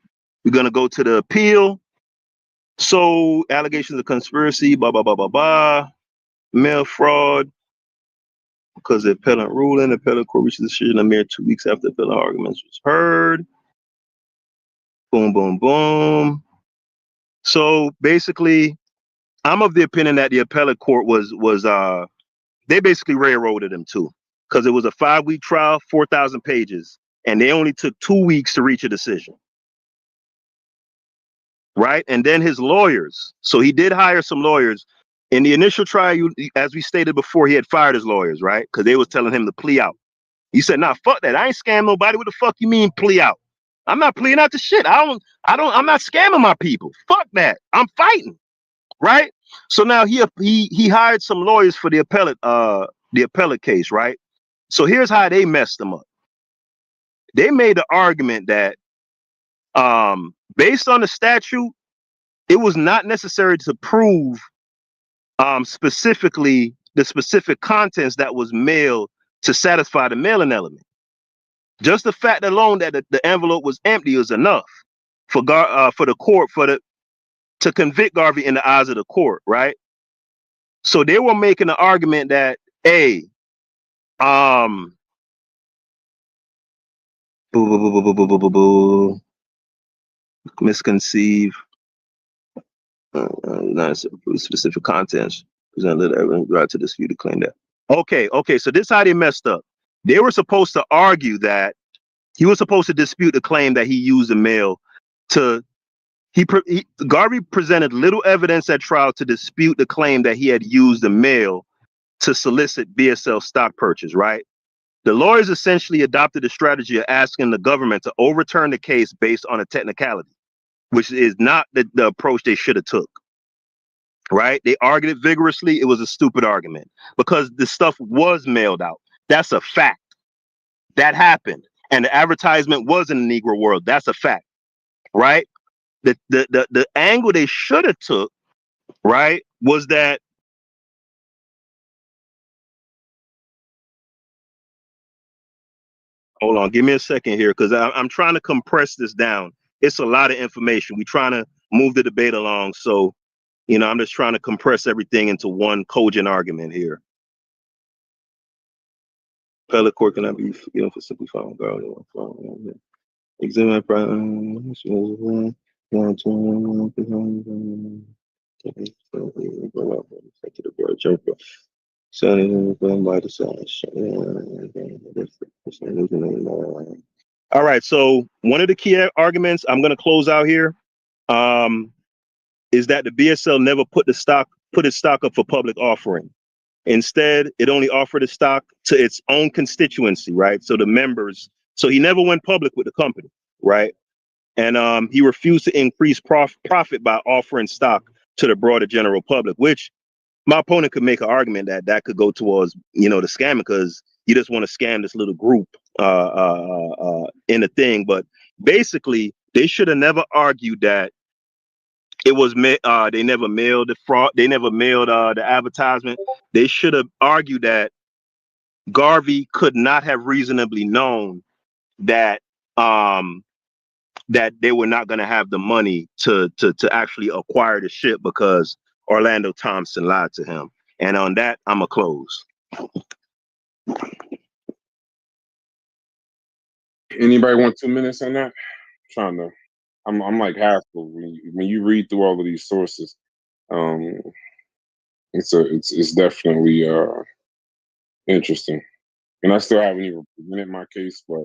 We're going to go to the appeal. So, allegations of conspiracy, blah, blah, blah, blah, blah. Mail fraud. Because the appellant ruling, the appellant court reached a decision a mere 2 weeks after the appellant arguments was heard. Boom, boom, boom. So, basically, I'm of the opinion that the appellate court was they basically railroaded him too. Because it was a 5-week trial, 4,000 pages. And they only took 2 weeks to reach a decision. Right? And then his lawyers. So he did hire some lawyers. In the initial trial, as we stated before, he had fired his lawyers, right? Because they was telling him to plea out. He said, "Nah, fuck that. I ain't scam nobody. What the fuck you mean plea out? I'm not pleading out to shit. I'm not scamming my people. Fuck that. I'm fighting." Right? So now he hired some lawyers for the appellate case, right? So here's how they messed him up. They made the argument that based on the statute, it was not necessary to prove specifically the specific contents that was mailed to satisfy the mailing element. Just the fact alone that the envelope was empty is enough for the court to convict Garvey in the eyes of the court, right? So they were making the argument that misconceive. Not specific contents presented evidence right to dispute the claim that. Okay. So this is how they messed up. They were supposed to argue that he was supposed to dispute the claim that he used the mail to. Garvey presented little evidence at trial to dispute the claim that he had used the mail to solicit BSL stock purchase. Right. The lawyers essentially adopted a strategy of asking the government to overturn the case based on a technicality, which is not the approach they should have took. Right? They argued it vigorously. It was a stupid argument because the stuff was mailed out. That's a fact. That happened. And the advertisement was in the Negro world. That's a fact. Right? The angle they should have took, right, was that hold on, give me a second here because I'm trying to compress this down. It's a lot of information. We're trying to move the debate along. So, I'm just trying to compress everything into one cogent argument here. Appellate court cannot be forgiven for simply filing Garvey. Examine all right, so one of the key arguments I'm going to close out here is that the BSL never put its stock up for public offering. Instead, it only offered the stock to its own constituency, right? So the members. So he never went public with the company, right? And he refused to increase profit by offering stock to the broader general public, which my opponent could make an argument that could go towards, the scamming because you just want to scam this little group in a thing. But basically, they should have never argued that it was they never mailed the fraud. They never mailed the advertisement. They should have argued that Garvey could not have reasonably known that that they were not going to have the money to actually acquire the ship because Orlando Thompson lied to him. And on that, I'm gonna close. Anybody want 2 minutes on that? I'm like Haskel. When you read through all of these sources, It's definitely interesting. And I still haven't even presented my case, but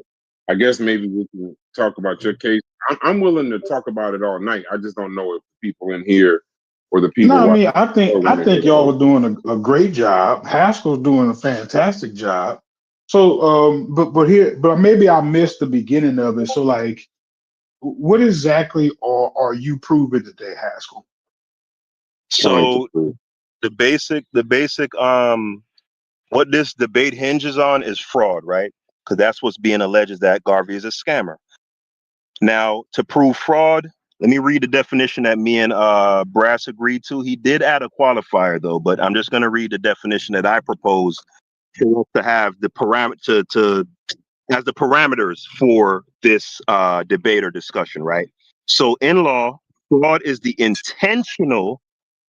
I guess maybe we can talk about your case. I'm willing to talk about it all night. I just don't know if the people in here or the people No, I mean, watching are I going to hear think the y'all whole are doing a great job. Haskell's doing a fantastic job. So, but maybe I missed the beginning of it. So, like, what exactly are you proving today, Haskell? trying to So prove. the basic what this debate hinges on is fraud, right? Because that's what's being alleged, is that Garvey is a scammer. Now, to prove fraud, let me read the definition that me and Brass agreed to. He did add a qualifier though, but I'm just going to read the definition that I proposed to have the parameter to as the parameters for this debate or discussion, right? So in law, fraud is the intentional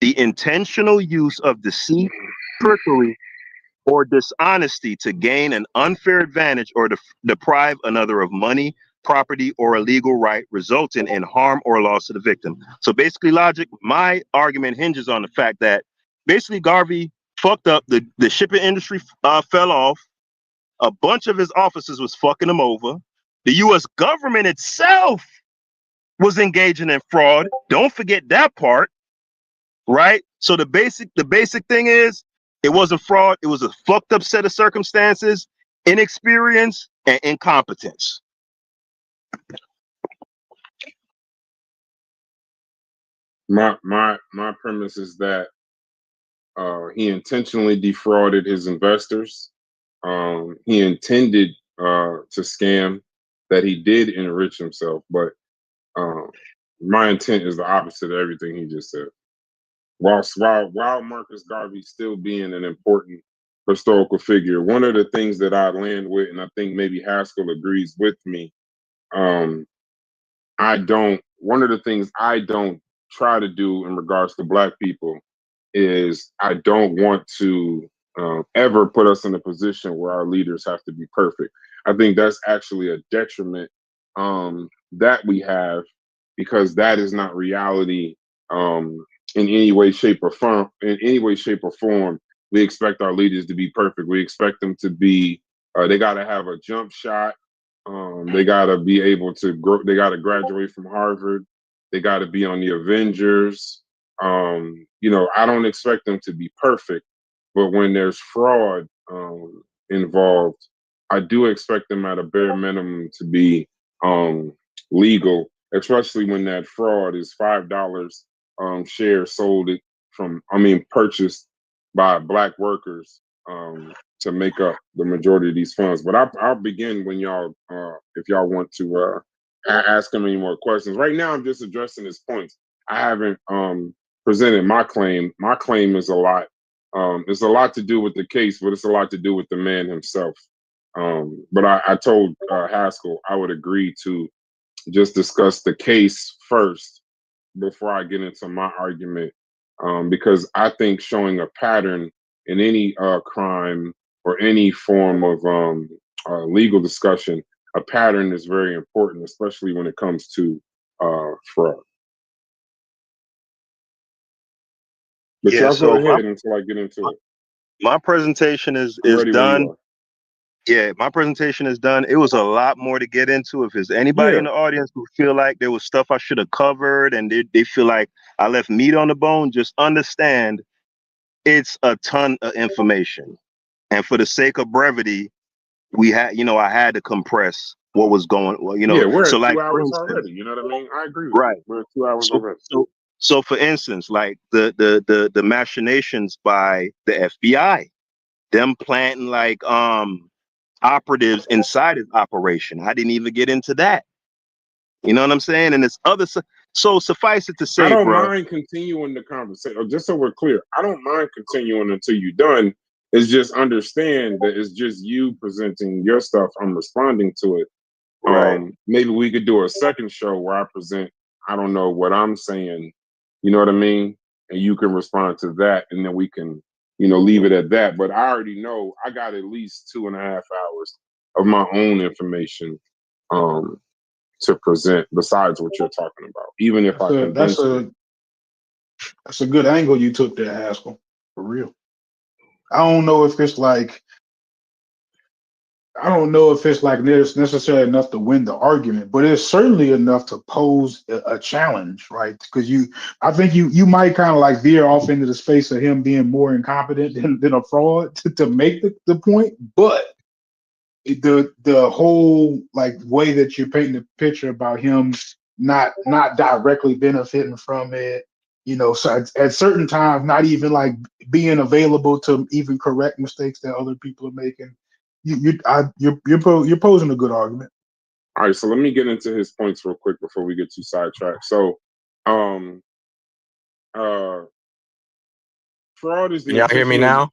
use of deceit, trickery, or dishonesty to gain an unfair advantage or to deprive another of money, property, or a legal right, resulting in harm or loss to the victim. So basically, logic, my argument hinges on the fact that basically Garvey fucked up, the shipping industry fell off, a bunch of his officers was fucking him over, the U.S. government itself was engaging in fraud. Don't forget that part, right? So the basic thing is, it wasn't fraud. It was a fucked up set of circumstances, inexperience, and incompetence. My premise is that he intentionally defrauded his investors. He intended to scam, that he did enrich himself, but my intent is the opposite of everything he just said. While Marcus Garvey still being an important historical figure, one of the things that I land with, and I think maybe Haskell agrees with me, one of the things I don't try to do in regards to Black people is I don't want to ever put us in a position where our leaders have to be perfect. I think that's actually a detriment that we have, because that is not reality in any way, shape, or form. In any way, shape, or form, we expect our leaders to be perfect. We expect them to be. They got to have a jump shot. They got to be able to grow. They got to graduate from Harvard. They got to be on the Avengers. I don't expect them to be perfect, but when there's fraud involved, I do expect them at a bare minimum to be legal, especially when that fraud is $5 shares sold it purchased by Black workers to make up the majority of these funds. But I'll begin when y'all, if y'all want to ask him any more questions. Right now, I'm just addressing his points. I haven't presented my claim. My claim is a lot. It's a lot to do with the case, but it's a lot to do with the man himself. But I told Haskell I would agree to just discuss the case first before I get into my argument, because I think showing a pattern in any crime or any form of legal discussion, a pattern is very important, especially when it comes to fraud. But Yeah, y'all go so ahead until I get into it. my presentation is I'm ready when you done. are. Yeah, my presentation is done. It was a lot more to get into. If there's anybody in the audience who feel like there was stuff I should have covered and they feel like I left meat on the bone, just understand it's a ton of information. And for the sake of brevity, I had to compress what was going on, Yeah, we're So at like, 2 for hours instance, already. You know what I mean? I agree with right. you. We're at 2 hours So, already. so for instance, like the machinations by the FBI, them planting like operatives inside his operation. I didn't even get into that. You know what I'm saying? And it's other. So suffice it to I say, don't bro. mind continuing the conversation. Just so we're clear, I don't mind continuing until you're done. It's just understand that it's just you presenting your stuff. I'm responding to it. Right. Maybe we could do a second show where I present, I don't know what I'm saying, you know what I mean? And you can respond to that, and then we can, leave it at that. But I already know I got at least 2.5 hours of my own information to present besides what you're talking about, even if I condense it. That's a good angle you took there, Haskell. For real. I don't know if it's like necessarily enough to win the argument, but it's certainly enough to pose a challenge, right? Because I think you might kind of like veer off into the space of him being more incompetent than a fraud to make the point, but the whole like way that you're painting the picture about him not directly benefiting from it, so at certain times not even like being available to even correct mistakes that other people are making. You're posing a good argument. All right, so let me get into his points real quick before we get too sidetracked. So, fraud is the Y'all hear me now?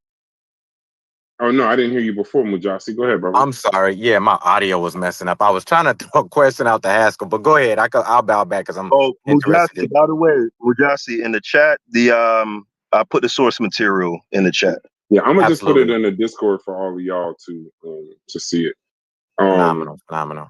Oh no, I didn't hear you before, Mujasi. Go ahead, brother. I'm sorry. Yeah, my audio was messing up. I was trying to throw a question out to Haskell, but go ahead. I'll bow back because I'm interested. Mujasi, by the way, Mujasi, in the chat, I put the source material in the chat. Yeah, I'm gonna just put it in the Discord for all of y'all to see it. Phenomenal.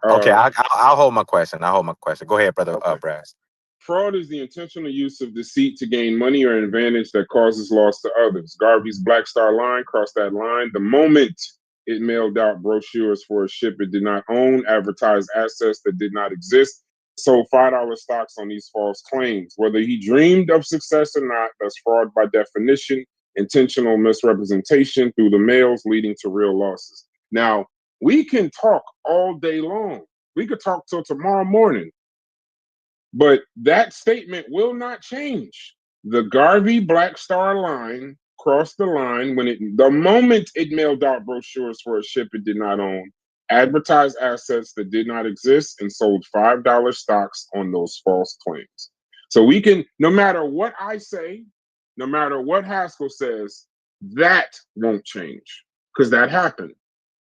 Okay, I'll hold my question. Go ahead, brother. Okay. Brass. Fraud is the intentional use of deceit to gain money or advantage that causes loss to others. Garvey's Black Star Line crossed that line the moment it mailed out brochures for a ship it did not own, advertised assets that did not exist, sold $5 stocks on these false claims. Whether he dreamed of success or not, that's fraud by definition, intentional misrepresentation through the mails leading to real losses. Now, we can talk all day long. We could talk till tomorrow morning. But that statement will not change. The Garvey Black Star Line crossed the line the moment it mailed out brochures for a ship it did not own, advertised assets that did not exist, and sold $5 stocks on those false claims. So we can, no matter what I say, no matter what Haskell says, that won't change because that happened.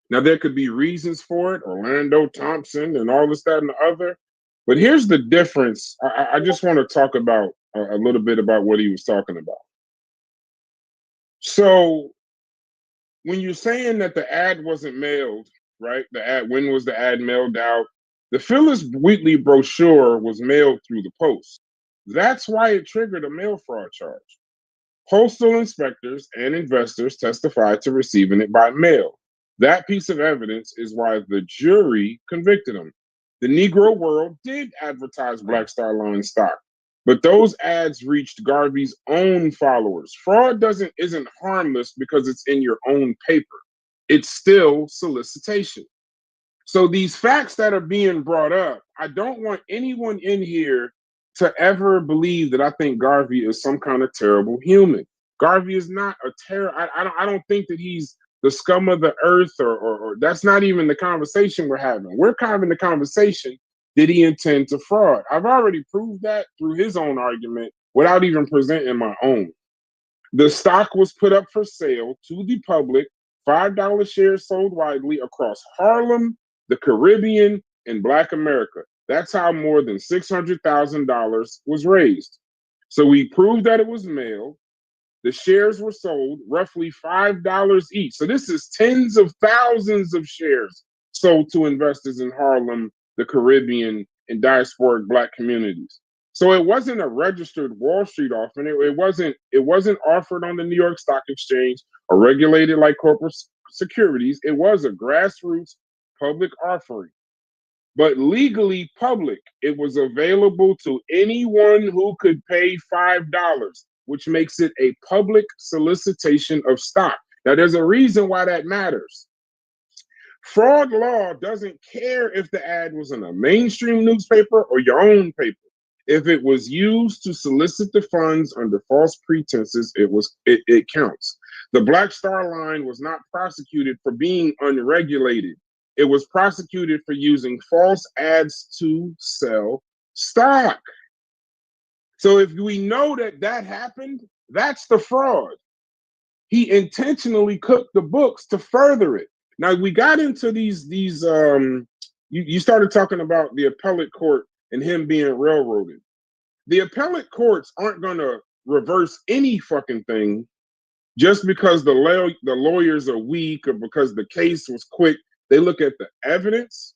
Now, there could be reasons for it, Orlando Thompson and all this, that, and the other. But here's the difference. I just want to talk about a little bit about what he was talking about. So when you're saying that the ad wasn't mailed, right? When was the ad mailed out? The Phyllis Wheatley brochure was mailed through the post. That's why it triggered a mail fraud charge. Postal inspectors and investors testified to receiving it by mail. That piece of evidence is why the jury convicted him. The Negro World did advertise Black Star Line stock, but those ads reached Garvey's own followers. Fraud isn't harmless because it's in your own paper. It's still solicitation. So these facts that are being brought up, I don't want anyone in here to ever believe that I think Garvey is some kind of terrible human. Garvey is not a I don't think that he's the scum of the earth or that's not even the conversation we're having. We're having the conversation, did he intend to fraud? I've already proved that through his own argument without even presenting my own. The stock was put up for sale to the public, $5 shares sold widely across Harlem, the Caribbean, and Black America. That's how more than $600,000 was raised. So we proved that it was mailed. The shares were sold roughly $5 each. So this is tens of thousands of shares sold to investors in Harlem, the Caribbean, and diasporic Black communities. So it wasn't a registered Wall Street offering. It wasn't offered on the New York Stock Exchange or regulated like corporate securities. It was a grassroots public offering, but legally public. It was available to anyone who could pay $5, which makes it a public solicitation of stock. Now, there's a reason why that matters. Fraud law doesn't care if the ad was in a mainstream newspaper or your own paper. If it was used to solicit the funds under false pretenses, it counts. The Black Star Line was not prosecuted for being unregulated. It was prosecuted for using false ads to sell stock. So if we know that happened, that's the fraud. He intentionally cooked the books to further it. Now we got into these you started talking about the appellate court and him being railroaded. The appellate courts aren't going to reverse any fucking thing just because the lawyers are weak or because the case was quick. They look at the evidence.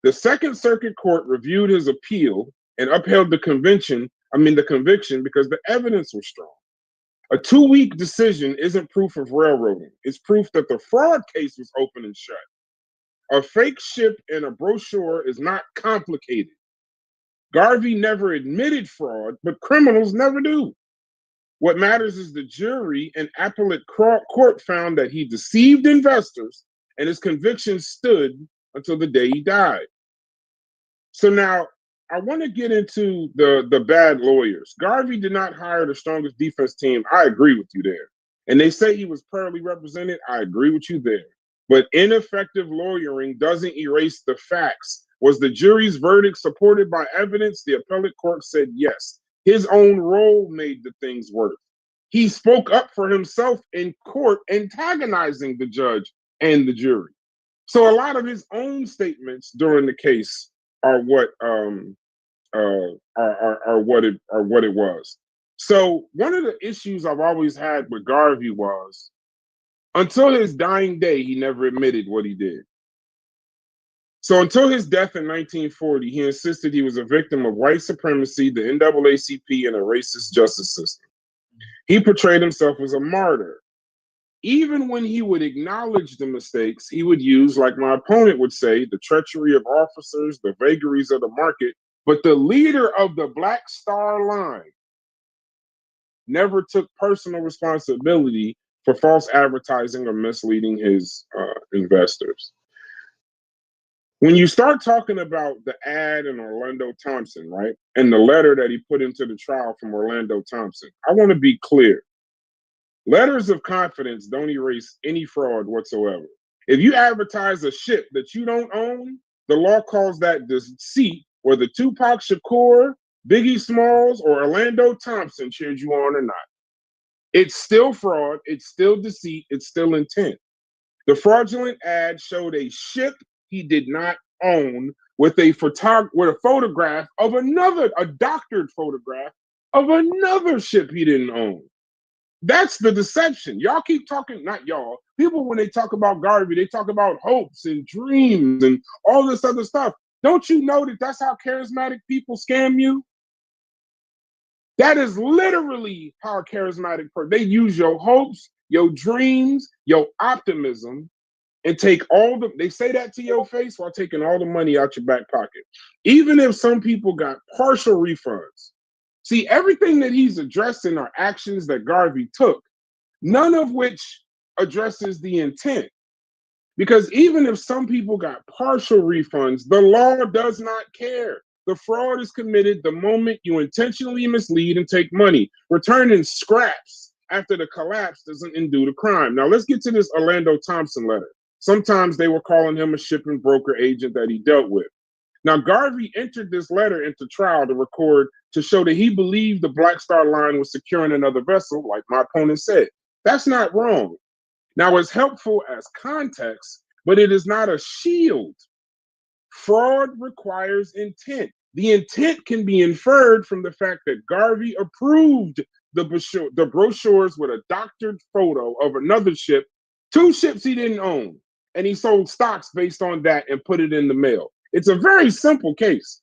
The Second Circuit Court reviewed his appeal and upheld the conviction the conviction, because the evidence was strong. A 2-week decision isn't proof of railroading. It's proof that the fraud case was open and shut. A fake ship and a brochure is not complicated. Garvey never admitted fraud, but criminals never do. What matters is the jury and appellate court found that he deceived investors, and his conviction stood until the day he died. So now, I want to get into the bad lawyers. Garvey did not hire the strongest defense team. I agree with you there. And they say he was poorly represented. I agree with you there. But ineffective lawyering doesn't erase the facts. Was the jury's verdict supported by evidence? The appellate court said yes. His own role made the things worse. He spoke up for himself in court, antagonizing the judge and the jury. So a lot of his own statements during the case are what it was. So one of the issues I've always had with Garvey was, until his dying day, he never admitted what he did. So until his death in 1940, he insisted he was a victim of white supremacy, the NAACP, and a racist justice system. He portrayed himself as a martyr. Even when he would acknowledge the mistakes, he would use, like my opponent would say, the treachery of officers, the vagaries of the market. But the leader of the Black Star Line never took personal responsibility for false advertising or misleading his investors. When you start talking about the ad in Orlando Thompson, right, and the letter that he put into the trial from Orlando Thompson, I want to be clear. Letters of confidence don't erase any fraud whatsoever. If you advertise a ship that you don't own, the law calls that deceit, whether Tupac Shakur, Biggie Smalls, or Orlando Thompson cheered you on or not. It's still fraud, it's still deceit, it's still intent. The fraudulent ad showed a ship he did not own with a photograph of a doctored photograph of another ship he didn't own. That's the deception. Y'all keep talking, not y'all, people when they talk about Garvey, they talk about hopes and dreams and all this other stuff. Don't you know that that's how charismatic people scam you? That is literally how a charismatic person, they use your hopes, your dreams, your optimism, and take they say that to your face while taking all the money out your back pocket. Even if some people got partial refunds. See, everything that he's addressing are actions that Garvey took, none of which addresses the intent. Because even if some people got partial refunds, the law does not care. The fraud is committed the moment you intentionally mislead and take money. Returning scraps after the collapse doesn't undo the crime. Now let's get to this Orlando Thompson letter. Sometimes they were calling him a shipping broker agent that he dealt with. Now, Garvey entered this letter into trial to show that he believed the Black Star Line was securing another vessel, like my opponent said. That's not wrong. Now, it's helpful as context, but it is not a shield. Fraud requires intent. The intent can be inferred from the fact that Garvey approved the brochures with a doctored photo of another ship, 2 ships he didn't own, and he sold stocks based on that and put it in the mail. It's a very simple case.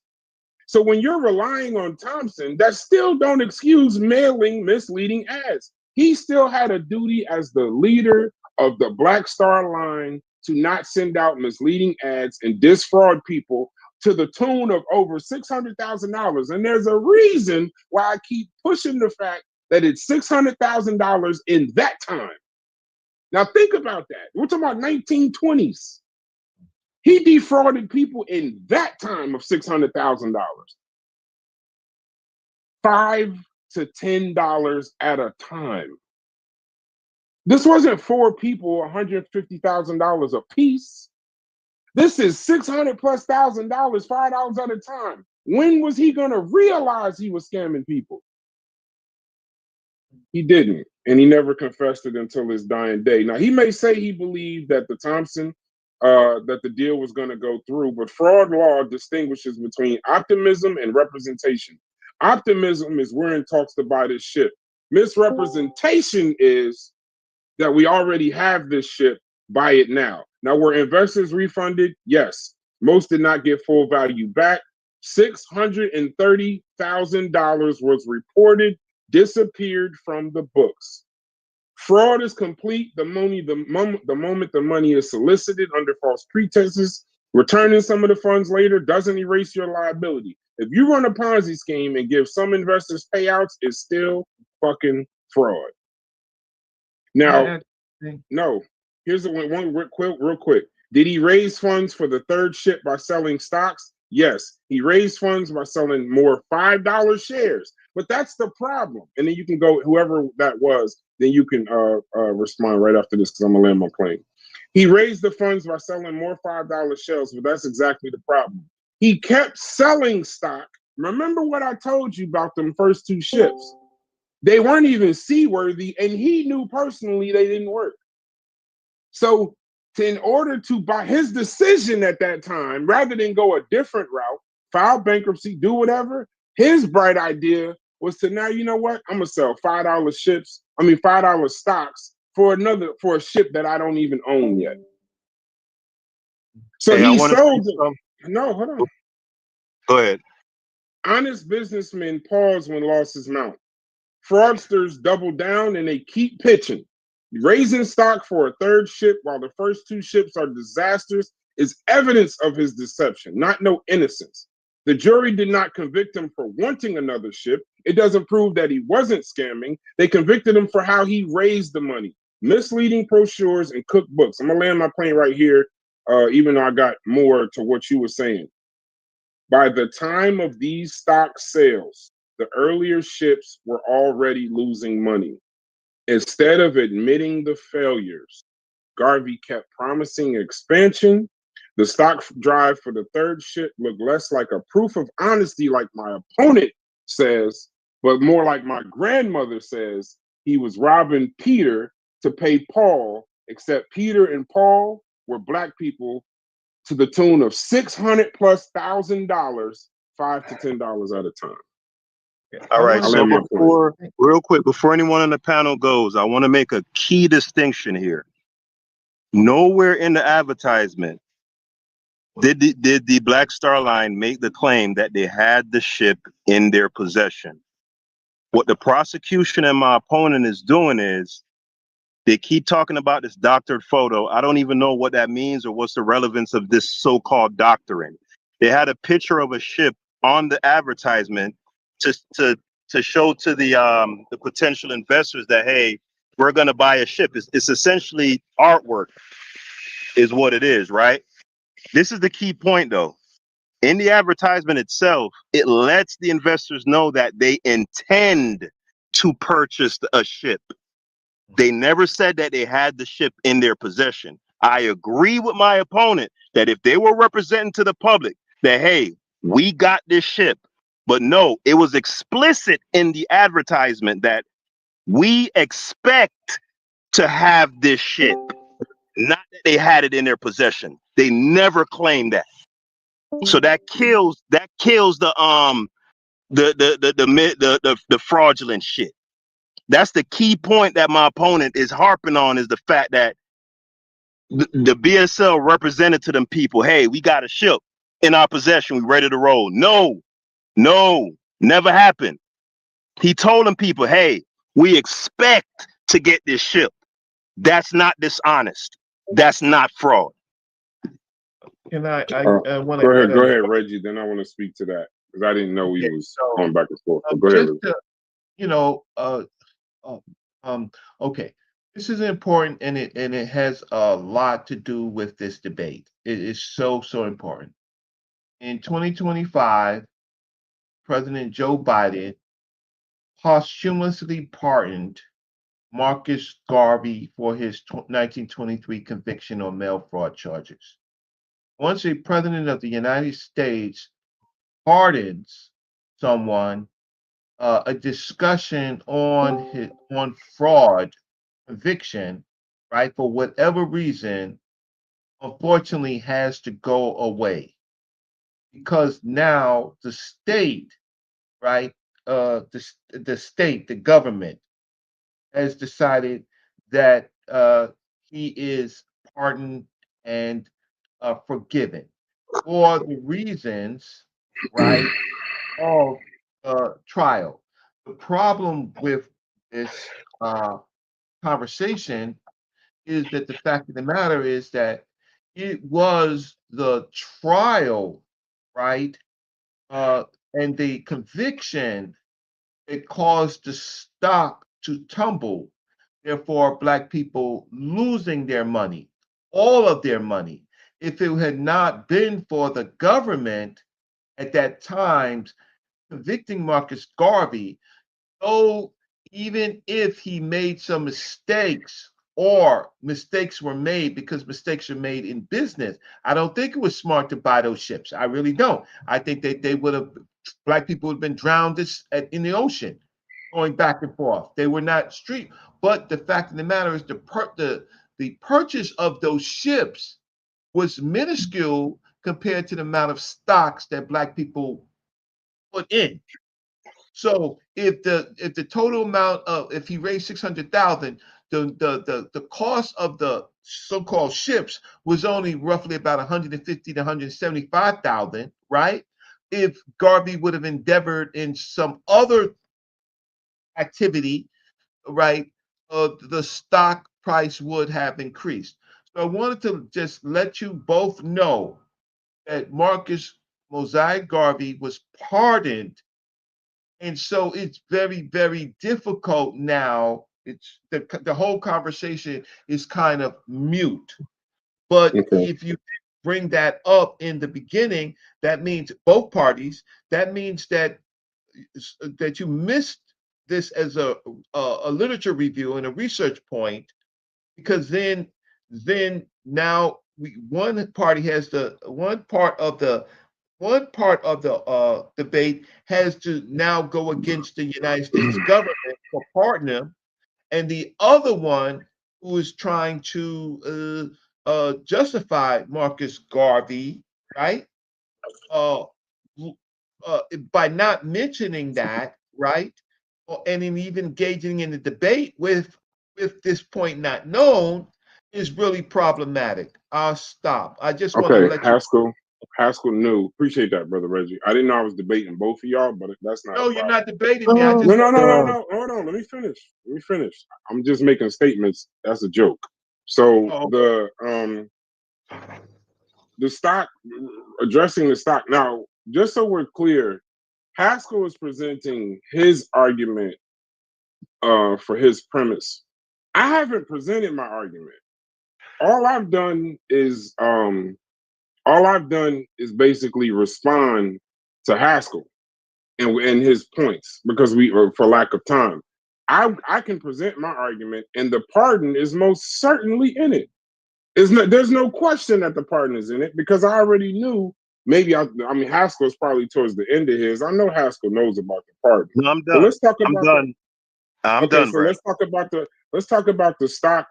So when you're relying on Thompson, that still don't excuse mailing misleading ads. He still had a duty as the leader of the Black Star Line to not send out misleading ads and defraud people to the tune of over $600,000. And there's a reason why I keep pushing the fact that it's $600,000 in that time. Now think about that. We're talking about 1920s. He defrauded people in that time of $600,000. $5 to $10 at a time. This wasn't 4 people, $150,000 a piece. This is $600,000+, $5 at a time. When was he gonna realize he was scamming people? He didn't, and he never confessed it until his dying day. Now he may say he believed that that the deal was going to go through, but fraud law distinguishes between optimism and representation. Optimism is we're in talks to buy this ship. Misrepresentation is that we already have this ship, buy it now. Now, were investors refunded? Yes. Most did not get full value back. $630,000 was reported disappeared from the books. Fraud is complete the moment the money is solicited under false pretenses. Returning some of the funds later doesn't erase your liability. If you run a Ponzi scheme and give some investors payouts, it's still fucking fraud. Now, no. Here's the one real quick. Did he raise funds for the third ship by selling stocks? Yes. He raised funds by selling more $5 shares. But that's the problem. And then you can go, whoever that was, then you can respond right after this because I'm going to land my plane. He raised the funds by selling more $5 shares, but that's exactly the problem. He kept selling stock. Remember what I told you about them first two ships? They weren't even seaworthy, and he knew personally they didn't work. So in order to buy his decision at that time, rather than go a different route, file bankruptcy, do whatever, his bright idea was to now, you know what? I'm gonna sell $5 stocks for a ship that I don't even own yet. So he sold it. No, hold on. Go ahead. Honest businessmen pause when losses mount. Fraudsters double down and they keep pitching. Raising stock for a third ship while the first two ships are disasters is evidence of his deception, not no innocence. The jury did not convict him for wanting another ship. It doesn't prove that he wasn't scamming. They convicted him for how he raised the money. Misleading brochures and cookbooks. I'm going to land my plane right here, even though I got more to what you were saying. By the time of these stock sales, the earlier ships were already losing money. Instead of admitting the failures, Garvey kept promising expansion. The stock drive for the third ship looked less like a proof of honesty, like my opponent says, but more like my grandmother says. He was robbing Peter to pay Paul, except Peter and Paul were black people to the tune of $600,000+, $5 to $10 at a time. All right, so real quick, before anyone on the panel goes, I want to make a key distinction here. Nowhere in the advertisement did the Black Star Line make the claim that they had the ship in their possession. What the prosecution and my opponent is doing is they keep talking about this doctored photo. I don't even know what that means or what's the relevance of this so-called doctoring. They had a picture of a ship on the advertisement to show to the potential investors that, hey, we're going to buy a ship. It's essentially artwork is what it is, right? This is the key point, though. In the advertisement itself, it lets the investors know that they intend to purchase a ship. They never said that they had the ship in their possession. I agree with my opponent that if they were representing to the public that, hey, we got this ship, but no, it was explicit in the advertisement that we expect to have this ship, not that they had it in their possession. They never claimed that. So that kills the fraudulent shit. That's the key point that my opponent is harping on, is the fact that the BSL represented to them people, hey, we got a ship in our possession, we ready to roll. No, never happened. He told them people, hey, we expect to get this ship. That's not dishonest. That's not fraud. And I want to go ahead, Reggie. Then I want to speak to that because I didn't know we was going back and forth. So go ahead. Okay, this is important, and it has a lot to do with this debate. It is so important. In 2025, President Joe Biden posthumously pardoned Marcus Garvey for his 1923 conviction on mail fraud charges. Once a president of the United States pardons someone, a discussion on fraud conviction, right, for whatever reason, unfortunately has to go away, because now the state, right, the state, the government has decided that he is pardoned and forgiven for the reasons right, of trial. The problem with this conversation is that the fact of the matter is that it was the trial, right, and the conviction that caused the stock to tumble, therefore Black people losing their money, all of their money. If it had not been for the government at that time convicting Marcus Garvey, though even if he made some mistakes or mistakes were made because mistakes are made in business, I don't think it was smart to buy those ships. I really don't. I think that they would have, Black people would have been drowned in the ocean, going back and forth. They were not street. But the fact of the matter is the purchase of those ships was minuscule compared to the amount of stocks that Black people put in. So if the total amount of, if he raised 600,000, the cost of the so-called ships was only roughly about 150 to 175,000, right? If Garvey would have endeavored in some other activity, right, the stock price would have increased. So I wanted to just let you both know that Marcus Mosiah Garvey was pardoned. And so it's very, very difficult now. It's the whole conversation is kind of mute. But Okay. if you bring that up in the beginning, that means both parties. That means that you missed this as a literature review and a research point, because then now one party has one part of the debate has to now go against the United States government for pardoning him, and the other one who is trying to justify Marcus Garvey, right? By not mentioning that, right? And in even engaging in the debate with this point not known is really problematic. I'll stop. I just want to Okay, let you. Haskell knew. Appreciate that, brother Reggie. I didn't know I was debating both of y'all, but that's not a No, you're problem. not debating me. I just No. Hold on. Let me finish. I'm just making statements. That's a joke. So the stock, addressing the stock. Now, just so we're clear, Haskell is presenting his argument for his premise. I haven't presented my argument. All I've done is basically respond to Haskell and his points, because for lack of time, I can present my argument, and the pardon is most certainly in it. There's no question that the pardon is in it, because I already knew. Maybe I mean Haskell's probably towards the end of his. I know Haskell knows about the pardon. No, I'm done. So let's talk about I'm done. I'm done, so Brad. let's talk about the stock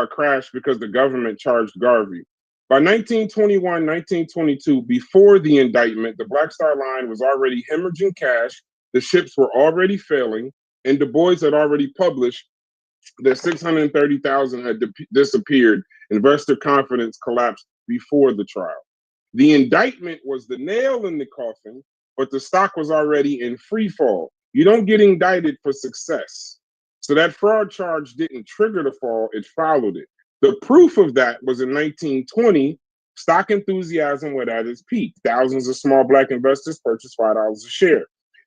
crash, because the government charged Garvey. By 1921, 1922, before the indictment, the Black Star Line was already hemorrhaging cash, the ships were already failing, and Du Bois had already published that 630,000 had disappeared. Investor confidence collapsed before the trial. The indictment was the nail in the coffin, but the stock was already in free fall. You don't get indicted for success. So that fraud charge didn't trigger the fall, it followed it. The proof of that was in 1920, stock enthusiasm was at its peak. Thousands of small Black investors purchased $5 a share.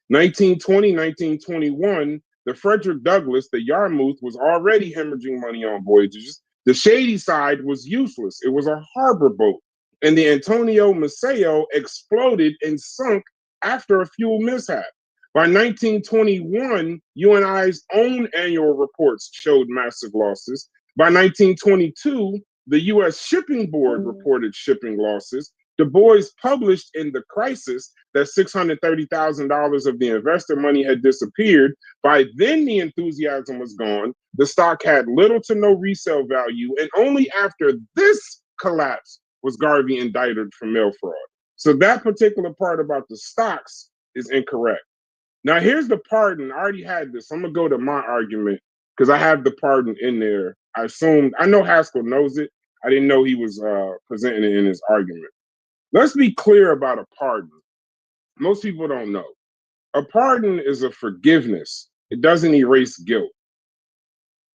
1920, 1921, the Frederick Douglass, the Yarmouth, was already hemorrhaging money on voyages. The shady side was useless. It was a harbor boat. And the Antonio Maceo exploded and sunk after a fuel mishap. By 1921, UNI's own annual reports showed massive losses. By 1922, the U.S. Shipping Board reported shipping losses. Du Bois published in The Crisis that $630,000 of the investor money had disappeared. By then, the enthusiasm was gone. The stock had little to no resale value. And only after this collapse was Garvey indicted for mail fraud. So that particular part about the stocks is incorrect. Now, here's the pardon. I already had this. I'm going to go to my argument because I have the pardon in there. I know Haskell knows it. I didn't know he was presenting it in his argument. Let's be clear about a pardon. most people don't know. A pardon is a forgiveness. It doesn't erase guilt.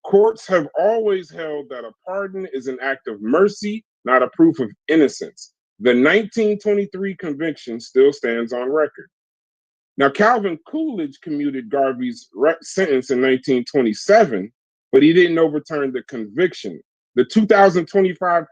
Courts have always held that a pardon is an act of mercy, not a proof of innocence. The 1923 conviction still stands on record. Now, Calvin Coolidge commuted Garvey's sentence in 1927, but he didn't overturn the conviction. The 2025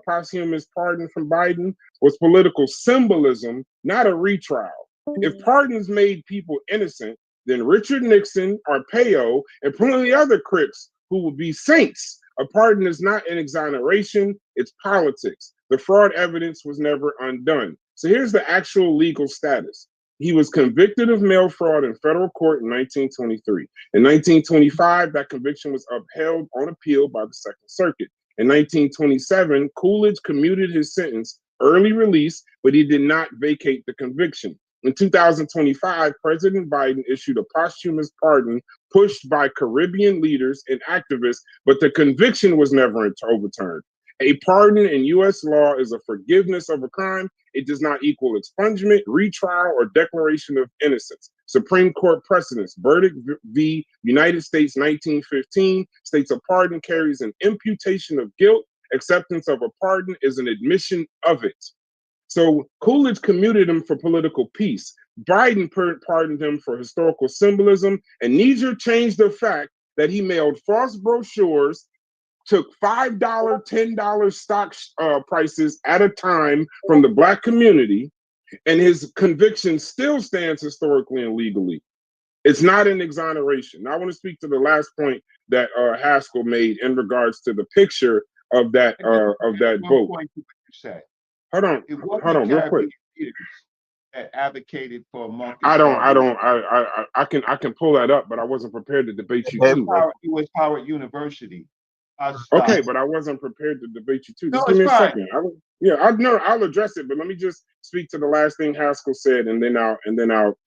posthumous pardon from Biden was political symbolism, not a retrial. If pardons made people innocent, then Richard Nixon, Arpaio, and plenty of other crooks who would be saints. A pardon is not an exoneration, it's politics. The fraud evidence was never undone. So here's the actual legal status. He was convicted of mail fraud in federal court in 1923. In 1925, that conviction was upheld on appeal by the Second Circuit. In 1927, Coolidge commuted his sentence, early release, but he did not vacate the conviction. In 2025, President Biden issued a posthumous pardon pushed by Caribbean leaders and activists, but the conviction was never overturned. A pardon in U.S. law is a forgiveness of a crime. It does not equal expungement, retrial, or declaration of innocence. Supreme Court precedents, Verdict v. United States 1915, states a pardon carries an imputation of guilt. Acceptance of a pardon is an admission of it. So Coolidge commuted him for political peace. Biden pardoned him for historical symbolism, and neither changed the fact that he mailed false brochures, took $5, $10 stock prices at a time from the Black community, and his conviction still stands historically and legally. It's not an exoneration. Now, I want to speak to the last point that Haskel made in regards to the picture of that vote. Hold on, real quick. That advocated for Marcus. I can pull that up, but I wasn't prepared to debate you too. It was Howard University. Okay, but I wasn't prepared to debate you too. Just give me a second. I'll address it, but let me just speak to the last thing Haskel said, and then I'll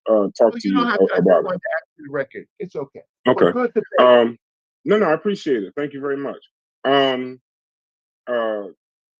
talk to you about it. The record. It's okay. Okay. No, I appreciate it. Thank you very much.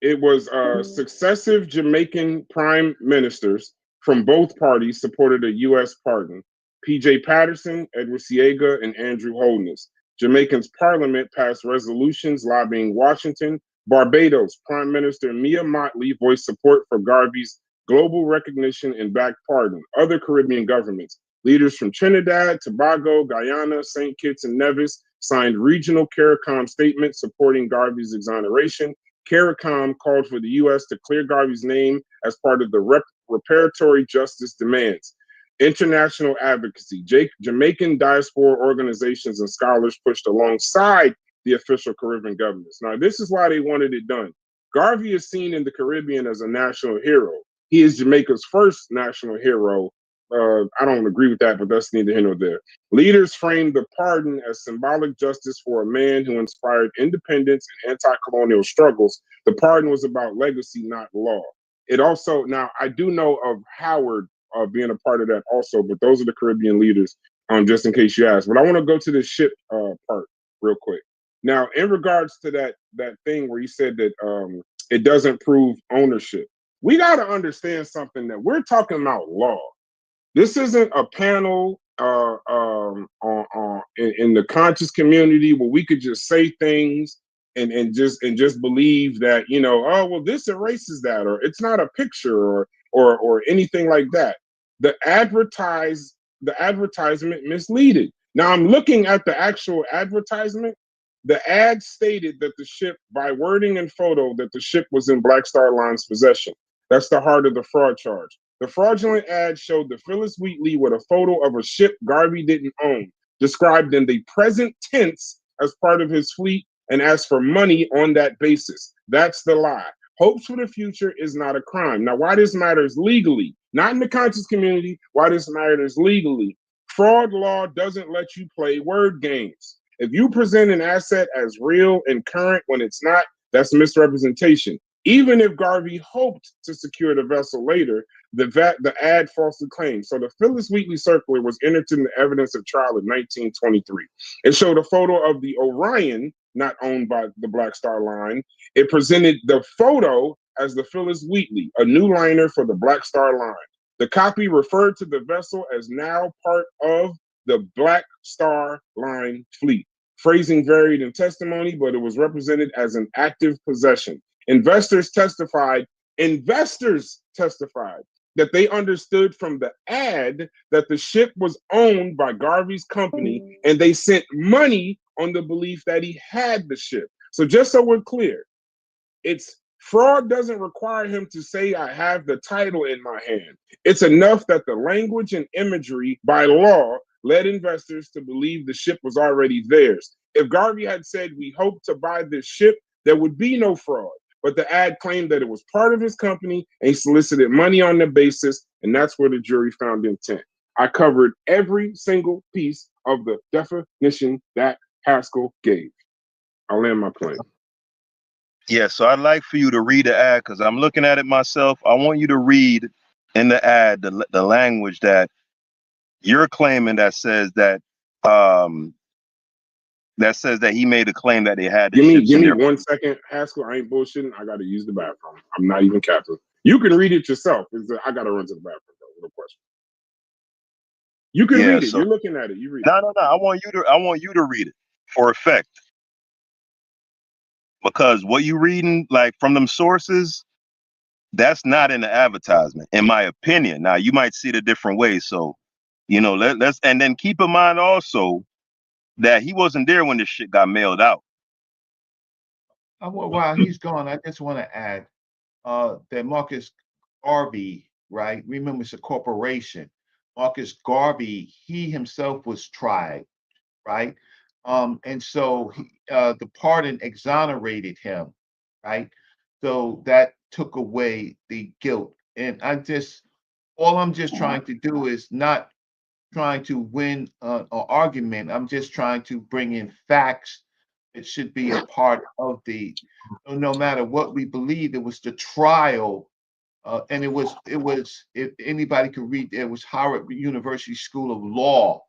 It was successive Jamaican prime ministers from both parties supported a U.S. pardon. P.J. Patterson, Edward Siega, and Andrew Holness. Jamaican's parliament passed resolutions lobbying Washington. Barbados Prime Minister Mia Mottley voiced support for Garvey's global recognition and backed pardon. Other Caribbean governments, leaders from Trinidad, Tobago, Guyana, St. Kitts, and Nevis signed regional CARICOM statements supporting Garvey's exoneration. CARICOM called for the U.S. to clear Garvey's name as part of the reparatory justice demands. International advocacy, Jamaican diaspora organizations and scholars pushed alongside the official Caribbean governments. Now, this is why they wanted it done. Garvey is seen in the Caribbean as a national hero. He is Jamaica's first national hero. I don't agree with that, but that's neither here nor there. Leaders framed the pardon as symbolic justice for a man who inspired independence and anti-colonial struggles. The pardon was about legacy, not law. It also, now I do know of Howard being a part of that also, but those are the Caribbean leaders, just in case you ask. But I want to go to the ship part real quick. Now, in regards to that thing where you said that it doesn't prove ownership, we got to understand something, that we're talking about law. This isn't a panel in the conscious community where we could just say things and just believe that, oh, well, this erases that, or it's not a picture, or anything like that. The advertisement misleaded. Now I'm looking at the actual advertisement. The ad stated that the ship, by wording and photo, that the ship was in Black Star Line's possession. That's the heart of the fraud charge. The fraudulent ad showed the Phyllis Wheatley with a photo of a ship Garvey didn't own, described in the present tense as part of his fleet, and asked for money on that basis. That's the lie. Hopes for the future is not a crime. Now, why this matters legally, not in the conscious community, why this matters legally, fraud law doesn't let you play word games. If you present an asset as real and current when it's not, that's misrepresentation. Even if Garvey hoped to secure the vessel later, the ad falsely claimed. So the Phyllis Wheatley circular was entered into evidence of trial in 1923. It showed a photo of the Orion, not owned by the Black Star Line. It presented the photo as the Phyllis Wheatley, a new liner for the Black Star Line. The copy referred to the vessel as now part of the Black Star Line fleet. Phrasing varied in testimony, but it was represented as an active possession. Investors testified that they understood from the ad that the ship was owned by Garvey's company, and they sent money on the belief that he had the ship. So just so we're clear, it's fraud doesn't require him to say, I have the title in my hand. It's enough that the language and imagery by law led investors to believe the ship was already theirs. If Garvey had said, we hope to buy this ship, there would be no fraud. But the ad claimed that it was part of his company and he solicited money on the basis, and that's where the jury found intent. I covered every single piece of the definition that Haskel gave. I'll land my plane. Yeah, so I'd like for you to read the ad because I'm looking at it myself. I want you to read in the ad the language that you're claiming that says that he made a claim that they had the ships Give in me there. 1 second, Haskell. I ain't bullshitting. I got to use the bathroom. I'm not even capping. You can read it yourself. I got to run to the bathroom, though. No question. You can read it. So, you're looking at it. You read it. No. I want you to read it for effect. Because what you reading like from them sources, that's not in the advertisement, in my opinion. Now you might see it a different way. So, let's and then keep in mind also that he wasn't there when this shit got mailed out. While he's gone, I just want to add that Marcus Garvey, right? Remember, it's a corporation. Marcus Garvey, he himself was tried, right? And so the pardon exonerated him, right? So that took away the guilt. And all I'm just trying to do is not trying to win an argument. I'm just trying to bring in facts. It should be a part of no matter what we believe, it was the trial. And it was, if anybody could read, it was Howard University School of Law,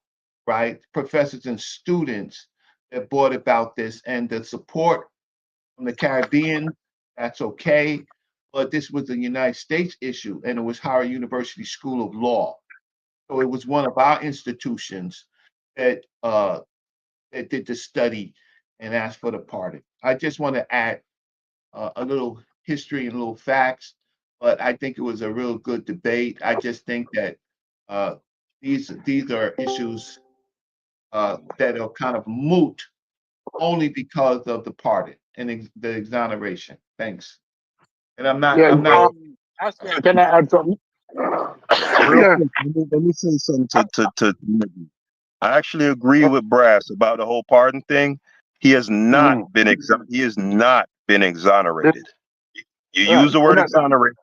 right? Professors and students that brought about this, and the support from the Caribbean, that's okay. But this was a United States issue, and it was Howard University School of Law. So it was one of our institutions that did the study and asked for the pardon. I just want to add a little history and little facts, but I think it was a real good debate. I just think that these are issues that are kind of moot only because of the pardon and the exoneration. Thanks. And I'm not. Can I add something? Real quick, let me say something to I actually agree with Brass about the whole pardon thing. He has not been exonerated. You use the word exonerate.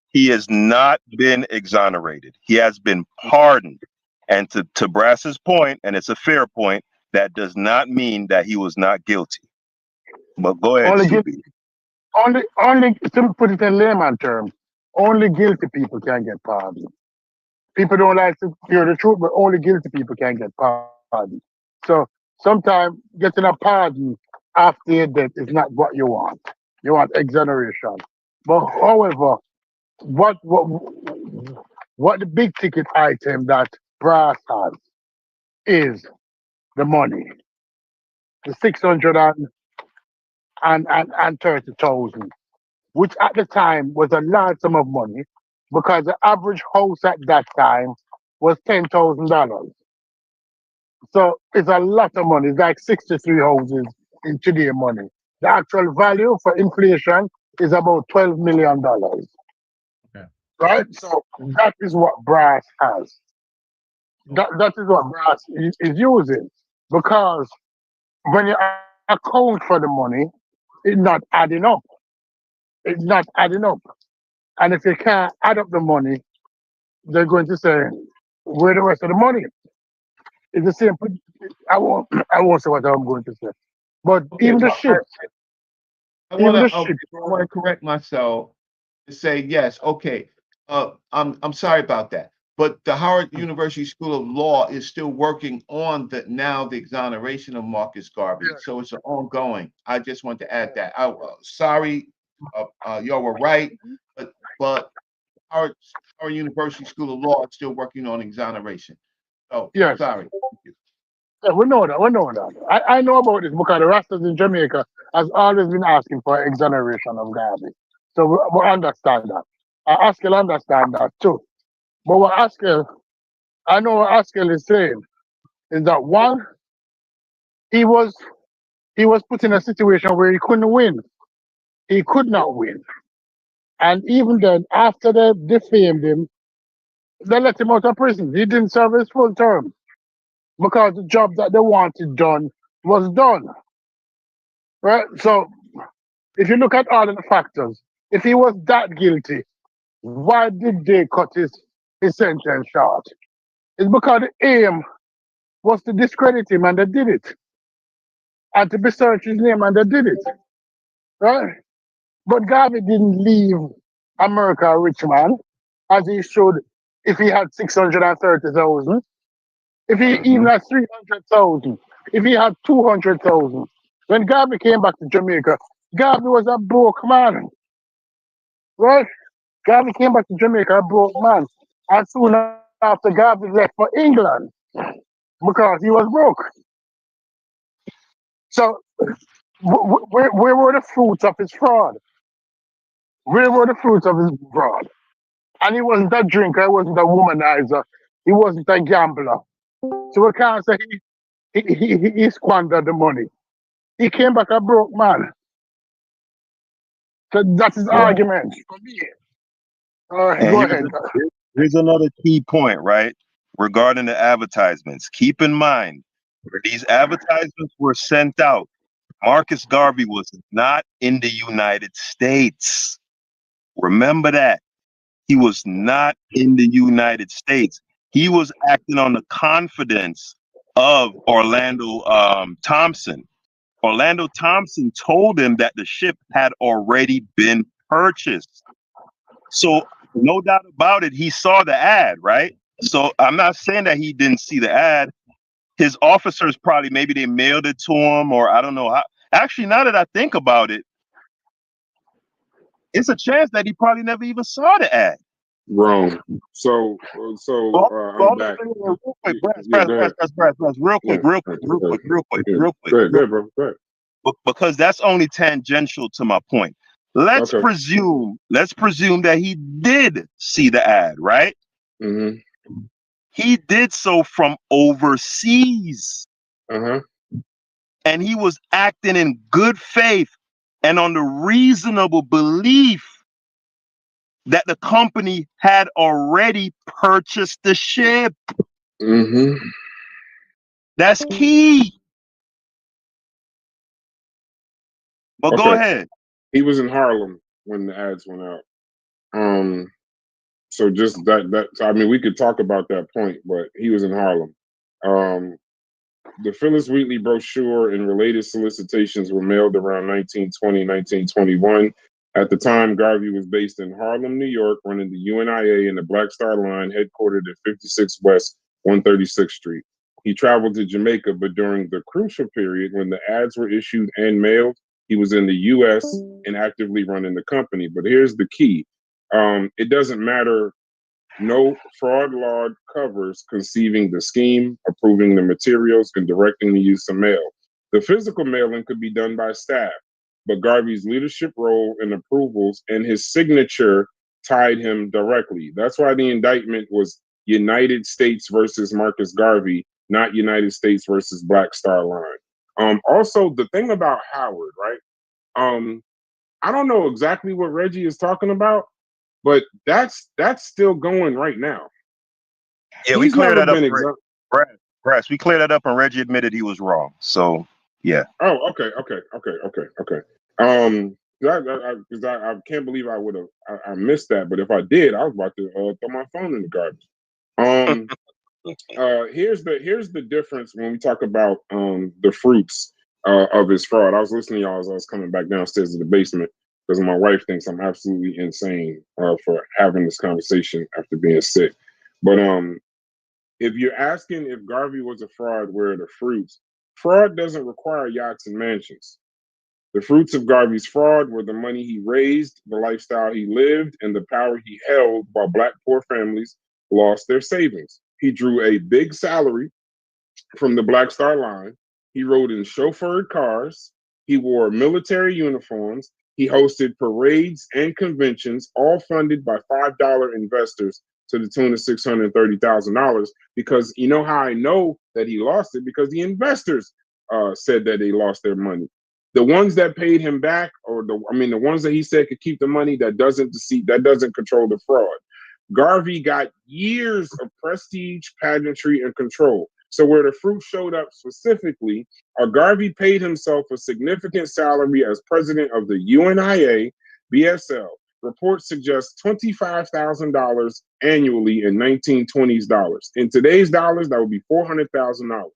He has not been exonerated. He has been pardoned. And to Brass's point, and it's a fair point, that does not mean that he was not guilty. But go ahead, only to put it in layman terms, only guilty people can get pardoned. People don't like to hear the truth, but only guilty people can get pardoned. So sometimes getting a pardon after your death is not what you want. You want exoneration. But however, what the big ticket item that Brass has is the money, the 630,000, which at the time was a large sum of money, because the average house at that time was $10,000. So it's a lot of money. It's like 63 houses in today money. The actual value for inflation is about $12 million. Okay. Right? So that is what Brass has. That is what Brass is using. Because when you account for the money, it's not adding up. It's not adding up. And if you can't add up the money, they're going to say, where the rest of the money? It's the same. I won't say what I'm going to say. But Okay, even the well, ships, I even the want ships. to correct myself to say yes. Okay, I'm sorry about that. But the Howard University School of Law is still working on the exoneration of Marcus Garvey. Yeah. So it's ongoing. I just want to add that. Sorry, y'all were right, but Howard Our University School of Law is still working on exoneration. Oh, Yes. sorry. Yeah, we know that. We know that. I know about this because the Rastas in Jamaica has always been asking for exoneration of Garvey. So we understand that. Haskel understand that too. But what Haskel, I know what Haskel is saying is that one, he was put in a situation where he couldn't win. He could not win. And even then, after they defamed him, they let him out of prison. He didn't serve his full term because the job that they wanted done was done. Right? So if you look at all of the factors, if he was that guilty, why did they cut his sentence short? It's because the aim was to discredit him and they did it. And to besmirch his name and they did it. Right? But Garvey didn't leave America a rich man, as he should if he had 630,000, if he even had 300,000, if he had 200,000. When Garvey came back to Jamaica, Garvey was a broke man. Right? Garvey came back to Jamaica a broke man. And soon after, Garvey left for England because he was broke. So, where were the fruits of his fraud? Where were the fruits of his fraud? And he wasn't a drinker, he wasn't a womanizer, he wasn't a gambler. So we can't say he squandered the money. He came back a broke man. So that's his argument for me. All right, And go ahead. here's another key point, right? Regarding the advertisements. Keep in mind, where these advertisements were sent out, Marcus Garvey was not in the United States. Remember that. He was not in the United States. He was acting on the confidence of Orlando Thompson. Orlando Thompson told him that the ship had already been purchased. So no doubt about it, he saw the ad, right? So I'm not saying that he didn't see the ad. His officers probably, maybe they mailed it to him, or I don't know how. Actually, now that I think about it, it's a chance that he probably never even saw the ad. Wrong. So I'm back. Real quick, Yeah, go ahead. real quick. Go ahead, bro. Go ahead. Because that's only tangential to my point. Let's Okay. presume that he did see the ad, right? Mm-hmm. He did so from overseas. Uh-huh. And he was acting in good faith and on the reasonable belief that the company had already purchased the ship. Mm-hmm. That's key. But go Okay. ahead. He was in Harlem when the ads went out. So just that I mean, we could talk about that point, but he was in Harlem. The Phyllis Wheatley brochure and related solicitations were mailed around 1920, 1921. At the time, Garvey was based in Harlem, New York, running the UNIA and the Black Star Line, headquartered at 56 West 136th Street. He traveled to Jamaica, but during the crucial period when the ads were issued and mailed, he was in the U.S. and actively running the company. But here's the key. It doesn't matter. No fraud law covers conceiving the scheme, approving the materials, and directing the use of mail. The physical mailing could be done by staff, but Garvey's leadership role and approvals and his signature tied him directly. That's why the indictment was United States versus Marcus Garvey, not United States versus Black Star Line. Also, the thing about Howard, right? I don't know exactly what Reggie is talking about, but that's still going right now. Yeah, we cleared that up. Brass, we cleared that up, and Reggie admitted he was wrong. So, yeah. Oh, okay. Because I can't believe I would have I missed that. But if I did, I was about to throw my phone in the garbage. Here's the difference when we talk about the fruits of his fraud. I was listening to y'all as I was coming back downstairs to the basement because my wife thinks I'm absolutely insane for having this conversation after being sick. But if you're asking if Garvey was a fraud, where are the fruits? Fraud doesn't require yachts and mansions. The fruits of Garvey's fraud were the money he raised, the lifestyle he lived, and the power he held while Black poor families lost their savings. He drew a big salary from the Black Star Line. He rode in chauffeured cars. He wore military uniforms. He hosted parades and conventions, all funded by $5 investors to the tune of $630,000. Because you know how I know that he lost it? Because the investors said that they lost their money. The ones that paid him back, or the ones that he said could keep the money, that doesn't deceive, that doesn't control the fraud. Garvey got years of prestige, pageantry, and control. So where the fruit showed up specifically, Garvey paid himself a significant salary as president of the UNIA BSL. Reports suggest $25,000 annually in 1920s dollars. In today's dollars, that would be $400,000.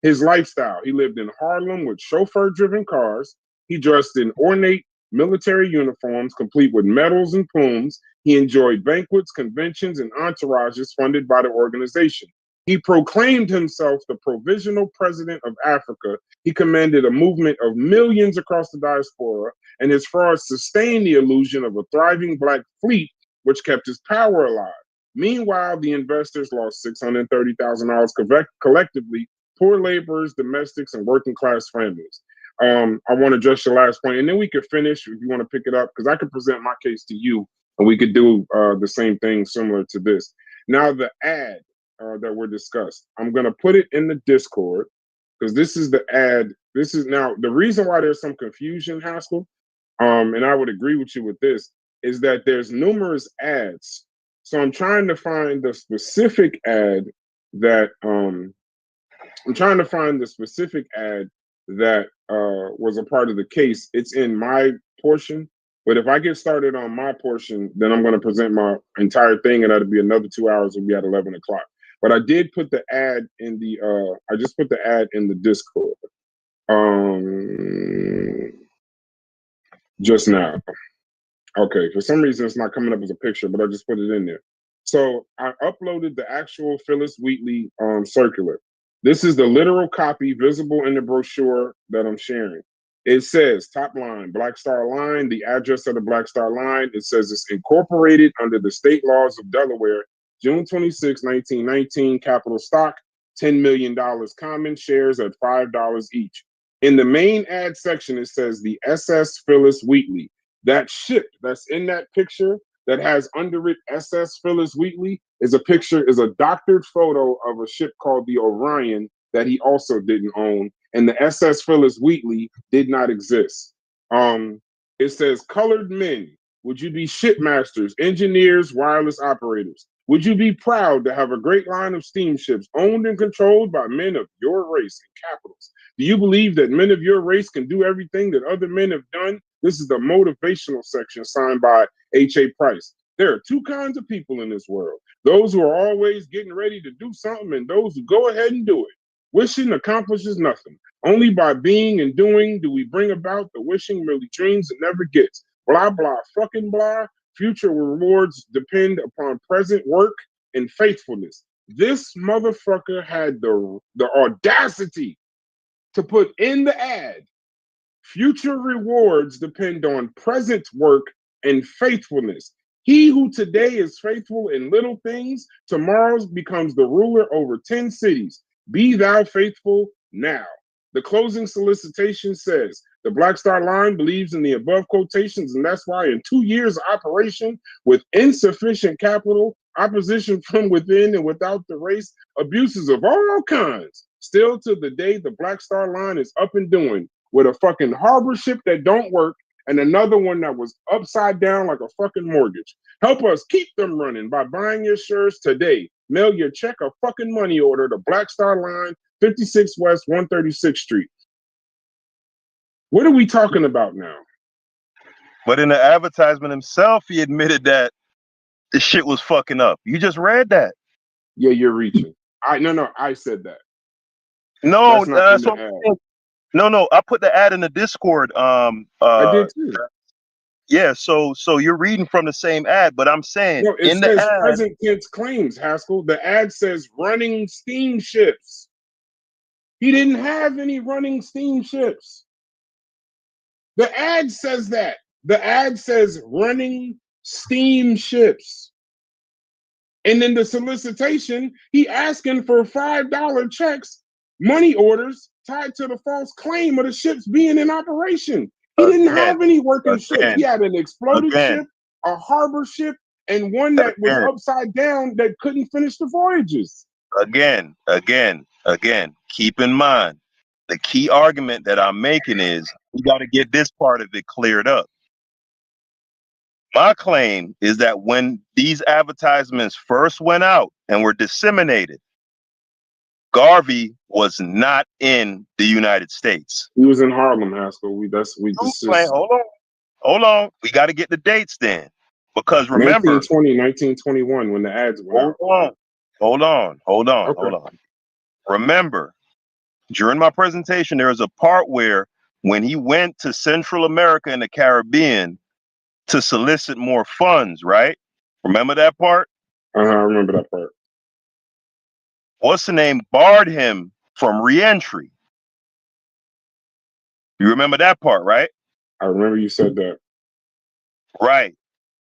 His lifestyle: he lived in Harlem with chauffeur-driven cars. He dressed in ornate military uniforms, complete with medals and plumes. He enjoyed banquets, conventions, and entourages funded by the organization. He proclaimed himself the provisional president of Africa. He commanded a movement of millions across the diaspora, and his frauds sustained the illusion of a thriving Black fleet, which kept his power alive. Meanwhile, the investors lost $630,000 collectively, poor laborers, domestics, and working class families. I want to address your last point, and then we could finish if you want to pick it up, because I could present my case to you, and we could do the same thing similar to this. Now, the ad that we're discussed, I'm going to put it in the Discord, because this is the ad. This is now the reason why there's some confusion, Haskel, and I would agree with you with this, is that there's numerous ads. So I'm trying to find the specific ad that was a part of the case. It's in my portion, but if I get started on my portion, then I'm going to present my entire thing, and that'll be another 2 hours. It'll be at 11 o'clock. But I did put the ad in the I just put the ad in the Discord just now. Okay, for some reason it's not coming up as a picture, but I just put it in there. So I uploaded the actual Phyllis Wheatley circular. This is the literal copy visible in the brochure that I'm sharing. It says, top line, Black Star Line, the address of the Black Star Line. It says it's incorporated under the state laws of Delaware, June 26, 1919, capital stock, $10 million common, shares at $5 each. In the main ad section, it says the SS Phyllis Wheatley. That ship that's in that picture that has under it SS Phyllis Wheatley is a doctored photo of a ship called the Orion that he also didn't own. And the SS Phyllis Wheatley did not exist. It says, colored men, would you be shipmasters, engineers, wireless operators? Would you be proud to have a great line of steamships owned and controlled by men of your race and capitals? Do you believe that men of your race can do everything that other men have done? This is the motivational section signed by H.A. Price. There are two kinds of people in this world: those who are always getting ready to do something, and those who go ahead and do it. Wishing accomplishes nothing. Only by being and doing do we bring about the wishing merely dreams and never gets. Blah, blah, fucking blah. Future rewards depend upon present work and faithfulness. This motherfucker had the audacity to put in the ad, future rewards depend on present work and faithfulness. He who today is faithful in little things, tomorrow becomes the ruler over 10 cities. Be thou faithful now. The closing solicitation says, the Black Star Line believes in the above quotations, and that's why in 2 years of operation with insufficient capital, opposition from within and without the race, abuses of all kinds, still to the day the Black Star Line is up and doing, with a fucking harbor ship that don't work and another one that was upside down like a fucking mortgage. Help us keep them running by buying your shares today. Mail your check or fucking money order to Black Star Line, 56 West 136th Street. What are we talking about now? But in the advertisement himself, he admitted that the shit was fucking up. You just read that. Yeah, you're reaching. I said that. No, that's what I'm saying. No, I put the ad in the Discord. I did too. Yeah, so you're reading from the same ad, but I'm saying no, it in says the ad, present tense claims, Haskel. The ad says running steamships. He didn't have any running steamships. The ad says that. The ad says running steamships. And then the solicitation, he asking for $5 checks, money orders tied to the false claim of the ships being in operation. He didn't Again, have any working ships. He again, had an exploded again, ship, a harbor ship, and one that was again, upside down that couldn't finish the voyages. again. Keep in mind, the key argument that I'm making is we got to get this part of it cleared up. My claim is that when these advertisements first went out and were disseminated, Garvey was not in the United States. He was in Harlem, Haskell. Hold on. We got to get the dates then, because remember, 1920, 1921, when the ads went out. Hold on. Remember, during my presentation, there was a part where when he went to Central America and the Caribbean to solicit more funds, right? Remember that part? I remember that part. What's the name barred him from re-entry? You remember that part, right? I remember you said that. Right.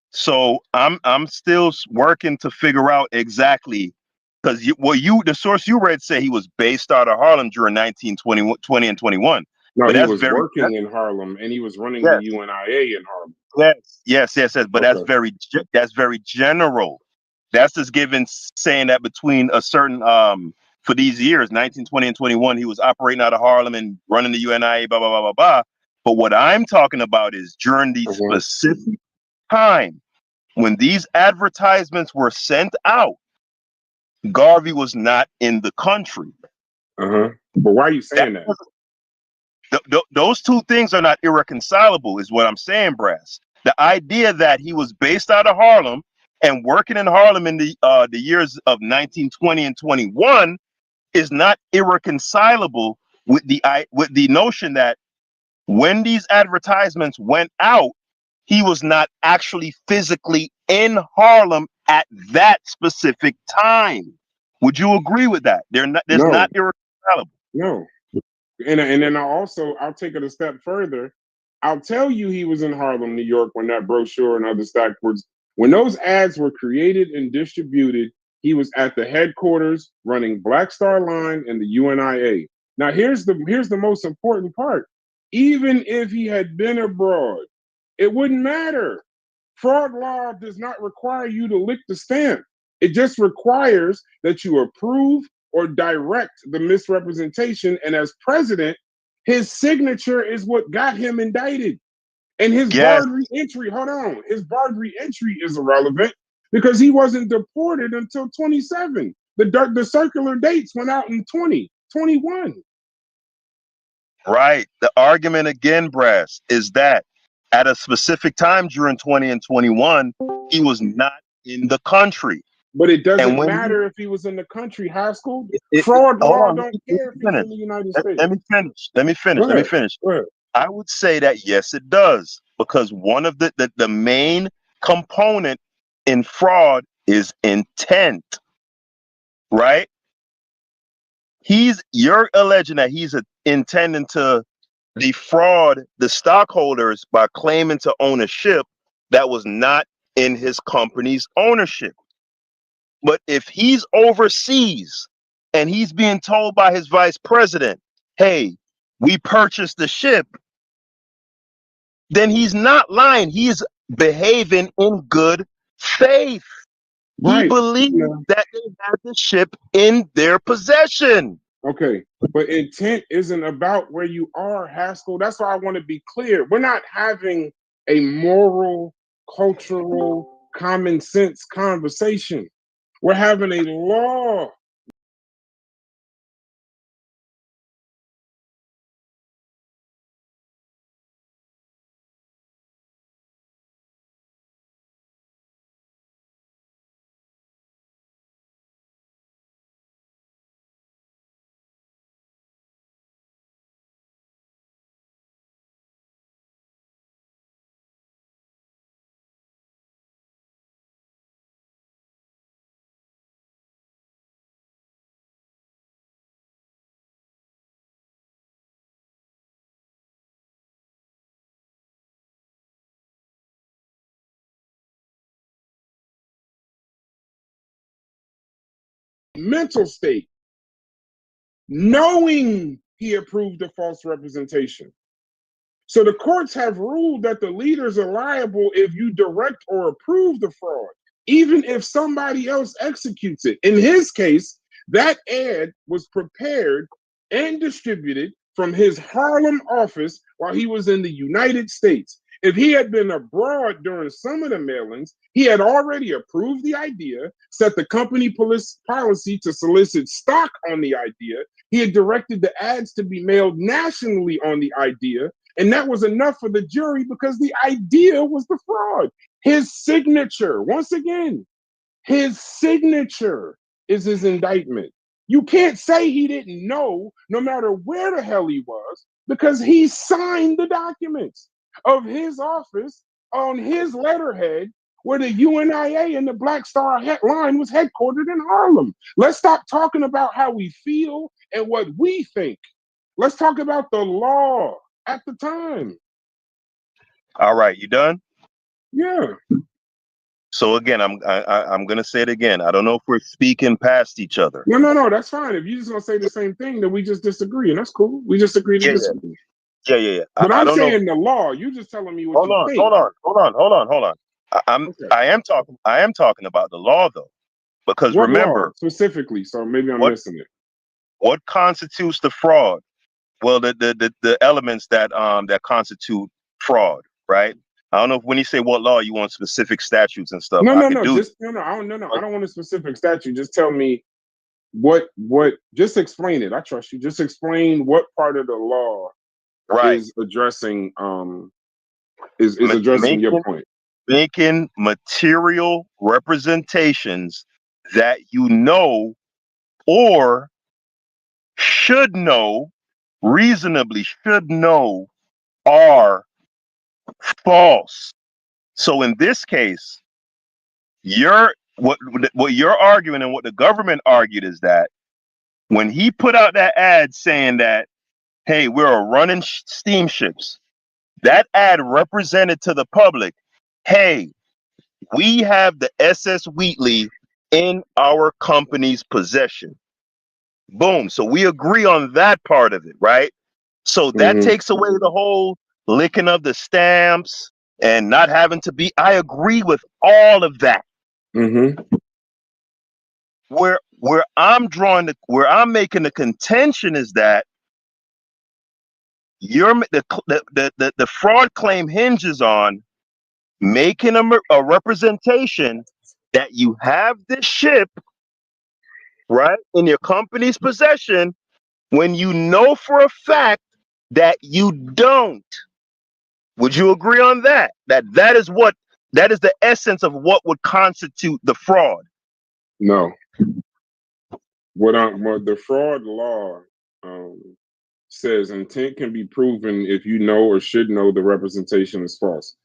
So I'm still working to figure out exactly, because the source you read said he was based out of Harlem during 1920 and 21. No, but he that's was working in Harlem, and he was running the UNIA in Harlem. Yes. But Okay. that's very general. That's just saying that between a certain for these years, 1920 and 21, he was operating out of Harlem and running the UNIA, blah blah blah blah blah. But what I'm talking about is during the specific time when these advertisements were sent out, Garvey was not in the country. But why are you saying that? Those two things are not irreconcilable, is what I'm saying, Brass. The idea that he was based out of Harlem and working in Harlem in the years of 1920 and 21 is not irreconcilable with the notion that when these advertisements went out, he was not actually physically in Harlem at that specific time. Would you agree with that? There's not irreconcilable. No. And then I'll take it a step further. I'll tell you he was in Harlem, New York, when that brochure and other stackwords, when those ads were created and distributed, he was at the headquarters running Black Star Line and the UNIA. Now here's the most important part. Even if he had been abroad, it wouldn't matter. Fraud law does not require you to lick the stamp. It just requires that you approve or direct the misrepresentation. And as president, his signature is what got him indicted. And his barred reentry, his barred reentry is irrelevant because he wasn't deported until 27. The circular dates went out in 2021. Right. The argument again, Brass, is that at a specific time during 20 and 21, he was not in the country. But it doesn't matter if he was in the country, Haskell. Fraud law don't care if he's in the United States. Let me finish. I would say that yes, it does, because one of the main component in fraud is intent, right? You're alleging that he's intending to defraud the stockholders by claiming to own a ship that was not in his company's ownership. But if he's overseas and he's being told by his vice president, hey, we purchased the ship, then he's not lying. He's behaving in good faith. He believes that they have the ship in their possession. Okay, but intent isn't about where you are, Haskell. That's why I want to be clear. We're not having a moral, cultural, common sense conversation. We're having a law mental state, knowing he approved a false representation. So the courts have ruled that the leaders are liable if you direct or approve the fraud, even if somebody else executes it. In his case, that ad was prepared and distributed from his Harlem office while he was in the United States. If he had been abroad during some of the mailings, he had already approved the idea, set the company policy to solicit stock on the idea. He had directed the ads to be mailed nationally on the idea. And that was enough for the jury because the idea was the fraud. His signature, once again, his signature is his indictment. You can't say he didn't know, no matter where the hell he was, because he signed the documents of his office on his letterhead where the UNIA and the Black Star line was headquartered in Harlem. Let's stop talking about how we feel and what we think. Let's talk about the law at the time. All right, you done? Yeah. So again, I'm gonna say it again. I don't know if we're speaking past each other. No, that's fine. If you just gonna say the same thing, then we just disagree, and that's cool. We just agree to disagree. Yeah. But I I'm don't saying know. the law. You just telling me what Hold you on, think. hold on. I am talking about the law though, because What remember law specifically. So maybe I'm missing it. What constitutes the fraud? Well, the elements that that constitute fraud, right? I don't know if when you say what law, you want specific statutes and stuff. No. I don't want a specific statute. Just tell me what. Just explain it. I trust you. Just explain what part of the law is addressing addressing your point. Making material representations that you know or should know, reasonably should know, are false. So in this case, what you're arguing and what the government argued is that when he put out that ad saying that, hey, we're running steamships, that ad represented to the public, hey, we have the SS Wheatley in our company's possession. Boom. So we agree on that part of it, right? So that takes away the whole licking of the stamps and not having to be. I agree with all of that. Where I'm making the contention is that the fraud claim hinges on making a representation that you have this ship, right, in your company's possession when you know for a fact that you don't. Would you agree on that? That is the essence of what would constitute the fraud. No. What the fraud law says intent can be proven if you know or should know the representation is false.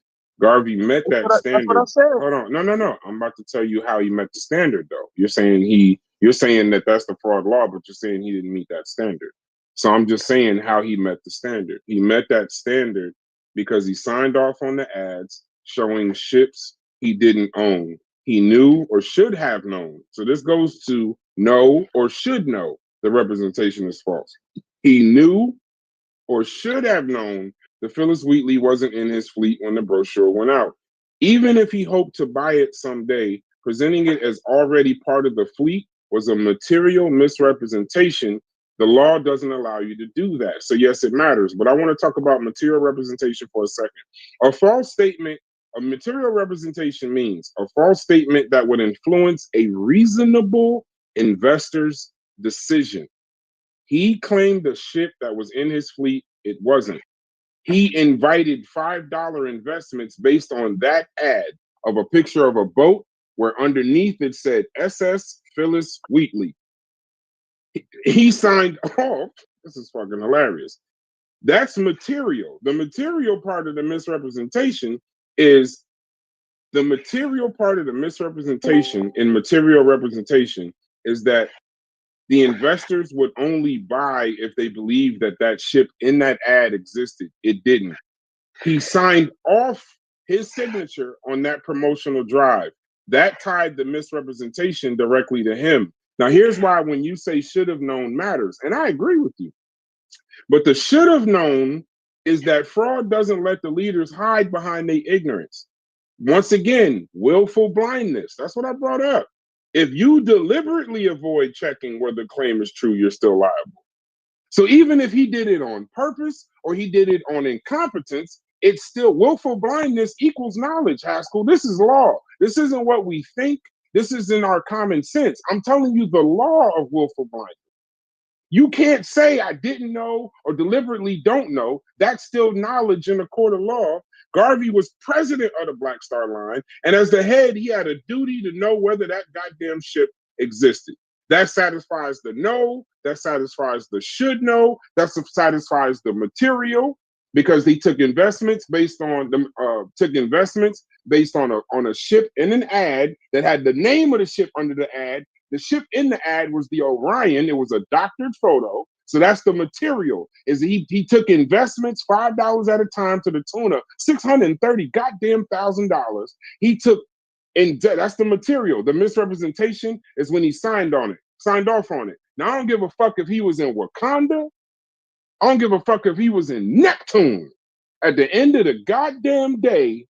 Garvey met that standard. That's what I said. Hold on. No. I'm about to tell you how he met the standard, though. You're saying that that's the fraud law, but you're saying he didn't meet that standard. So I'm just saying how he met the standard. He met that standard because he signed off on the ads showing ships he didn't own. He knew or should have known. So this goes to know or should know the representation is false. He knew or should have known the Phyllis Wheatley wasn't in his fleet when the brochure went out. Even if he hoped to buy it someday, presenting it as already part of the fleet was a material misrepresentation. The law doesn't allow you to do that. So yes, it matters. But I want to talk about material representation for a second. A false statement, a material representation means a false statement that would influence a reasonable investor's decision. He claimed the ship that was in his fleet, it wasn't. He invited $5 investments based on that ad of a picture of a boat where underneath it said SS Phyllis Wheatley. He signed off. This is fucking hilarious. That's material. The material part of the misrepresentation is the material part of the misrepresentation in material representation is that the investors would only buy if they believed that that ship in that ad existed. It didn't. He signed off his signature on that promotional drive. That tied the misrepresentation directly to him. Now, here's why when you say should have known matters, and I agree with you, but the should have known is that fraud doesn't let the leaders hide behind their ignorance. Once again, willful blindness. That's what I brought up. If you deliberately avoid checking whether the claim is true, you're still liable. So even if he did it on purpose or he did it on incompetence, it's still willful blindness equals knowledge, Haskell. This is law. This isn't what we think. This is in our common sense. I'm telling you the law of willful blindness. You can't say I didn't know or deliberately don't know. That's still knowledge in a court of law. Garvey was president of the Black Star Line, and as the head, he had a duty to know whether that goddamn ship existed. That satisfies the know, that satisfies the should know, that satisfies the material, because they took investments based on a ship in an ad that had the name of the ship under the ad. The ship in the ad was the Orion. It was a doctored photo. So that's the material. Is he took investments $5 at a time to the tune of $630 goddamn $1,000. He took that's the material. The misrepresentation is when he signed off on it. Now I don't give a fuck if he was in Wakanda. I don't give a fuck if he was in Neptune. At the end of the goddamn day,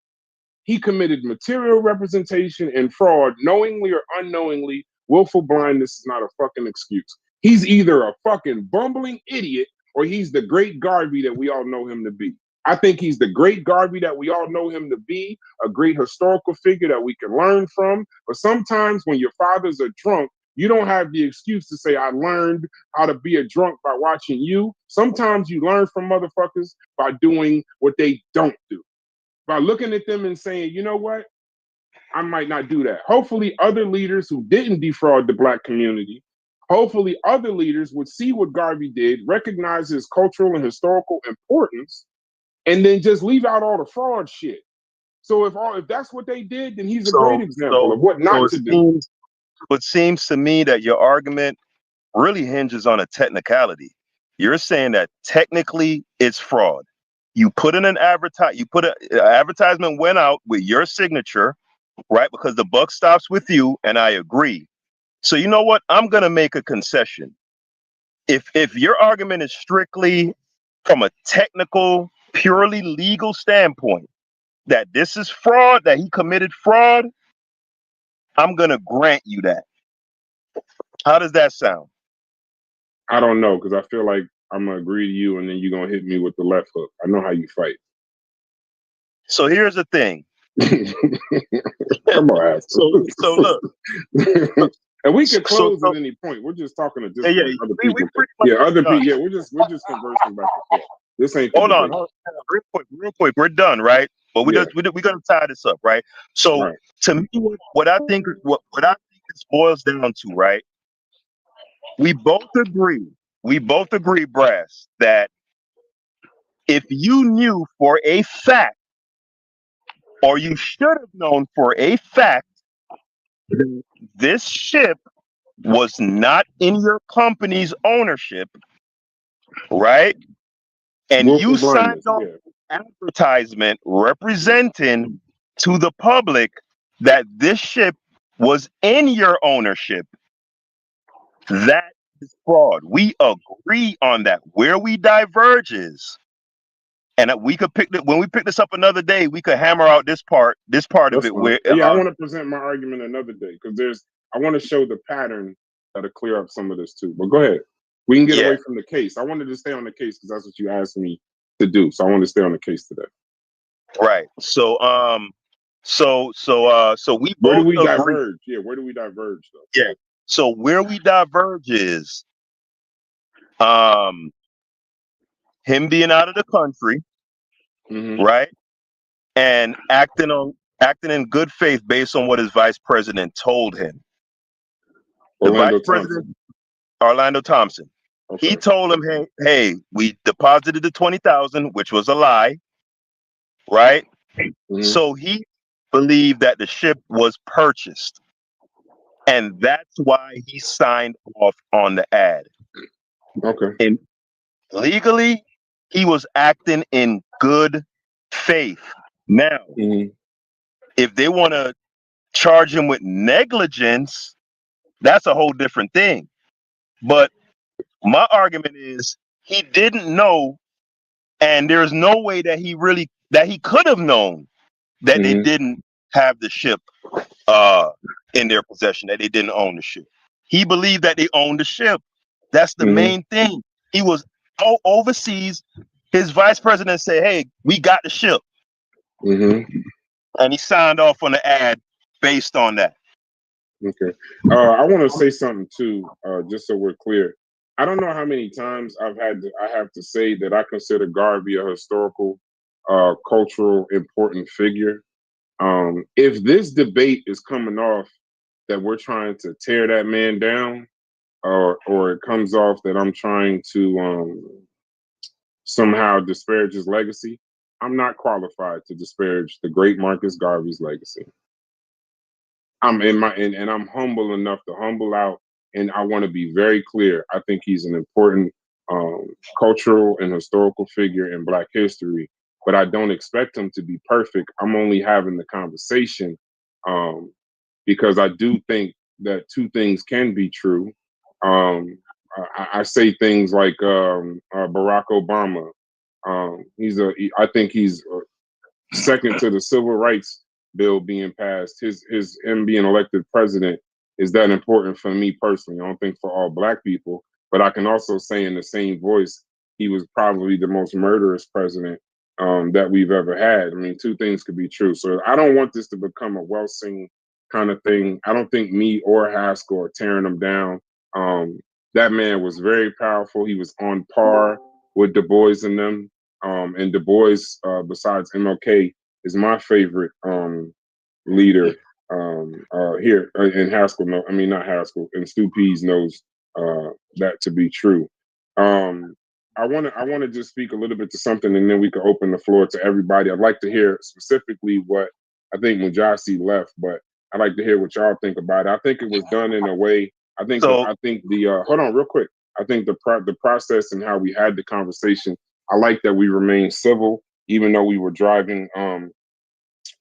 he committed material representation and fraud, knowingly or unknowingly. Willful blindness is not a fucking excuse. He's either a fucking bumbling idiot or he's the great Garvey that we all know him to be. I think he's the great Garvey that we all know him to be, a great historical figure that we can learn from. But sometimes when your father's a drunk, you don't have the excuse to say, I learned how to be a drunk by watching you. Sometimes you learn from motherfuckers by doing what they don't do. By looking at them and saying, you know what? I might not do that. Hopefully other leaders who didn't defraud the Black community, hopefully other leaders would see what Garvey did, recognize his cultural and historical importance, and then just leave out all the fraud shit. So if that's what they did, then he's a great example of what not to do. It seems to me that your argument really hinges on a technicality. You're saying that technically it's fraud. You put in an advertisement went out with your signature, right? Because the buck stops with you, and I agree. So you know what? I'm gonna make a concession. If your argument is strictly from a technical, purely legal standpoint, that this is fraud, that he committed fraud, I'm gonna grant you that. How does that sound? I don't know, because I feel like I'm gonna agree to you, and then you're gonna hit me with the left hook. I know how you fight. So here's the thing. Come on, so look. And we can close at any point. We're just talking to other people. Other people. Yeah, we're just conversing back and forth. This ain't. Hold on, real quick. We're done, right? But we're gonna tie this up, right? So to me, what I think this boils down to, right? We both agree, Brass, that if you knew for a fact, or you should have known for a fact, this ship was not in your company's ownership, right? And you signed off an advertisement representing to the public that this ship was in your ownership. That is fraud. We agree on that. Where we diverge is, and we could when we pick this up another day, we could hammer out this part of it. Where I want to present my argument another day, because I want to show the pattern that'll clear up some of this too. But go ahead. We can get away from the case. I wanted to stay on the case because that's what you asked me to do. So I want to stay on the case today. Right. So we both where do we agree. Diverge? Yeah, where do we diverge though? Yeah. So where we diverge is him being out of the country, right? And acting in good faith based on what his vice president told him. Orlando Thompson. Okay. He told him, hey, we deposited the $20,000, which was a lie, right? So he believed that the ship was purchased, and that's why he signed off on the ad. Okay. And legally, he was acting in good faith. Now, if they want to charge him with negligence, That's a whole different thing. But my argument is he didn't know, and there's no way that he could have known that they didn't have the ship in their possession, that they didn't own the ship. He believed that they owned the ship. That's the main thing. He was overseas. His vice president said, "Hey, we got the ship," and he signed off on the ad based on that. Okay. I want to say something too, just so we're clear. I don't know how many times I have to say that I consider Garvey a historical, cultural, important figure. If this debate is coming off that we're trying to tear that man down, or it comes off that I'm trying to somehow disparage his legacy, I'm not qualified to disparage the great Marcus Garvey's legacy. I'm and I'm humble enough to humble out, and I want to be very clear. I think he's an important cultural and historical figure in Black history, but I don't expect him to be perfect. I'm only having the conversation because I do think that two things can be true. I say things like Barack Obama. I think he's second to the civil rights bill being passed. Him being elected president is that important for me personally. I don't think for all Black people, but I can also say in the same voice, he was probably the most murderous president that we've ever had. I mean, two things could be true. So I don't want this to become a well-seen kind of thing. I don't think me or Haskel are tearing him down. That man was very powerful. He was on par with Du Bois and them. And Du Bois, besides MLK, is my favorite leader here. And Haskel, not Haskel, and Stu Pease knows that to be true. I want to just speak a little bit to something, and then we can open the floor to everybody. I'd like to hear specifically what I think Mujasi left, but I'd like to hear what y'all think about it. I think it was done in a way. I think the hold on real quick. I think the process and how we had the conversation. I like that we remained civil, even though we were driving home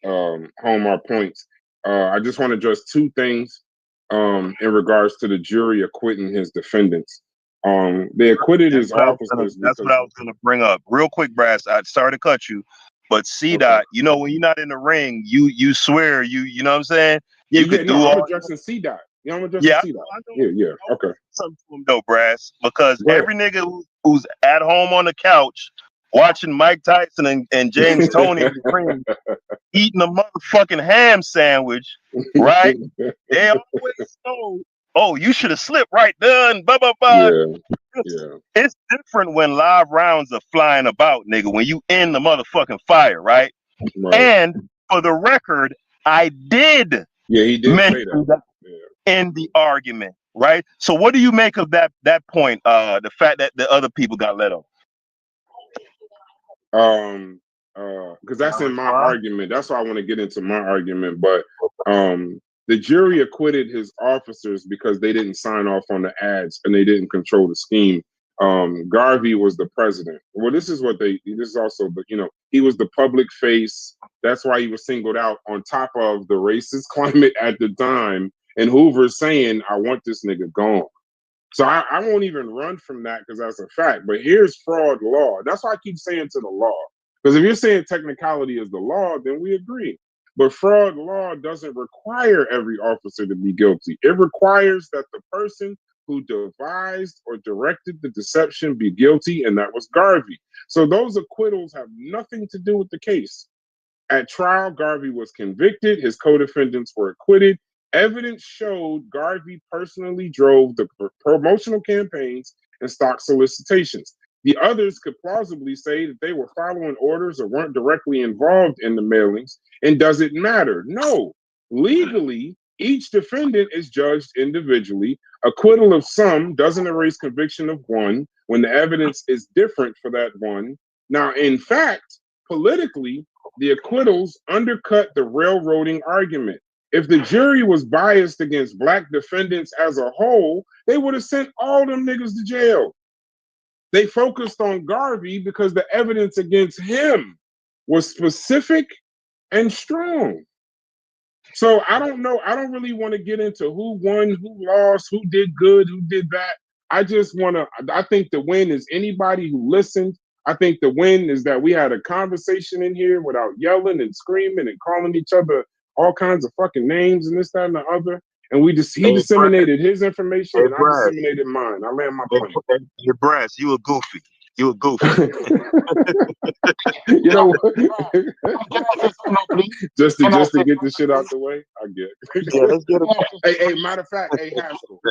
our points. I just want to address two things in regards to the jury acquitting his defendants. They acquitted his officers. That's what I was going to bring up real quick, Brass. I sorry to cut you, but C-Dot, you know, when you're not in the ring, you swear, you know what I'm saying? I'm addressing C-Dot. Yeah, I'm addressing C-Dot. Yeah. Okay. Something to him though, Brass, because every nigga who's at home on the couch watching Mike Tyson and James Toney in the ring eating a motherfucking ham sandwich, right? They always know, oh, you should have slipped right there and blah, blah, blah. Yeah. It's different when live rounds are flying about, nigga, when you in the motherfucking fire, right? And for the record, I did he did mention that in the argument, right? So what do you make of that point, the fact that the other people got let off? Because that's in my argument. That's why I want to get into my argument. But the jury acquitted his officers because they didn't sign off on the ads and they didn't control the scheme. Garvey was the president. Well, this is also, but he was the public face. That's why he was singled out on top of the racist climate at the time. And Hoover saying, I want this nigga gone. So I won't even run from that because that's a fact. But here's fraud law. That's why I keep saying to the law. Because if you're saying technicality is the law, then we agree. But fraud law doesn't require every officer to be guilty. It requires that the person who devised or directed the deception be guilty, and that was Garvey. So those acquittals have nothing to do with the case. At trial, Garvey was convicted. His co-defendants were acquitted. Evidence showed Garvey personally drove the promotional campaigns and stock solicitations. The others could plausibly say that they were following orders or weren't directly involved in the mailings. And does it matter? No. Legally, each defendant is judged individually. Acquittal of some doesn't erase conviction of one when the evidence is different for that one. Now, in fact, politically, the acquittals undercut the railroading argument. If the jury was biased against Black defendants as a whole, they would have sent all them niggas to jail. They focused on Garvey because the evidence against him was specific and strong. So I don't know. I don't really want to get into who won, who lost, who did good, who did bad. I just want to. I think the win is anybody who listened. I think the win is that we had a conversation in here without yelling and screaming and calling each other all kinds of fucking names and this, that, and the other. And he disseminated his information and I disseminated mine. I land my plane. Hey, Brass, you a goofy. You a goofy. You know what? just to get the shit out the way, I get it. Yeah, let's get it. Hey, matter of fact, hey,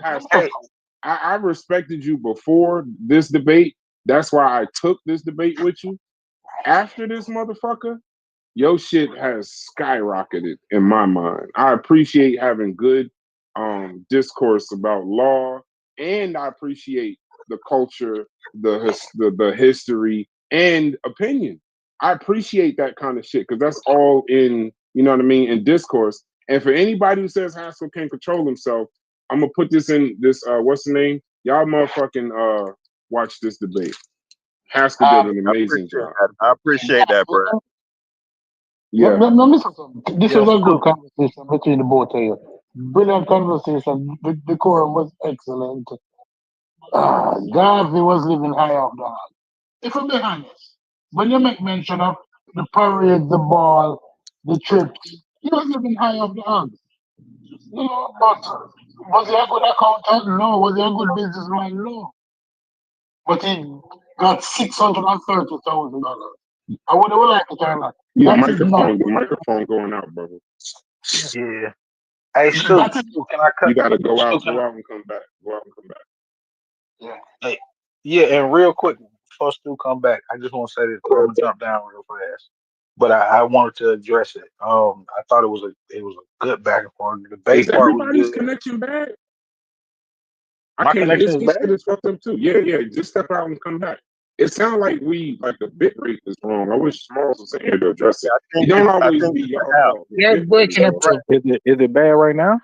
Haskel, I respected you before this debate. That's why I took this debate with you. After this motherfucker, your shit has skyrocketed in my mind. I appreciate having good discourse about law, and I appreciate the culture, the history, and opinion. I appreciate that kind of shit because that's all in, you know what I mean, in discourse. And for anybody who says Haskel can't control himself, I'm gonna put this in this what's the name? Y'all motherfucking watch this debate. Haskel did an amazing job. I appreciate that, bro. Yeah. Let me say something. This was a good conversation between the both of you. Brilliant conversation. The decorum was excellent. Garvey was living high off the hog. If I'm being honest, when you make mention of the parade, the ball, the trips, he was living high off the hog. You know, but was he a good accountant? No. Was he a good businessman? No. But he got $630,000. I would have liked to turn that. Yeah, the microphone going out, brother. Yeah. Hey, Stu, can I cut? You gotta go out and come back. Go out and come back. Yeah. Hey, yeah, and real quick, before Stu come back, I just want to say this. I'm gonna jump down real fast, but I wanted to address it. I thought it was a good back and forth. The debate part was Everybody's good. connection bad. My connection is bad. This fucked up too. Yeah. Just step out and come back. It sounds like the bit rate is wrong. I wish Smalls was here to address it. It don't always be your fault. Yeah, breaking up. Is it bad right now?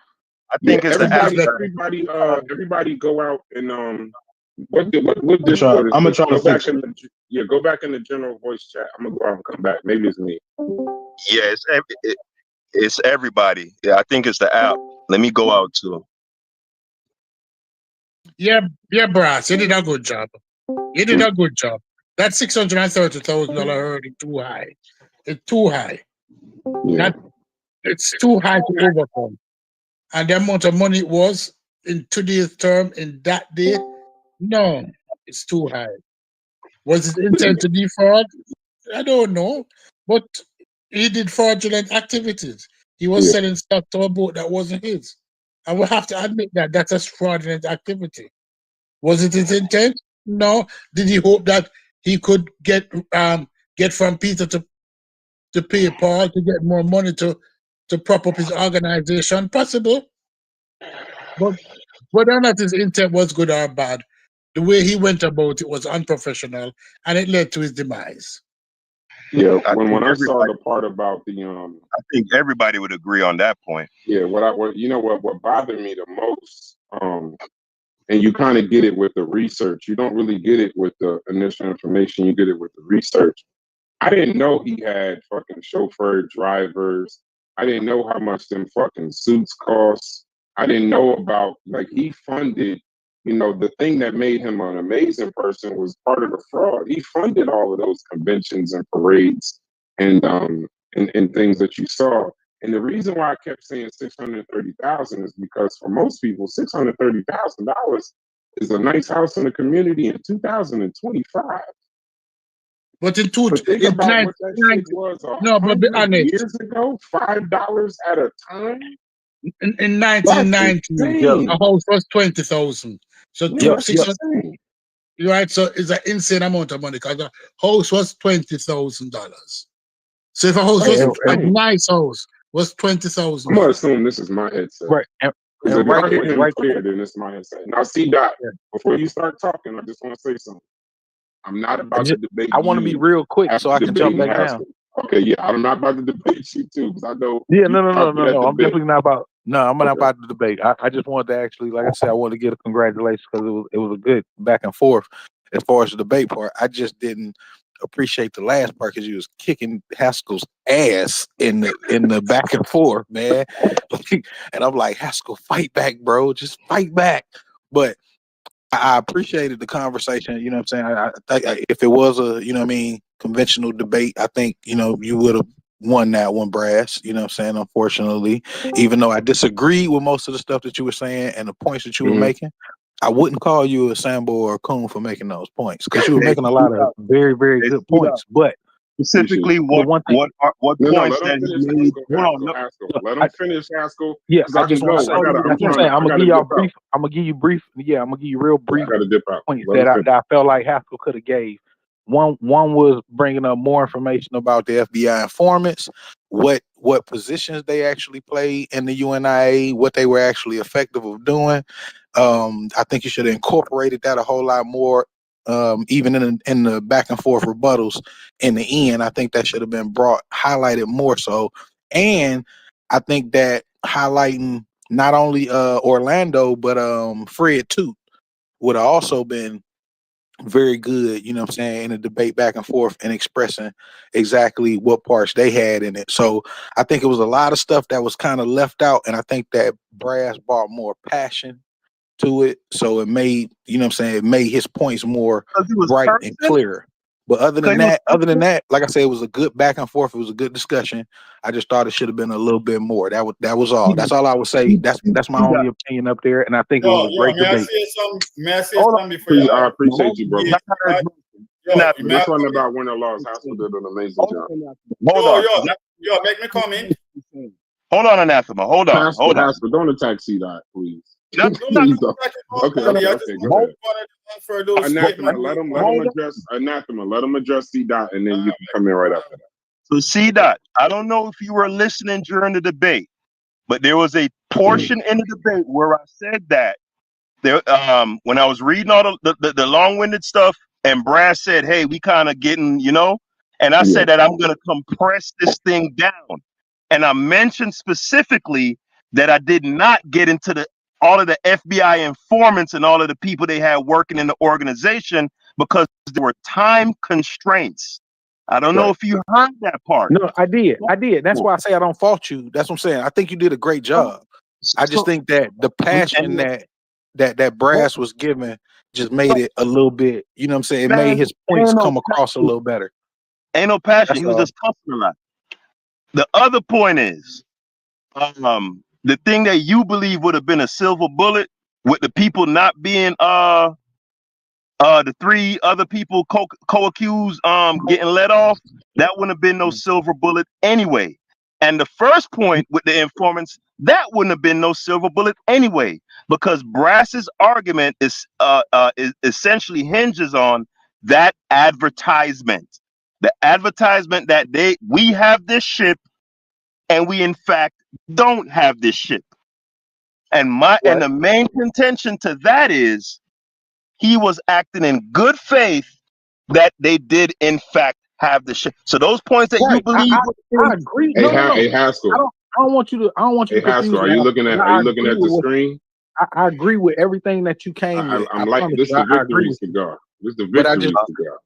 I think it's everybody go out and what Discord is. I'm gonna try to fix it. Go back in the general voice chat. I'm gonna go out and come back. Maybe it's me. Yeah, it's everybody. Yeah, I think it's the app. Let me go out too. Yeah, Brass, you did a good job. That $630,000 hurdle is too high. It's too high. Yeah. It's too high to overcome. And the amount of money it was in today's term, in that day, no, it's too high. Was it intent to defraud? I don't know. But he did fraudulent activities. He was selling stuff to a boat that wasn't his. And we have to admit that that's a fraudulent activity. Was it his intent? No. Did he hope that he could get from Peter to pay Paul to get more money to prop up his organization? Possible. But whether or not his intent was good or bad, the way he went about it was unprofessional, and it led to his demise. Yeah, when I saw the part about the I think everybody would agree on that point. Yeah, what bothered me the most, and you kind of get it with the research. You don't really get it with the initial information. You get it with the research. I didn't know he had fucking chauffeur drivers. I didn't know how much them fucking suits cost. I didn't know about, he funded, the thing that made him an amazing person was part of the fraud. He funded all of those conventions and parades and things that you saw. And the reason why I kept saying $630,000 is because for most people, $630,000 is a nice house in the community in 2025. But in but be honest. Years ago, $5 at a time. In 1990, a house was $20,000. So right, so it's an insane amount of money because a house was $20,000. So if a house was a nice house was $20,000. I'm gonna assume this is my headset. Right. Clear, then it's my headset. Now, see, Doc, before you start talking, I just want to say something. I'm not about to debate. I want to be real quick so I can jump back down. Okay, yeah, I'm not about to debate you too, because I know. Yeah, no. I'm definitely not about. No, I'm not about to debate. I just wanted to actually, like I said, I wanted to get a congratulations because it was a good back and forth as far as the debate part. I just didn't appreciate the last part because you was kicking Haskel's ass in the back and forth, man. And I'm like, Haskel, fight back, bro. Just fight back. But I appreciated the conversation. You know what I'm saying? I if it was a, you know what I mean, conventional debate, I think, you know, you would have won that one, Brass. You know what I'm saying? Unfortunately, even though I disagree with most of the stuff that you were saying and the points that you were making, I wouldn't call you a Sambo or a coon for making those points because you were making a lot of very, very good points. But specifically, what points that he made? Let him finish, Haskel. Yeah, I just can want go. to say that's what I'm saying. I'm gonna give y'all brief. I'm gonna give you brief. Yeah, I'm gonna give you real brief points that I felt like Haskel could have gave. One was bringing up more information about the FBI informants, what positions they actually played in the UNIA, what they were actually effective of doing. I think you should have incorporated that a whole lot more. Even in the back and forth rebuttals in the end, I think that should have been highlighted more so. And I think that highlighting not only Orlando but Fred too would have also been very good, you know what I'm saying, in a debate back and forth and expressing exactly what parts they had in it. So I think it was a lot of stuff that was kind of left out, and I think that Brass brought more passion to it, so it made, you know what I'm saying, it made his points more bright and clear. But other than that, like I said, it was a good back and forth. It was a good discussion. I just thought it should have been a little bit more. That was all. That's all I would say. That's my only opinion up there, and I think it was a great debate. May I say something before you? I appreciate you, bro. Yo, This one about win or loss. Haskel did an amazing job. Hold on. Yo, make me come in. Hold on, Anathema. Hold on. Haskel, don't attack C-Dot, please. No, Please don't. Okay, go ahead. Anathema, let him address Anathema. Let him address C-Dot, and then you can come in right after that. So C-Dot, I don't know if you were listening during the debate, but there was a portion in the debate where I said that there, when I was reading all the long-winded stuff, and Brad said, "Hey, we kind of getting, you know," and I said that I'm going to compress this thing down, and I mentioned specifically that I did not get into all of the FBI informants and all of the people they had working in the organization because there were time constraints. I don't know if you heard that part. No, I did. That's why I say I don't fault you. That's what I'm saying. I think you did a great job. I just think that the passion that Brass was given just made it a little bit, you know what I'm saying? It made his points come across a little better. Ain't no passion. He was just cussing a lot. The other point is, the thing that you believe would have been a silver bullet with the people not being the three other people co-accused getting let off, that wouldn't have been no silver bullet anyway. And the first point with the informants, that wouldn't have been no silver bullet anyway, because Brass's argument is essentially hinges on that advertisement. The advertisement that we have this ship and we in fact don't have this ship. And the main contention to that is he was acting in good faith that they did in fact have the ship. So those points that you believe, I agree. Hey, Haskel. I don't want you to. Hey, Haskel, are you looking at the screen? I agree with everything that you came with. I'm like, this is the victory cigar. This is the victory cigar.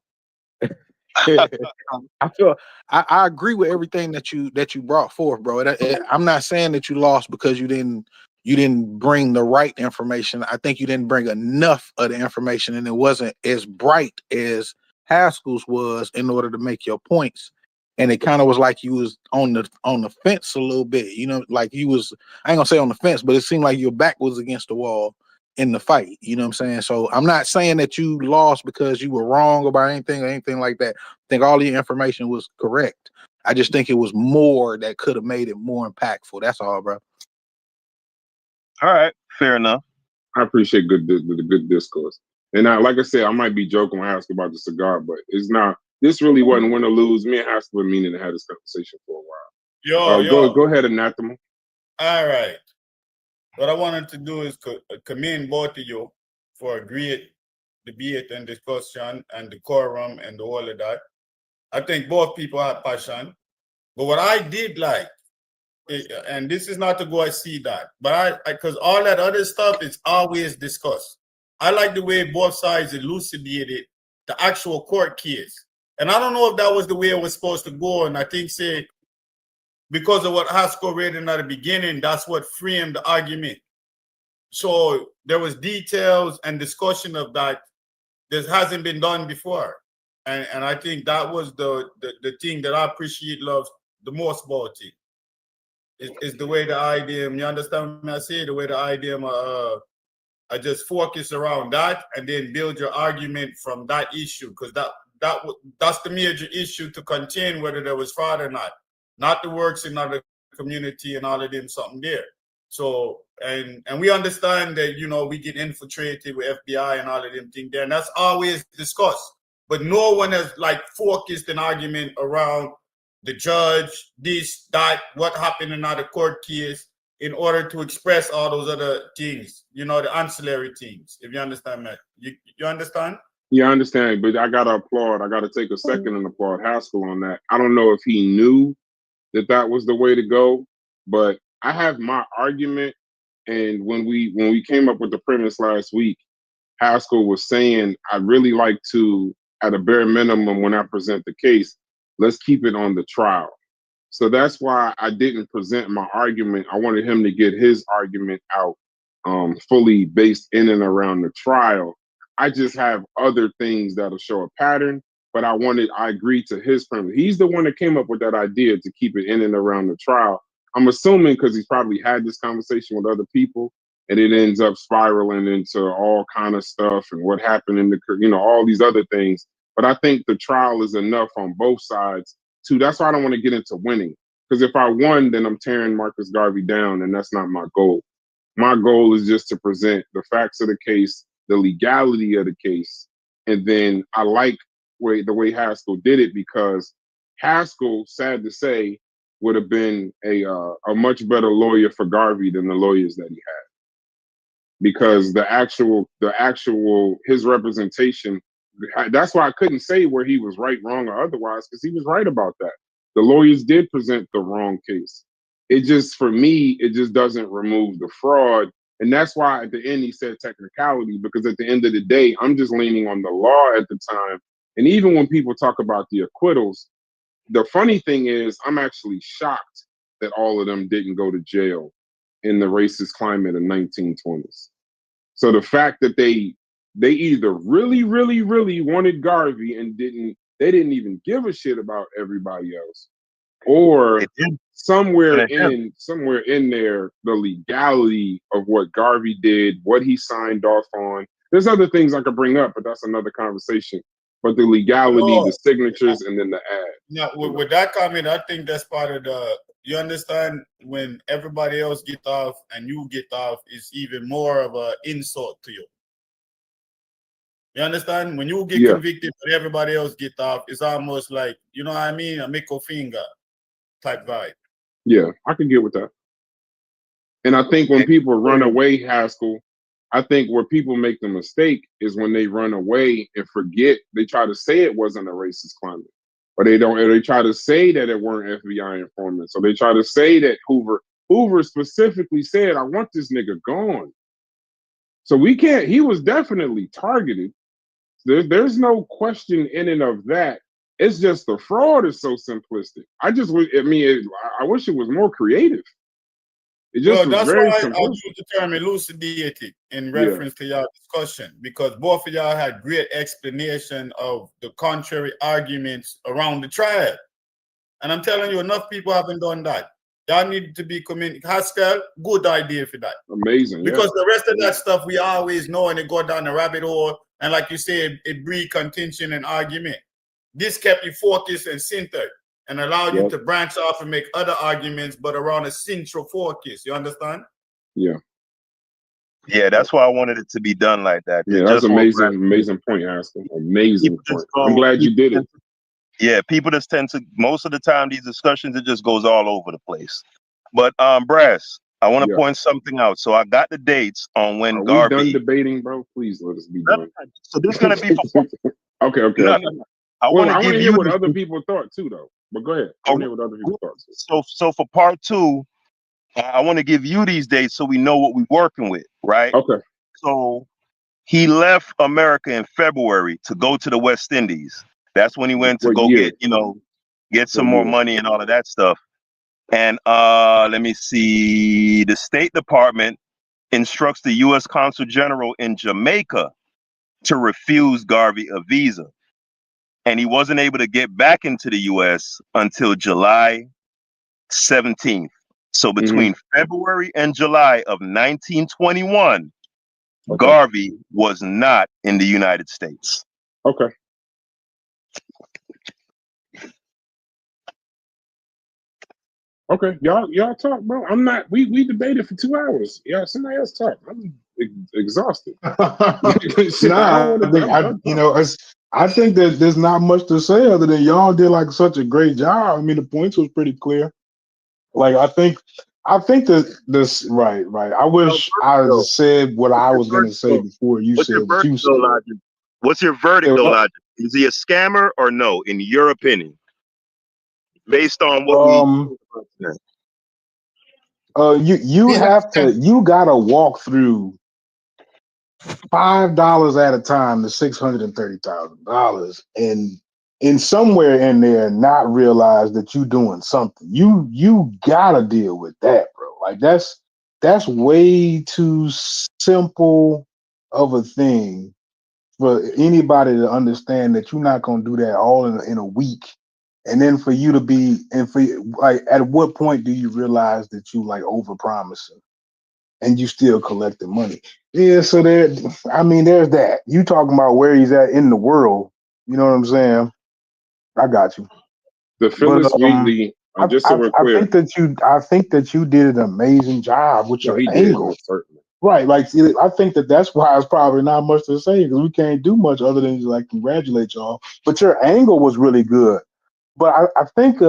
I agree with everything that you brought forth, bro. I'm not saying that you lost because you didn't bring the right information. I think you didn't bring enough of the information, and it wasn't as bright as Haskel's was in order to make your points. And it kind of was like you was on the fence a little bit, you know, like you was, I ain't gonna say on the fence, but it seemed like your back was against the wall in the fight. You know what I'm saying? So I'm not saying that you lost because you were wrong about anything or anything like that. I think all the information was correct. I just think it was more that could have made it more impactful. That's all, bro. All right, fair enough. I appreciate the good discourse. And like I said, I might be joking when I ask about the cigar, but it's not. This really wasn't win or lose. Me and Haskel were meaning to have this conversation for a while. Go ahead, Anathema. All right. What I wanted to do is commend both of you for a great debate and discussion and decorum and all of that. I think both people had passion. But what I did like, and this is not to go and see that, but because all that other stuff is always discussed. I like the way both sides elucidated the actual court case. And I don't know if that was the way it was supposed to go. And I think, say, because of what Haskel read in at the beginning, that's what framed the argument. So there was details and discussion of that. This hasn't been done before. And I think that was the thing that I appreciate love the most about it. Is the way the idea, you understand what I say? The way the idea I just focus around that and then build your argument from that issue, because that's the major issue to contain whether there was fraud or not the works in other community and all of them something there. So and we understand that, you know, we get infiltrated with FBI and all of them things there, and that's always discussed. But no one has like focused an argument around the judge, this, that, what happened in other court case, in order to express all those other things, you know, the ancillary things, if you understand that. You understand? Yeah, I understand, but I gotta applaud. I gotta take a second and applaud Haskel on that. I don't know if he knew that was the way to go, but I have my argument. And when we came up with the premise last week, Haskel was saying, I'd really like to, at a bare minimum, when I present the case, let's keep it on the trial. So that's why I didn't present my argument. I wanted him to get his argument out fully based in and around the trial. I just have other things that'll show a pattern, but I agreed to his premise. He's the one that came up with that idea to keep it in and around the trial. I'm assuming because he's probably had this conversation with other people, and it ends up spiraling into all kind of stuff and what happened in the, you know, all these other things. But I think the trial is enough on both sides too. That's why I don't want to get into winning, because if I won, then I'm tearing Marcus Garvey down, and that's not my goal. My goal is just to present the facts of the case, the legality of the case, and then I like the way Haskel did it, because Haskel, sad to say, would have been a much better lawyer for Garvey than the lawyers that he had, because the actual his representation. That's why I couldn't say where he was right, wrong, or otherwise, because he was right about that. The lawyers did present the wrong case. It just, for me, it just doesn't remove the fraud. And that's why at the end he said technicality, because at the end of the day, I'm just leaning on the law at the time. And even when people talk about the acquittals, the funny thing is I'm actually shocked that all of them didn't go to jail in the racist climate of 1920s. So the fact that they either really, really, really wanted Garvey and they didn't even give a shit about everybody else, or somewhere in there, the legality of what Garvey did, what he signed off on. There's other things I could bring up, but that's another conversation. But the legality, the signatures, and then the ad. Yeah, with that comment, I think that's part of the, you understand, when everybody else get off and you get off, it's even more of an insult to you. You understand? When you get convicted but everybody else get off, it's almost like, you know what I mean, a middle finger type vibe. Yeah, I can get with that. And I think when people run away, Haskel, I think where people make the mistake is when they run away and forget. They try to say it wasn't a racist climate, or they don't. Or they try to say that it weren't FBI informants, or they try to say that Hoover specifically said, "I want this nigga gone." So we can't. He was definitely targeted. There's no question in and of that. It's just the fraud is so simplistic. I wish it was more creative. It just was very why simplistic. I use the term elucidated in reference to your discussion, because both of y'all had great explanation of the contrary arguments around the trial. And I'm telling you, enough people haven't done that. Y'all need to be communicating. Haskel, good idea for that. Amazing. Because the rest of that stuff we always know, and it go down the rabbit hole. And like you said, it breeds contention and argument. This kept you focused and centered and allowed you to branch off and make other arguments, but around a central focus. You understand? Yeah. Yeah, that's why I wanted it to be done like that. Yeah, that's amazing, amazing point, Haskel. Amazing point. I'm glad you did it. Yeah, people just tend to, most of the time, these discussions, it just goes all over the place. But Brass, I want to point something out. So I got the dates on when Garvey. Are we done debating, bro? Please let us be done. So this is going to be for okay. No. I want to hear what other people thought too, though. But go ahead. I want to hear what other people thought too. So for part two, I want to give you these dates so we know what we're working with, right? Okay. So he left America in February to go to the West Indies. That's when he went to go get, get some more money and all of that stuff. And let me see. The State Department instructs the U.S. Consul General in Jamaica to refuse Garvey a visa. And he wasn't able to get back into the U.S. until July 17th. So between February and July of 1921, Garvey was not in the United States. Okay. Okay, y'all talk, bro. I'm not. We debated for 2 hours. Yeah, somebody else talk. I'm exhausted. Shit, I think that there's not much to say other than y'all did like such a great job. I mean, the points was pretty clear. Like I think that this right. I wish I said what I was going to say before you said what you said. What's your verdict, though, Logic? Is he a scammer or no, in your opinion? Based on what you gotta walk through $5 at a time to $630,000 and in somewhere in there not realize that you doing something. You gotta deal with that, bro. Like that's way too simple of a thing for anybody to understand that you're not gonna do that all in a week. And then for you to be, and for like, at what point do you realize that you like overpromising and you still collecting money? Yeah, so there's that. You talking about where he's at in the world? You know what I'm saying? I got you. The Phyllis Wheatley. I think that you did an amazing job with your angle. Certainly. Right, like I think that's why it's probably not much to say because we can't do much other than like congratulate y'all. But your angle was really good. But I think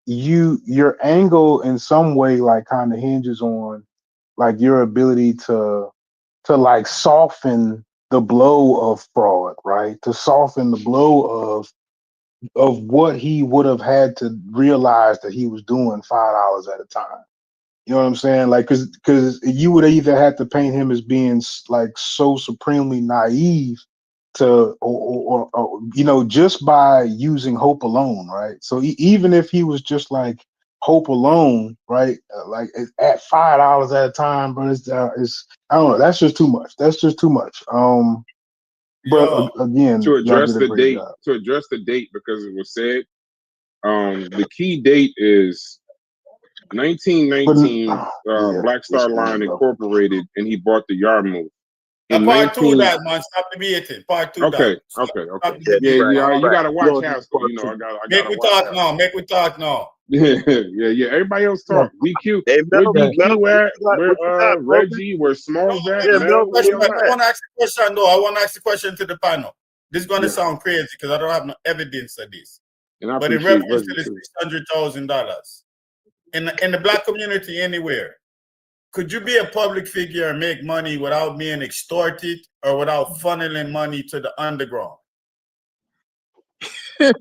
your angle in some way like kind of hinges on like your ability to like soften the blow of fraud, right? To soften the blow of what he would have had to realize that he was doing $5 at a time. You know what I'm saying? Like, because you would either have to paint him as being like so supremely naive to, or just by using hope alone, right? So even if he was just like hope alone, right? Like at $5 at a time, but it's I don't know. That's just too much. That's just too much. But again, to address the date, because it was said, the key date is 1919. Black Star Line Incorporated, and he bought the Yarmouth. Part 2 that, man. Stop debating. Part 2 Okay. Yeah. You gotta watch Haskel. I gotta Make we talk now. Yeah. Everybody else talk. DQ. Where DQ at? Where Reggie? Where Smalls at? I want to ask a question though. I want to ask a question to the panel. This is going to sound crazy because I don't have no evidence of this. But in reference to the $600,000 in the black community anywhere, could you be a public figure and make money without being extorted or without funneling money to the underground? Because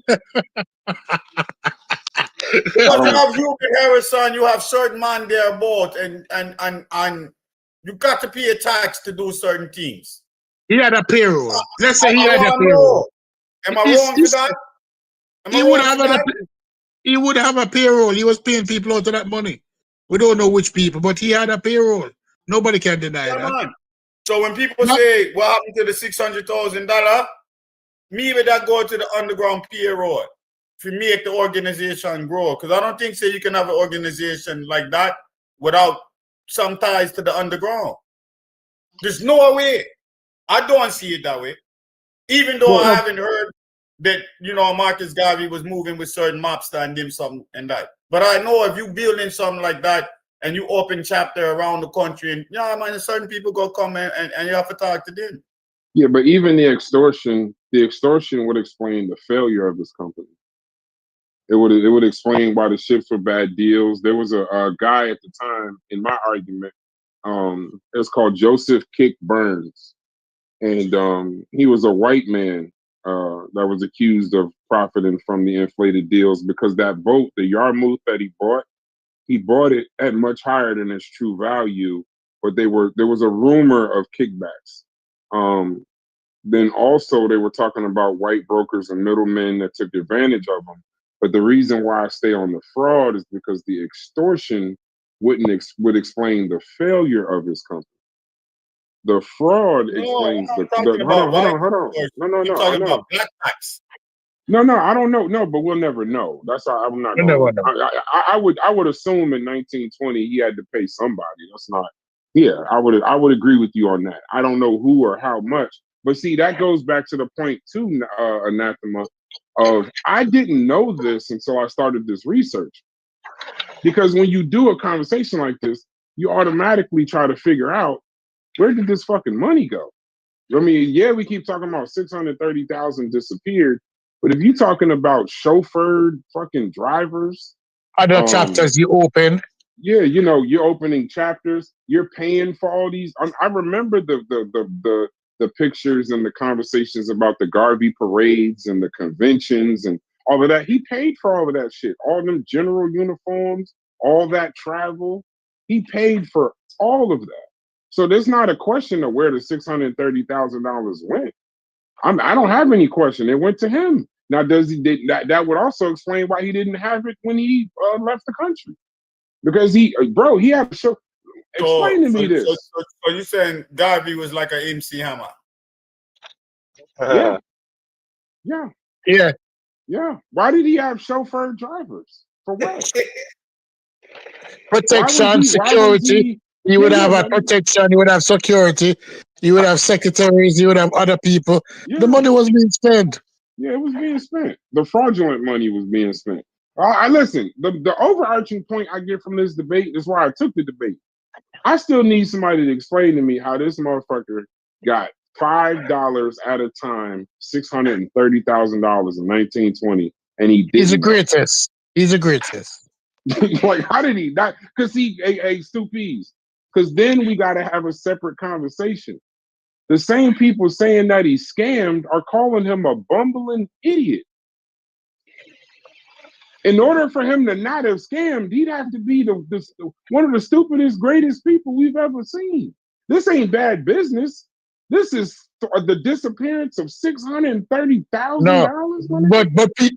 you have Hubert Harrison, you have certain man there about, and you got to pay a tax to do certain things. He had a payroll. Let's say he had a payroll. Am I wrong for that? He would have a payroll. He was paying people out of that money. We don't know which people, but he had a payroll. Nobody can deny that. Man. So when people say, what happened to the $600,000? Maybe that go to the underground payroll to make the organization grow. Because I don't think you can have an organization like that without some ties to the underground. There's no way. I don't see it that way. Even though I haven't heard that, Marcus Garvey was moving with certain mobster and them something and that. But I know if you building something like that and you open chapter around the country and certain people go come and you have to talk to them. Yeah, but even the extortion would explain the failure of this company. It would explain why the ships were bad deals. There was a guy at the time in my argument. It was called Joseph Kick Burns, and he was a white man that was accused of profiting from the inflated deals because that boat, the Yarmouth that he bought it at much higher than its true value. But there was a rumor of kickbacks. then also they were talking about white brokers and middlemen that took advantage of them. But the reason why I stay on the fraud is because the extortion would explain the failure of his company. The fraud explains I'm the talking hold on. No, I'm I talking know. about black tax. No, I don't know. No, but we'll never know. That's how I'm not You going. never know. I would assume in 1920 he had to pay somebody. That's not. Yeah, I would agree with you on that. I don't know who or how much, but see that goes back to the point too, anathema, of I didn't know this until I started this research. Because when you do a conversation like this, you automatically try to figure out where did this fucking money go. I mean, yeah, we keep talking about 630,000 disappeared, but if you're talking about chauffeured fucking drivers, Other chapters you open. yeah, you're opening chapters, you're paying for all these. I remember the pictures and the conversations about the Garvey parades and the conventions and all of that. He paid for all of that shit, all them general uniforms, all that travel. He paid for all of that. So there's not a question of where the $630,000 went. I don't have any question. It went to him. Now, that would also explain why he didn't have it when he left the country? Because he had to show. Explain to me this. So you're saying Garvey was like an MC Hammer? Yeah. Why did he have chauffeur drivers? For what? Protection, security. You would have a protection. You would have security. You would have secretaries. You would have other people. Yeah. The money was being spent. Yeah, it was being spent. The fraudulent money was being spent. I listen. The overarching point I get from this debate is why I took the debate. I still need somebody to explain to me how this motherfucker got $5 at a time, $630,000 in 1920, and he didn't. He's the greatest. He's the greatest. Like, how did he not? Because he stupides. Because then we got to have a separate conversation. The same people saying that he scammed are calling him a bumbling idiot. In order for him to not have scammed, he'd have to be one of the stupidest, greatest people we've ever seen. This ain't bad business. This is the disappearance of $630,000. No, but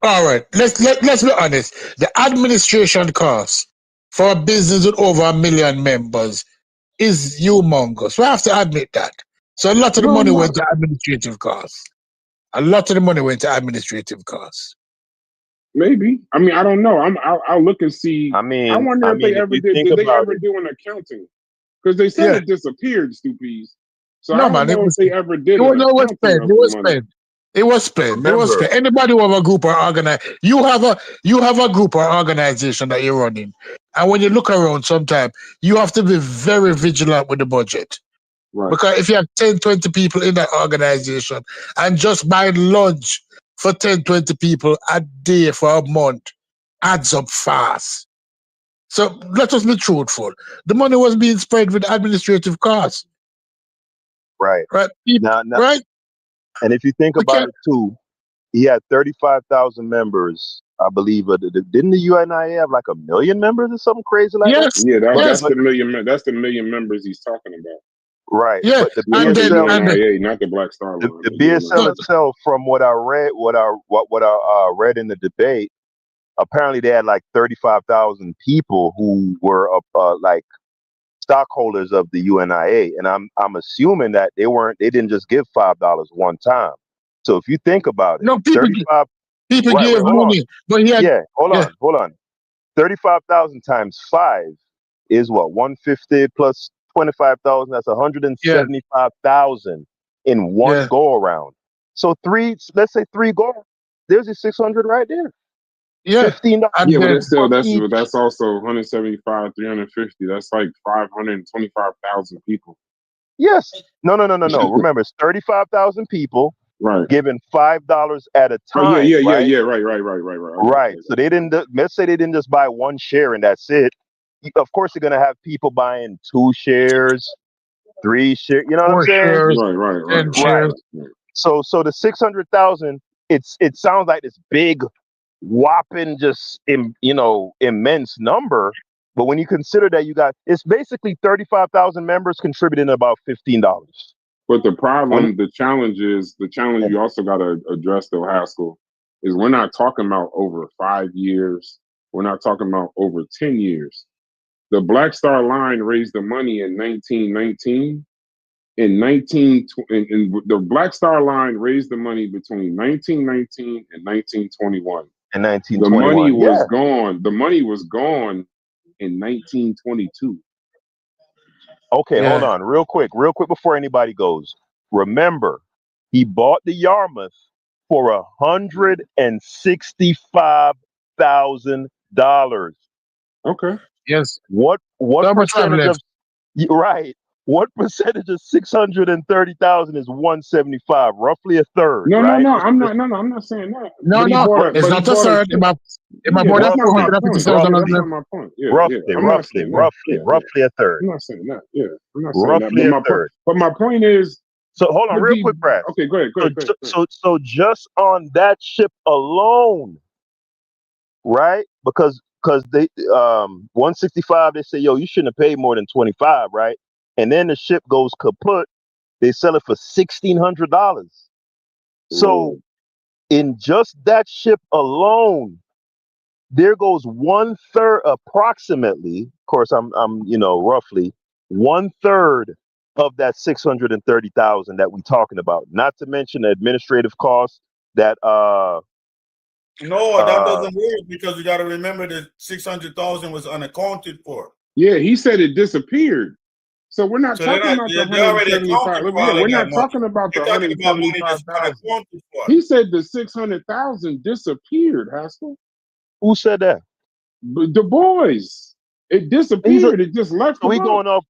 all right. Let's be honest. The administration cost for a business with over 1 million members is humongous. We have to admit that. So a lot of the money went to administrative costs. A lot of the money went to administrative costs. Maybe. I mean, I don't know. I'll look and see. I mean, I wonder if they ever did. Did they ever do an accounting? Because they said it disappeared, stupids. So no, I don't know if they ever did. It was spent. It was spent. Anybody who have a group or organize, you have a group or organization that you're running, and when you look around, sometimes you have to be very vigilant with the budget. Right. Because if you have 10, 20 people in that organization and just buy lunch for 10, 20 people a day for a month adds up fast. So let us be truthful. The money was being spread with administrative costs. Right. Right. Now, right. And if you think about it too, he had 35,000 members, I believe. Didn't the UNIA have like 1 million members or something crazy like that? Yeah, that's the million. That's the million members he's talking about. Right. Yeah. But the BSL, UNIA, not the Black Star Line. The BSL itself, from what I read, what I read in the debate, apparently they had like 35,000 people who were like stockholders of the UNIA, and I'm assuming that they didn't just give $5 one time. So if you think about it, no, people gave money, but hold on, 35,000 times 5 is what, 150 plus 25,000. That's 175,000 in one go around. So let's say three go. There's your 600 right there. Yeah, $15. Yeah, but that's also 175, 350. That's like 525,000 people. Yes. No. Remember, it's 35,000 people, right? Giving $5 at a time. Oh, yeah. Right. Right. So they didn't. Let's say they didn't just buy one share and that's it. Of course, they're gonna have people buying 2 shares, 3 shares. You know what I'm saying? Shares, right. So the 600,000. It sounds like this big, whopping, just immense number. But when you consider that it's basically 35,000 members contributing about $15. But the problem, the challenge you also got to address, though, Haskell, is we're not talking about over 5 years. We're not talking about over 10 years. The Black Star Line raised the money in 1919. The Black Star Line raised the money between 1919 and 1921. In 1921, the money was gone. The money was gone in 1922. Okay, hold on, real quick before anybody goes. Remember, he bought the Yarmouth for $165,000. Okay. Yes. What percentage of What percentage of 630,000 is 175? Roughly a third, No, right? I'm not saying that. No, it's not a third. About that's not my point. That's not $450,000. my point. I'm not saying that. Roughly a third. I'm not saying that. Yeah, I'm not saying that. Roughly a third. But my point is. So hold on, real quick, Brad. Okay, go ahead. So just on that ship alone, right? Because they 165, they say, yo, you shouldn't have paid more than 25, right? And then the ship goes kaput. They sell it for $1,600. So in just that ship alone, there goes 1/3, approximately. Of course, I'm roughly 1/3 of that 630,000 that we're talking about. Not to mention the administrative costs that No, that doesn't work because you got to remember that 600,000 was unaccounted for. Yeah, he said it disappeared. So we're not talking about the 175. we're not talking about the 175,000. He said the 600,000 disappeared, Haskell. Who said that? The boys. It disappeared. It just left. We going off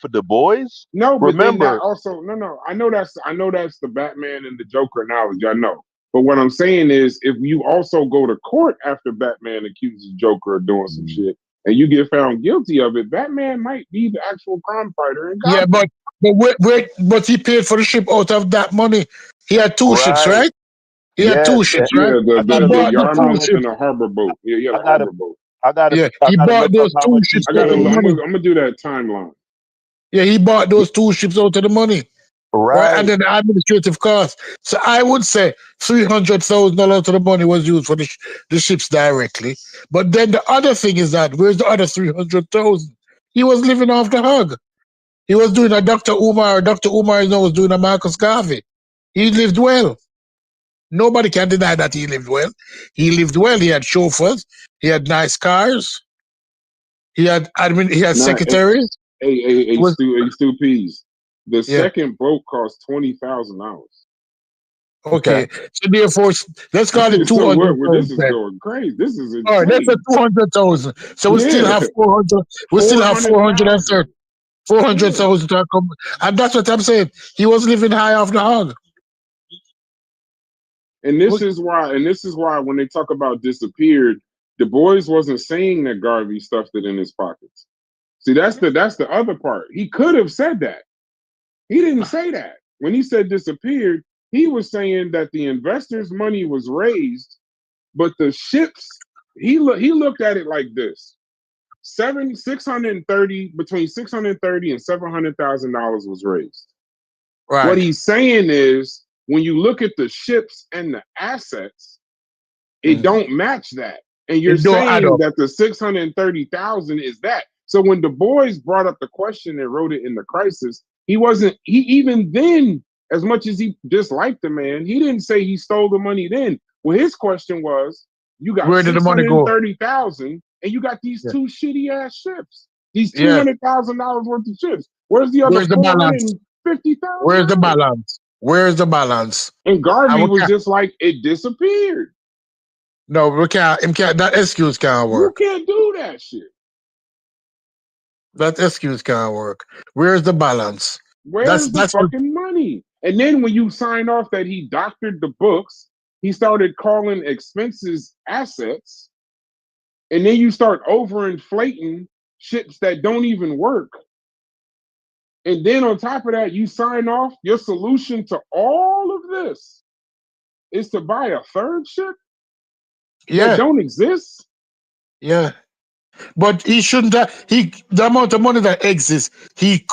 of the boys? No, but remember, then that also no. I know that's the Batman and the Joker analogy. I know. But what I'm saying is, if you also go to court after Batman accuses Joker of doing some shit, and you get found guilty of it, Batman might be the actual crime fighter. Yeah, but he paid for the ship out of that money. He had two ships, right? He had two ships, right? Yeah, the Yarmouth and the harbor boat. Yeah, the harbor boat. He bought those two ships. I'm gonna do that timeline. Yeah, he bought those two ships out of the money. Right. And then the administrative costs. So I would say $300,000 of the money was used for the ships directly. But then the other thing is that where's the other $300,000? He was living off the hug. He was doing a Dr. Umar. Dr. Umar was doing a Marcus Garvey. He lived well. Nobody can deny that he lived well. He lived well. He had chauffeurs. He had nice cars. He had secretaries. Hey, Stu Pease. The second boat cost $20,000. Okay, so therefore, let's call it 200,000. This is going crazy. This is insane. All right, that's a 200,000. So we still have 400. We still have 430. 400,000 to come, and that's what I'm saying. He was living high off the hog. And this is why when they talk about disappeared, Du Bois wasn't saying that Garvey stuffed it in his pockets. See, that's the other part. He could have said that. He didn't say that. When he said disappeared, he was saying that the investors' money was raised, but the ships, he looked at it like this. Between $630,000 and $700,000 was raised. Right. What he's saying is, when you look at the ships and the assets, it don't match that. And you're saying that the 630,000 is that. So when Du Bois brought up the question and wrote it in the Crisis, he even then, as much as he disliked the man, he didn't say he stole the money then. Well, his question was, you got 630,000 and you got these two shitty ass ships. These $200,000 worth of ships. Where's the other 450,000? Where's the balance? Where's the balance? And Garvey was just like, it disappeared. No, we can't. That excuse can't work. You can't do that shit. That excuse can't work. Where's the balance? Where's the fucking money? And then when you sign off that he doctored the books, he started calling expenses assets. And then you start overinflating ships that don't even work. And then on top of that, you sign off your solution to all of this is to buy a third ship that don't exist. Yeah. But he shouldn't have. The amount of money that exists, he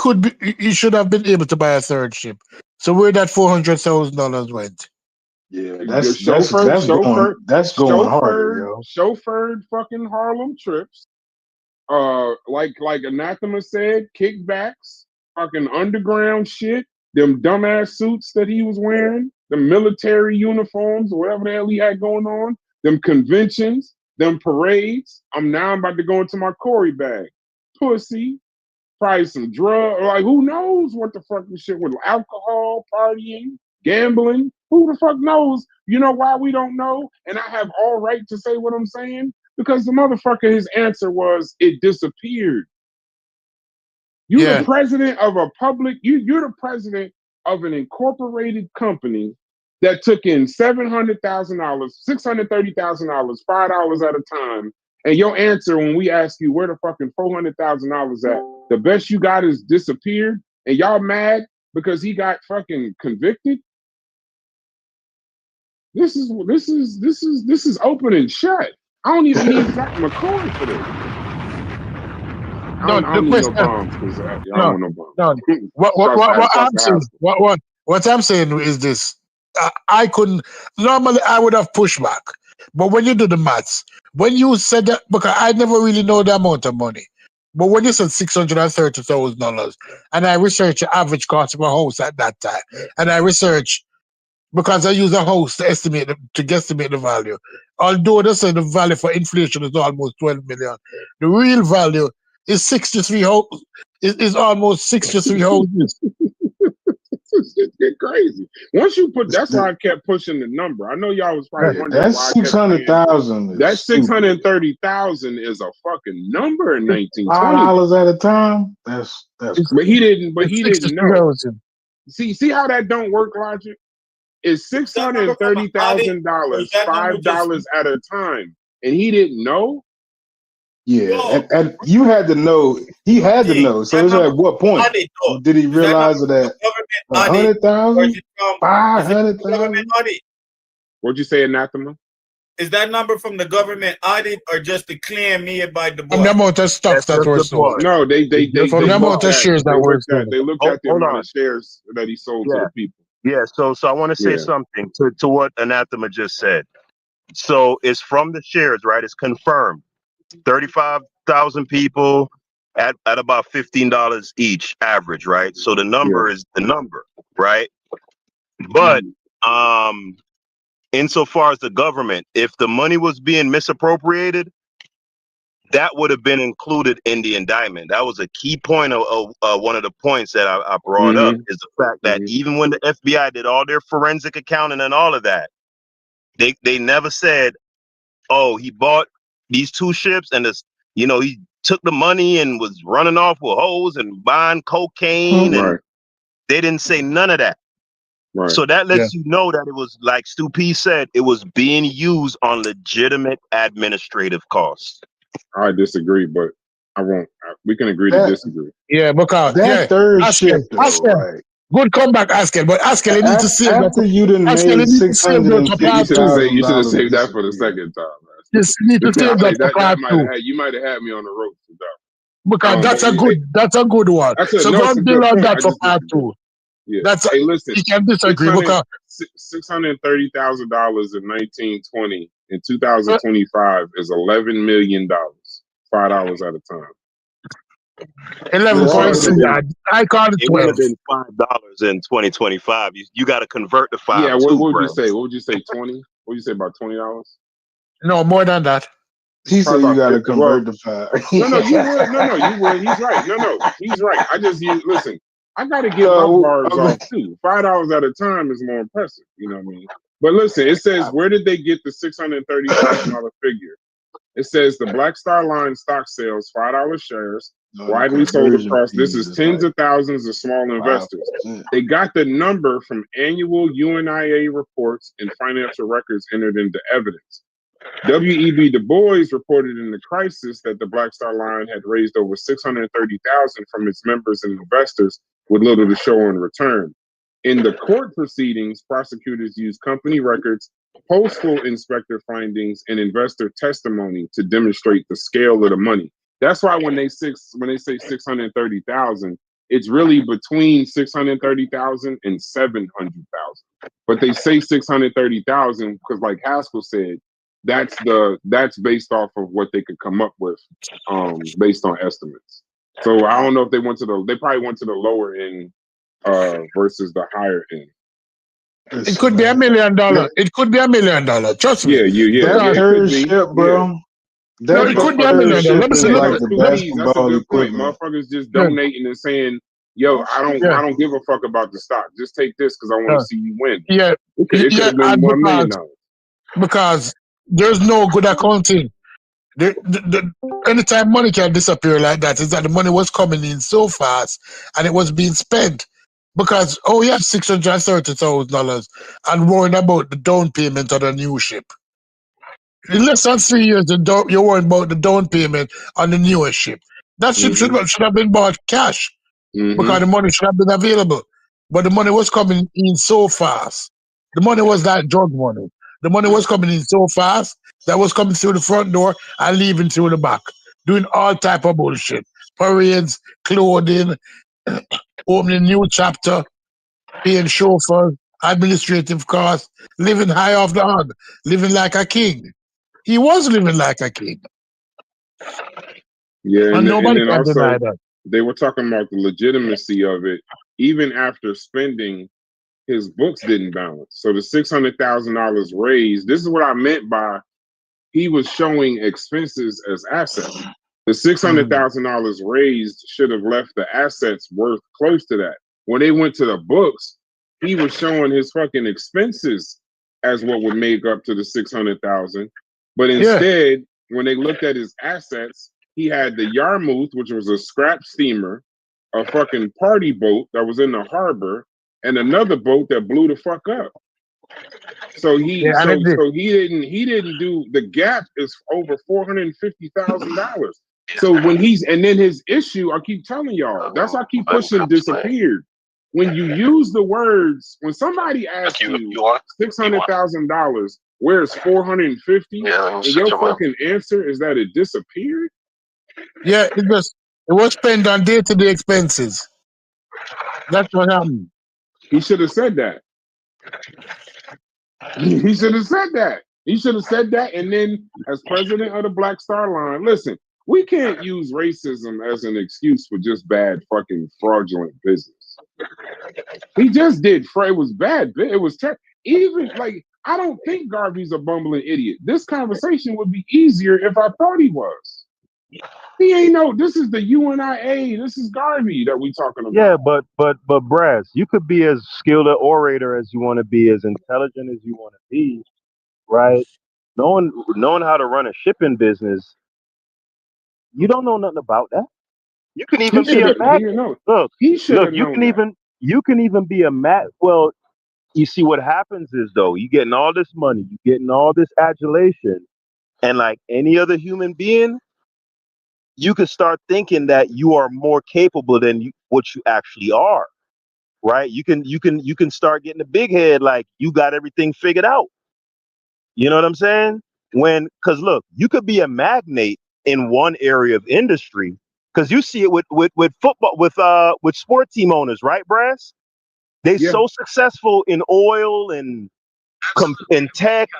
should have been able to buy a third ship. So where that $400,000 went? Yeah, Good that's going harder, yo. chauffeured fucking Harlem trips. Like Anathema said, kickbacks, fucking underground shit, them dumbass suits that he was wearing, the military uniforms, or whatever the hell he had going on, them conventions, them parades. I'm about to go into my Corey bag. Pussy, probably some drug, like who knows what the fuck this shit with alcohol, partying, gambling. Who the fuck knows? You know why we don't know? And I have all right to say what I'm saying? Because the motherfucker, his answer was, it disappeared. You're the president of a public, you're the president of an incorporated company that took in $700,000, $630,000, $5 at a time. And your answer when we ask you where the fucking $400,000 at, the best you got is disappeared, and y'all mad because he got fucking convicted? This is open and shut. I don't even need Zach McCoy for this. I don't need no bombs because I don't want no bombs. What I'm saying is this. I couldn't, normally I would have pushed back. But when you do the maths, when you said that, because I never really know the amount of money. But when you said $630,000, and I researched the average cost of a house at that time, and I researched, because I use a house to guesstimate the value. Although they say the value for inflation is almost 12 million, the real value is 63 houses. Is almost 63 houses. It's get crazy. Once you put, that's why I kept pushing the number. I know y'all was probably wondering that's why 600,000. That 630,000 is a fucking number in 1920. $5 at a time. That's. But he didn't know. See how that don't work, logic? It's $630,000, $5 at a time, and he didn't know. Yeah, and you had to know. He had to know. So it's at what point did he realize that 100,000, 500,000? What'd you say, Anathema? Is that number from the government audit or just the claim made by the board? The amount of stocks that were sold. No, they from the amount of shares that were sold. They looked at the amount of shares that he sold to the people. Yeah, so I want to say something to what Anathema just said. So it's from the shares, right? It's confirmed. 35,000 people at about $15 each average, right? So the number is the number, right? But insofar as the government, if the money was being misappropriated, that would have been included in the indictment. That was a key point of one of the points that I brought up, is the fact that even when the FBI did all their forensic accounting and all of that, they never said, oh, he bought these two ships and he took the money and was running off with hoes and buying cocaine. And they didn't say none of that. Right. So that lets you know that it was, like Stu P said, it was being used on legitimate administrative costs. I disagree, but I won't. We can agree to disagree. Yeah, because that third shift, Haskel, good comeback, Haskel. But Haskel, you need to save that. After you done made $650,000, you should have saved that for the second time. You need to save that for part two. You might have had me on the ropes with that. Because that's a good one. So go and build on that for part two. Yeah. Hey, listen, you can disagree because $630,000 in 1920 in 2025 is $11 million. $5 at a time. 11.6. I call it 12. It would have been $5 in 2025. You got to convert the 5. Yeah, what would you say? What would you say? 20? What would you say about $20? No, more than that. He said you got to convert the 5. No, you would. No, you would. He's right. No, he's right. I just listen. I got to get my bars off too. $5 at a time is more impressive. You know what I mean? But listen, it says, where did they get the $630,000 figure? It says the Black Star Line stock sales, $5 shares, widely sold across. This is tens of thousands of small investors. They got the number from annual UNIA reports and financial records entered into evidence. W.E.B. Du Bois reported in the crisis that the Black Star Line had raised over $630,000 from its members and investors with little to show in return. In the court proceedings, prosecutors used company records postal inspector findings, and investor testimony to demonstrate the scale of the money. That's why when they say 630,000, it's really between 630,000 and 700,000. But they say 630,000 because, like Haskell said, that's based off of what they could come up with, based on estimates. So I don't know if they probably went to the lower end versus the higher end. It could be $1 million. It could be $1 million. Trust me. That third ship, bro. No, it could be $1 million. Let me see. Like the basketball That's a good point. equipment. Motherfuckers just donating and saying, "Yo, I don't give a fuck about the stock. Just take this because I want to see you win." Yeah, it could have been $1 million. Because there's no good accounting. Anytime money can disappear like that, is that the money was coming in so fast and it was being spent. Because $630,000 and worrying about the down payment of the new ship. In less than 3 years, you're worrying about the down payment on the newest ship. That ship should have been bought cash because the money should have been available. But the money was coming in so fast. The money was that drug money. The money was coming in so fast that was coming through the front door and leaving through the back, doing all type of bullshit. Parades, clothing, opening new chapter, paying chauffeur, administrative costs, living high off the hog, living like a king. He was living like a king. Yeah, and nobody then can also deny that. they were talking about the legitimacy of it. Even after spending, his books didn't balance. So the $600,000 raised. This is what I meant by he was showing expenses as assets. The $600,000 raised should have left the assets worth close to that. When they went to the books, he was showing his fucking expenses as what would make up to the 600,000. But instead, when they looked at his assets, he had the Yarmouth, which was a scrap steamer, a fucking party boat that was in the harbor, and another boat that blew the fuck up. So he didn't do. The gap is over $450,000. So when and then his issue, I keep telling y'all, that's why I keep pushing disappeared. When you use the words, when somebody asks you $600,000, where's 450? And your fucking answer is that it disappeared. Yeah, it was spent on day-to-day expenses. That's what happened. He should have said that. He should have said that. He should have said that. And then, as president of the Black Star Line, listen, we can't use racism as an excuse for just bad fucking fraudulent business. He just did. It was bad. It was even like I don't think Garvey's a bumbling idiot. This conversation would be easier if I thought he was. He ain't no. This is the UNIA. This is Garvey that we talking about. Yeah, but Brass, you could be as skilled an orator as you want to be, as intelligent as you want to be, right? Knowing how to run a shipping business, you don't know nothing about that. You can even be a magnet. Look, you can even be a mat. Well, you see what happens is though, you getting all this money, you getting all this adulation, and like any other human being, you could start thinking that you are more capable than what you actually are, right? You can start getting a big head, like you got everything figured out. You know what I'm saying? Because look, you could be a magnate in one area of industry, because you see it with football, with sport team owners, right, Brass? They so successful in oil and tech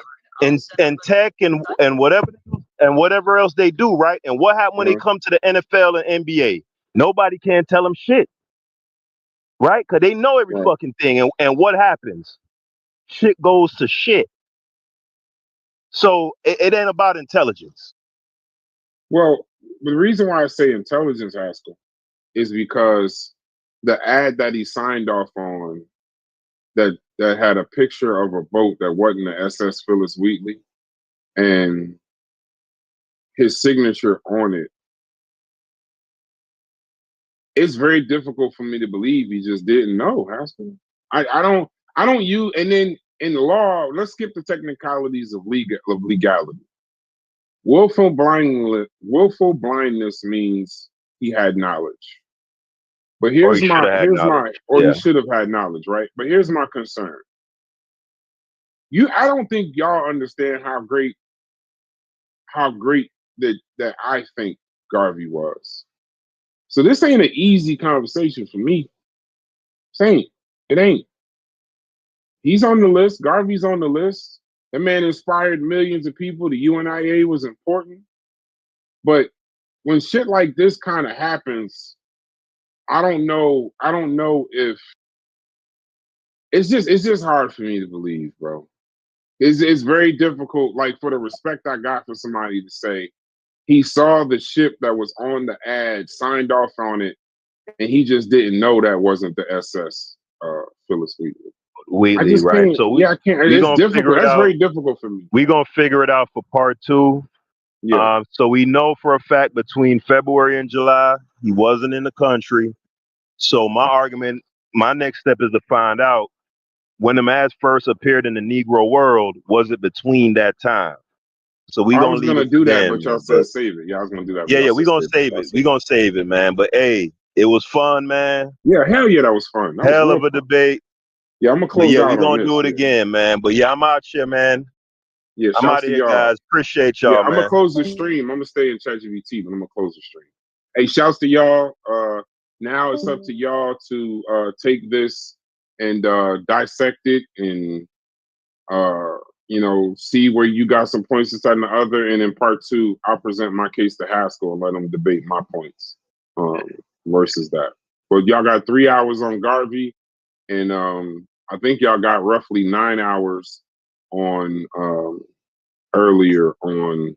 and tech and whatever else they do, right? And what happened when they come to the NFL and NBA? Nobody can tell them shit, right? Because they know every fucking thing. And what happens? Shit goes to shit. So it ain't about intelligence. Well, the reason why I say intelligence, Haskel, is because the ad that he signed off on that had a picture of a boat that wasn't the SS Phyllis Wheatley and his signature on it. It's very difficult for me to believe he just didn't know, Haskel. I don't use, and then in the law, let's skip the technicalities of legality. Willful blindness means he had knowledge. But he should have had knowledge, right? But here's my concern. I don't think y'all understand how great that I think Garvey was. So this ain't an easy conversation for me. It ain't. He's on the list. Garvey's on the list. That man inspired millions of people. The UNIA was important. But when shit like this kind of happens, I don't know if it's just hard for me to believe, bro. It's very difficult, like, for the respect I got for somebody to say he saw the ship that was on the ad, signed off on it, and he just didn't know that wasn't the SS Phyllis Wheatley. I just right? can't. So I can't. It's difficult. That's very difficult for me. We're gonna figure it out for part 2. Yeah. So we know for a fact between February and July he wasn't in the country. So my next step is to find out when the ads first appeared in the Negro world. Was it between that time? So we I gonna was leave gonna it do that, then, but y'all man. said save it. Yeah, I was gonna do that. Yeah, we're gonna save it. We're gonna save it, man. But hey, it was fun, man. Yeah, hell yeah, that was fun. That Hell was of a debate. Yeah, I'm gonna close yeah, out we're gonna on do this, it again, man. But yeah, I'm out here, man. Yeah, I'm shouts out to here, y'all. guys. Appreciate y'all, Yeah, I'm man. gonna close the stream. I'm gonna stay in ChatGPT, but I'm gonna close the stream. Hey, shouts to y'all. Now it's up to y'all to take this and dissect it and see where you got some points inside and the other. And in part 2, I'll present my case to Haskel and let them debate my points versus that. But y'all got 3 hours on Garvey, and I think y'all got roughly 9 hours on earlier on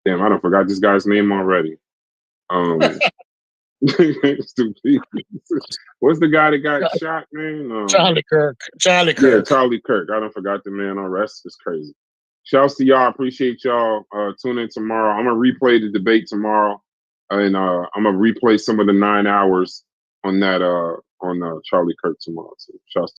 damn, I don't forgot this guy's name already. Stupid. What's the guy that got shot, man? Charlie Kirk. Yeah, Charlie Kirk. I don't forgot the man on rest. It's crazy. Shouts to y'all. Appreciate y'all tuning in tomorrow. I'm gonna replay the debate tomorrow, and I'm gonna replay some of the 9 hours on that on Charlie Kirk tomorrow. So shouts.